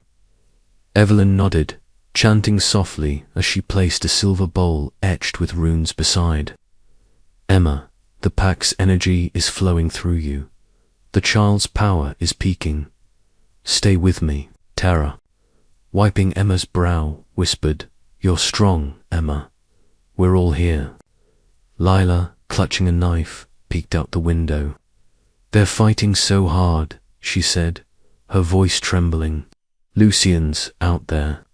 Evelyn nodded, chanting softly as she placed a silver bowl etched with runes beside. "Emma, the pack's energy is flowing through you. The child's power is peaking. Stay with me." Tara, wiping Emma's brow, whispered, "You're strong, Emma. We're all here." Lila, clutching a knife, peeked out the window. "They're fighting so hard," she said, her voice trembling. "Lucien's out there."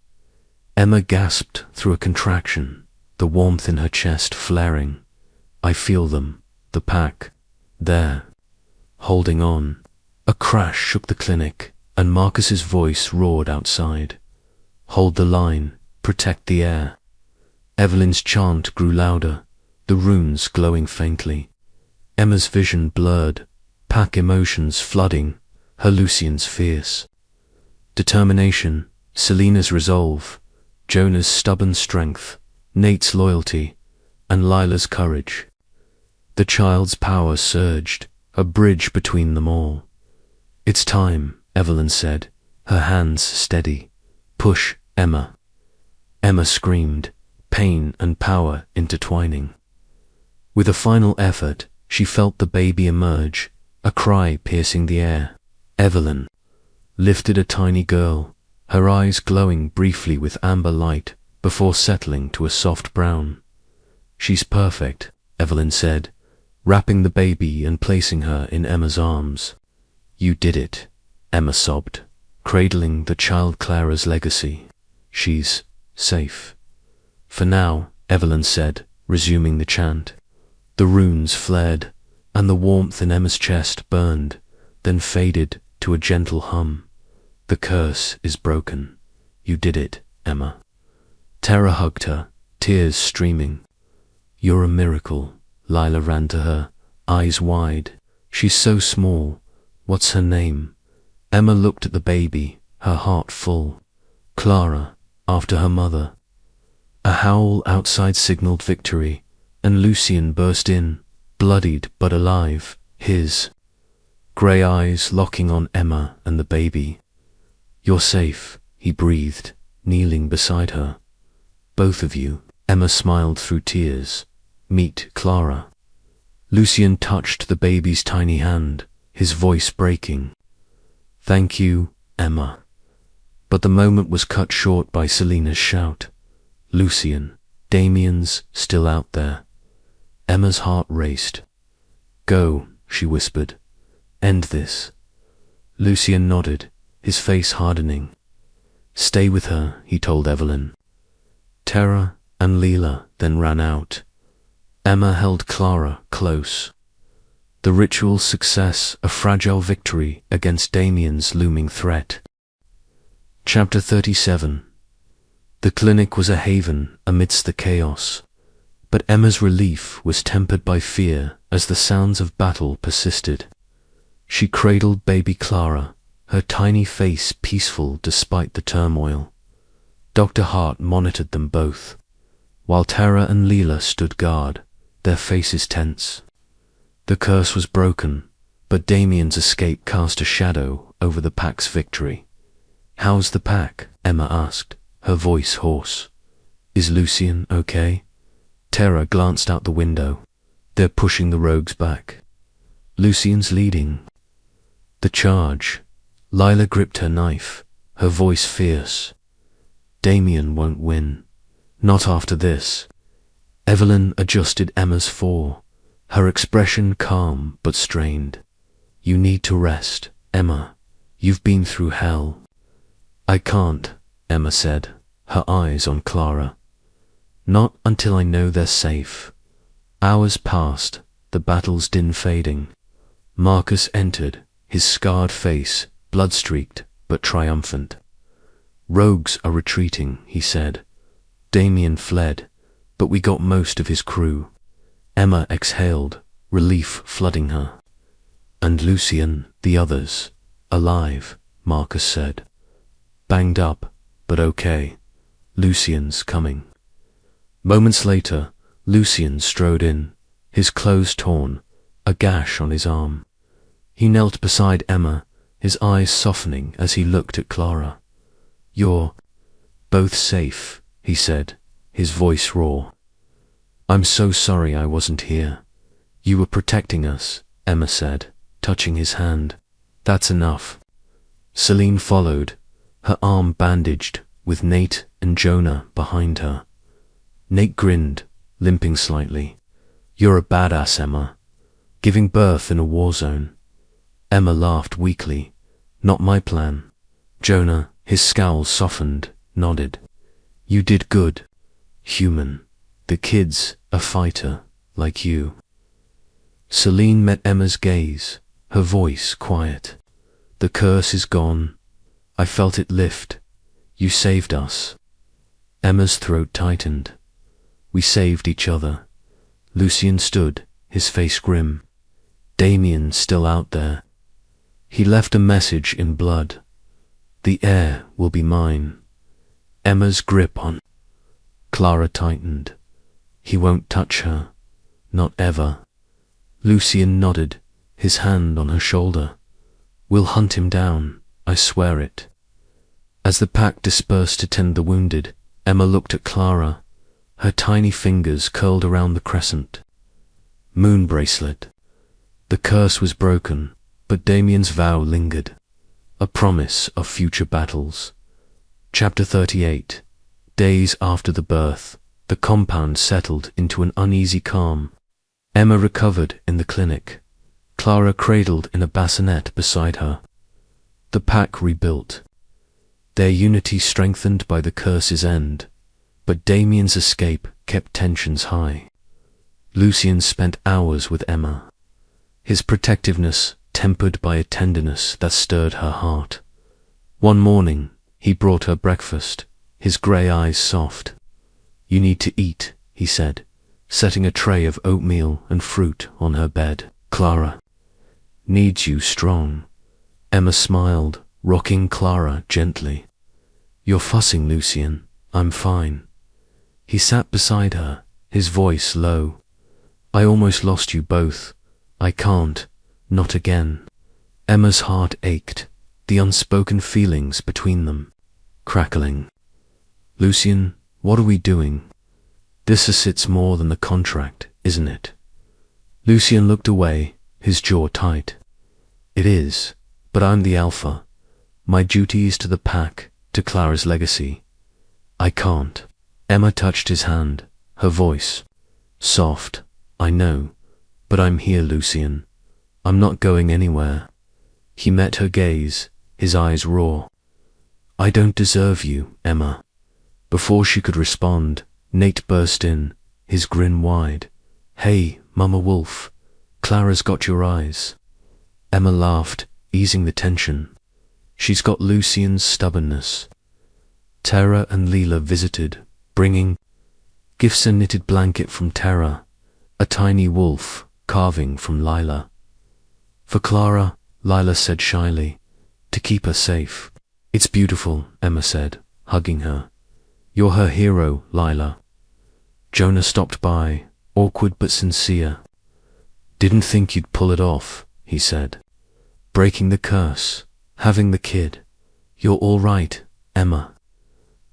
Emma gasped through a contraction, the warmth in her chest flaring. "I feel them, the pack. There. Holding on." A crash shook the clinic, and Marcus's voice roared outside. "Hold the line, protect the air." Evelyn's chant grew louder, the runes glowing faintly. Emma's vision blurred, pack emotions flooding, her Lucien's fierce determination, Selena's resolve, Jonah's stubborn strength, Nate's loyalty, and Lila's courage. The child's power surged, a bridge between them all. "It's time," Evelyn said, her hands steady. "Push, Emma." Emma screamed, pain and power intertwining. With a final effort, she felt the baby emerge, a cry piercing the air. Evelyn lifted a tiny girl, her eyes glowing briefly with amber light before settling to a soft brown. "She's perfect," Evelyn said, wrapping the baby and placing her in Emma's arms. "You did it," Emma sobbed, cradling the child Clara's legacy. "She's safe." "For now," Evelyn said, resuming the chant. The runes flared, and the warmth in Emma's chest burned, then faded to a gentle hum. "The curse is broken. You did it, Emma." Tara hugged her, tears streaming. "You're a miracle." Lila ran to her, eyes wide. "She's so small. What's her name?" Emma looked at the baby, her heart full. "Clara, after her mother." A howl outside signaled victory, and Lucien burst in, bloodied but alive, his grey eyes locking on Emma and the baby. "You're safe," he breathed, kneeling beside her. "Both of you." Emma smiled through tears. "Meet Clara." Lucien touched the baby's tiny hand, his voice breaking. "Thank you, Emma." But the moment was cut short by Selena's shout. "Lucien, Damien's still out there." Emma's heart raced. "Go," she whispered. "End this." Lucien nodded, his face hardening. "Stay with her," he told Evelyn. Tara and Leela then ran out. Emma held Clara close. The ritual's success a fragile victory against Damien's looming threat. Chapter 37. The clinic was a haven amidst the chaos, but Emma's relief was tempered by fear as the sounds of battle persisted. She cradled baby Clara, her tiny face peaceful despite the turmoil. Dr. Hart monitored them both, while Tara and Leela stood guard, their faces tense. The curse was broken, but Damien's escape cast a shadow over the pack's victory. "How's the pack?" Emma asked, her voice hoarse. "Is Lucien okay?" Tara glanced out the window. "They're pushing the rogues back. Lucien's leading." "The charge." Lila gripped her knife, her voice fierce. "Damien won't win. Not after this." Evelyn adjusted Emma's fore, her expression calm but strained. "You need to rest, Emma. You've been through hell. I can't, Emma said, her eyes on Clara. Not until I know they're safe. Hours passed, the battle's din fading. Marcus entered, his scarred face blood-streaked but triumphant. Rogues are retreating, he said. Damien fled, but we got most of his crew. Emma exhaled, relief flooding her. And Lucien, the others, alive, Marcus said. Banged up, but okay. Lucien's coming. Moments later, Lucien strode in, his clothes torn, a gash on his arm. He knelt beside Emma, his eyes softening as he looked at Clara. You're both safe, he said, his voice raw. I'm so sorry I wasn't here. You were protecting us, Emma said, touching his hand. That's enough. Celine followed, her arm bandaged, with Nate and Jonah behind her. Nate grinned, limping slightly. You're a badass, Emma. Giving birth in a war zone. Emma laughed weakly. Not my plan. Jonah, his scowl softened, nodded. You did good. Human. The kid's a fighter, like you. Celine met Emma's gaze, her voice quiet. The curse is gone. I felt it lift. You saved us. Emma's throat tightened. We saved each other. Lucien stood, his face grim. Damien still out there. He left a message in blood. The heir will be mine. Emma's grip on Clara tightened. He won't touch her. Not ever. Lucien nodded, his hand on her shoulder. We'll hunt him down, I swear it. As the pack dispersed to tend the wounded, Emma looked at Clara, her tiny fingers curled around the crescent. Moon bracelet. The curse was broken, but Damien's vow lingered, a promise of future battles. Chapter 38. Days after the birth, the compound settled into an uneasy calm. Emma recovered in the clinic, Clara cradled in a bassinet beside her. The pack rebuilt, their unity strengthened by the curse's end, but Damien's escape kept tensions high. Lucien spent hours with Emma, his protectiveness tempered by a tenderness that stirred her heart. One morning, he brought her breakfast, his grey eyes soft. You need to eat, he said, setting a tray of oatmeal and fruit on her bed. Clara needs you strong. Emma smiled, rocking Clara gently. You're fussing, Lucien. I'm fine. He sat beside her, his voice low. I almost lost you both. I can't. Not again. Emma's heart ached, the unspoken feelings between them crackling. Lucien, what are we doing? This asserts more than the contract, isn't it? Lucien looked away, his jaw tight. It is, but I'm the alpha. My duty is to the pack, to Clara's legacy. I can't. Emma touched his hand, her voice soft. I know, but I'm here, Lucien. I'm not going anywhere. He met her gaze, his eyes raw. I don't deserve you, Emma. Before she could respond, Nate burst in, his grin wide. Hey, Mama Wolf, Clara's got your eyes. Emma laughed, easing the tension. She's got Lucien's stubbornness. Tara and Leela visited, bringing gifts, a knitted blanket from Tara, a tiny wolf carving from Lila. For Clara, Lila said shyly, to keep her safe. It's beautiful, Emma said, hugging her. You're her hero, Lila. Jonah stopped by, awkward but sincere. Didn't think you'd pull it off, he said. Breaking the curse, having the kid. You're all right, Emma.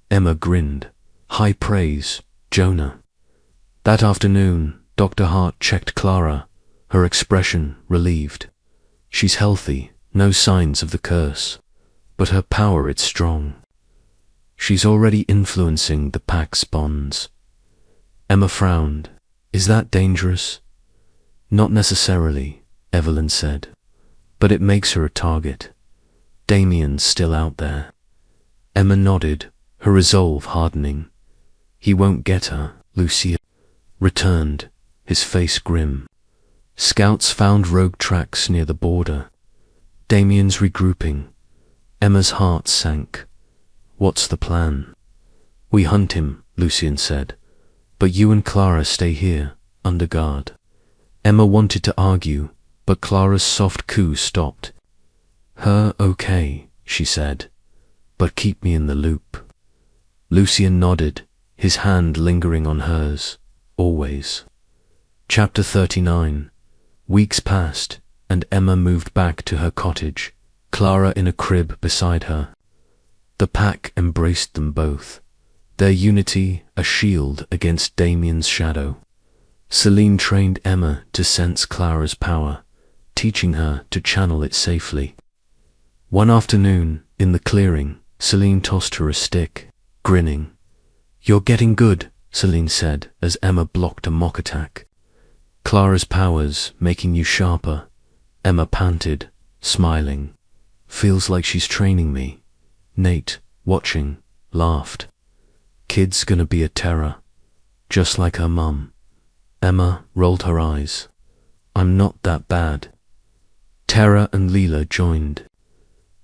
Emma grinned. High praise, Jonah. That afternoon, Dr. Hart checked Clara, her expression relieved. She's healthy, no signs of the curse, but her power it's strong. She's already influencing the pack's bonds. Emma frowned. Is that dangerous? Not necessarily, Evelyn said, but it makes her a target. Damien's still out there. Emma nodded, her resolve hardening. He won't get her, Lucien returned, his face grim. Scouts found rogue tracks near the border. Damien's regrouping. Emma's heart sank. What's the plan? We hunt him, Lucien said. But you and Clara stay here, under guard. Emma wanted to argue, but Clara's soft coo stopped. Her okay, she said, but keep me in the loop. Lucien nodded, his hand lingering on hers, always. Chapter 39. Weeks passed, and Emma moved back to her cottage, Clara in a crib beside her. The pack embraced them both, their unity a shield against Damien's shadow. Celine trained Emma to sense Clara's power, teaching her to channel it safely. One afternoon, in the clearing, Celine tossed her a stick, grinning. You're getting good, Celine said as Emma blocked a mock attack. Clara's powers making you sharper, Emma panted, smiling. Feels like she's training me. Nate, watching, laughed. Kid's gonna be a terror, just like her mum. Emma rolled her eyes. I'm not that bad. Tara and Leela joined.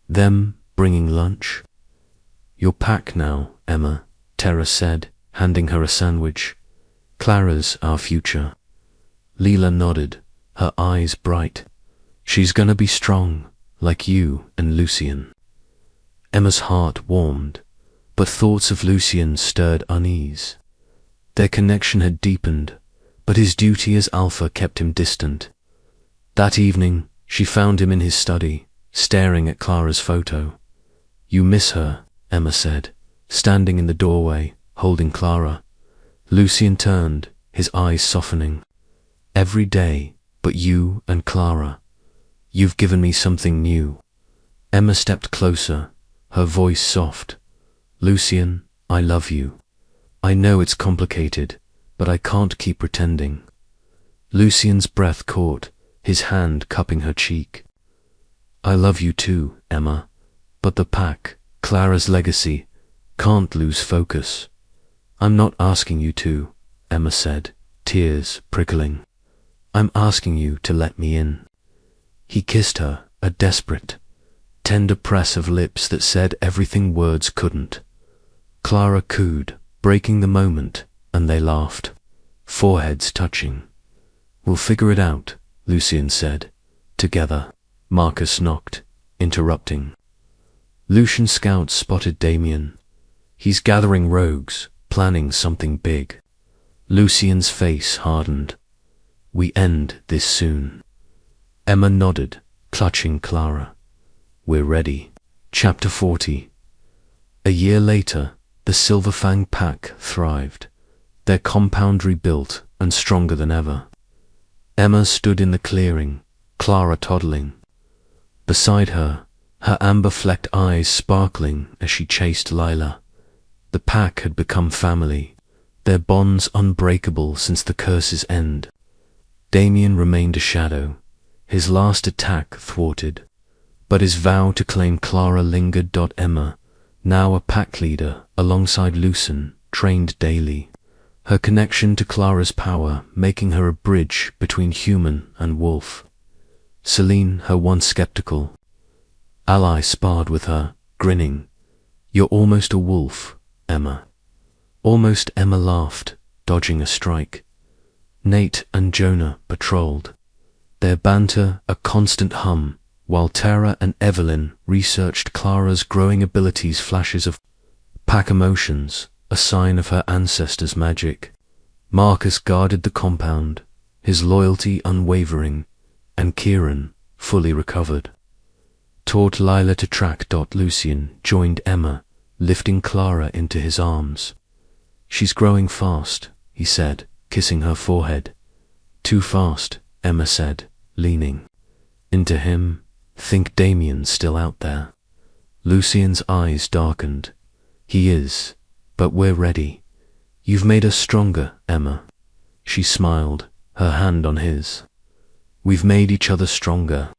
Them bringing lunch? Your pack now, Emma, Tara said, handing her a sandwich. Clara's our future. Leela nodded, her eyes bright. She's gonna be strong, like you and Lucien. Emma's heart warmed, but thoughts of Lucien stirred unease. Their connection had deepened, but his duty as alpha kept him distant. That evening, she found him in his study, staring at Clara's photo. You miss her, Emma said, standing in the doorway, holding Clara. Lucien turned, his eyes softening. Every day, but you and Clara. You've given me something new. Emma stepped closer, her voice soft. Lucien, I love you. I know it's complicated, but I can't keep pretending. Lucien's breath caught, his hand cupping her cheek. I love you too, Emma, but the pack, Clara's legacy, can't lose focus. I'm not asking you to, Emma said, tears prickling. I'm asking you to let me in. He kissed her, a desperate, tender press of lips that said everything words couldn't. Clara cooed, breaking the moment, and they laughed, foreheads touching. We'll figure it out, Lucien said. Together. Marcus knocked, interrupting. Lucian scouts spotted Damien. He's gathering rogues, planning something big. Lucien's face hardened. We end this soon. Emma nodded, clutching Clara. We're ready. Chapter 40. A year later, the Silverfang pack thrived, their compound rebuilt and stronger than ever. Emma stood in the clearing, Clara toddling. Beside her, her amber-flecked eyes sparkling as she chased Lila. The pack had become family, their bonds unbreakable since the curse's end. Damien remained a shadow, his last attack thwarted, but his vow to claim Clara lingered. Emma, now a pack leader alongside Lucien, trained daily, her connection to Clara's power making her a bridge between human and wolf. Celine, her once skeptical ally, sparred with her, grinning. You're almost a wolf, Emma. Almost. Emma laughed, dodging a strike. Nate and Jonah patrolled, their banter a constant hum, while Tara and Evelyn researched Clara's growing abilities, flashes of pack emotions, a sign of her ancestors' magic. Marcus guarded the compound, his loyalty unwavering, and Kieran, fully recovered, taught Lila to track. Lucien joined Emma, lifting Clara into his arms. She's growing fast, he said, kissing her forehead. Too fast, Emma said, leaning into him. Think Damien's still out there. Lucien's eyes darkened. He is, but we're ready. You've made us stronger, Emma. She smiled, her hand on his. We've made each other stronger.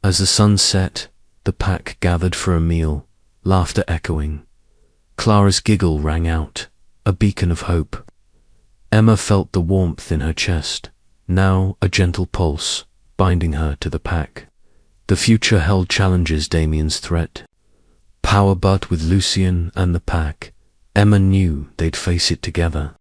As the sun set, The pack gathered for a meal, laughter echoing. Clara's giggle rang out, a beacon of hope. Emma felt the warmth in her chest, now a gentle pulse, binding her to the pack. The future held challenges Damien's threat. Power but with Lucien and the pack, Emma knew they'd face it together.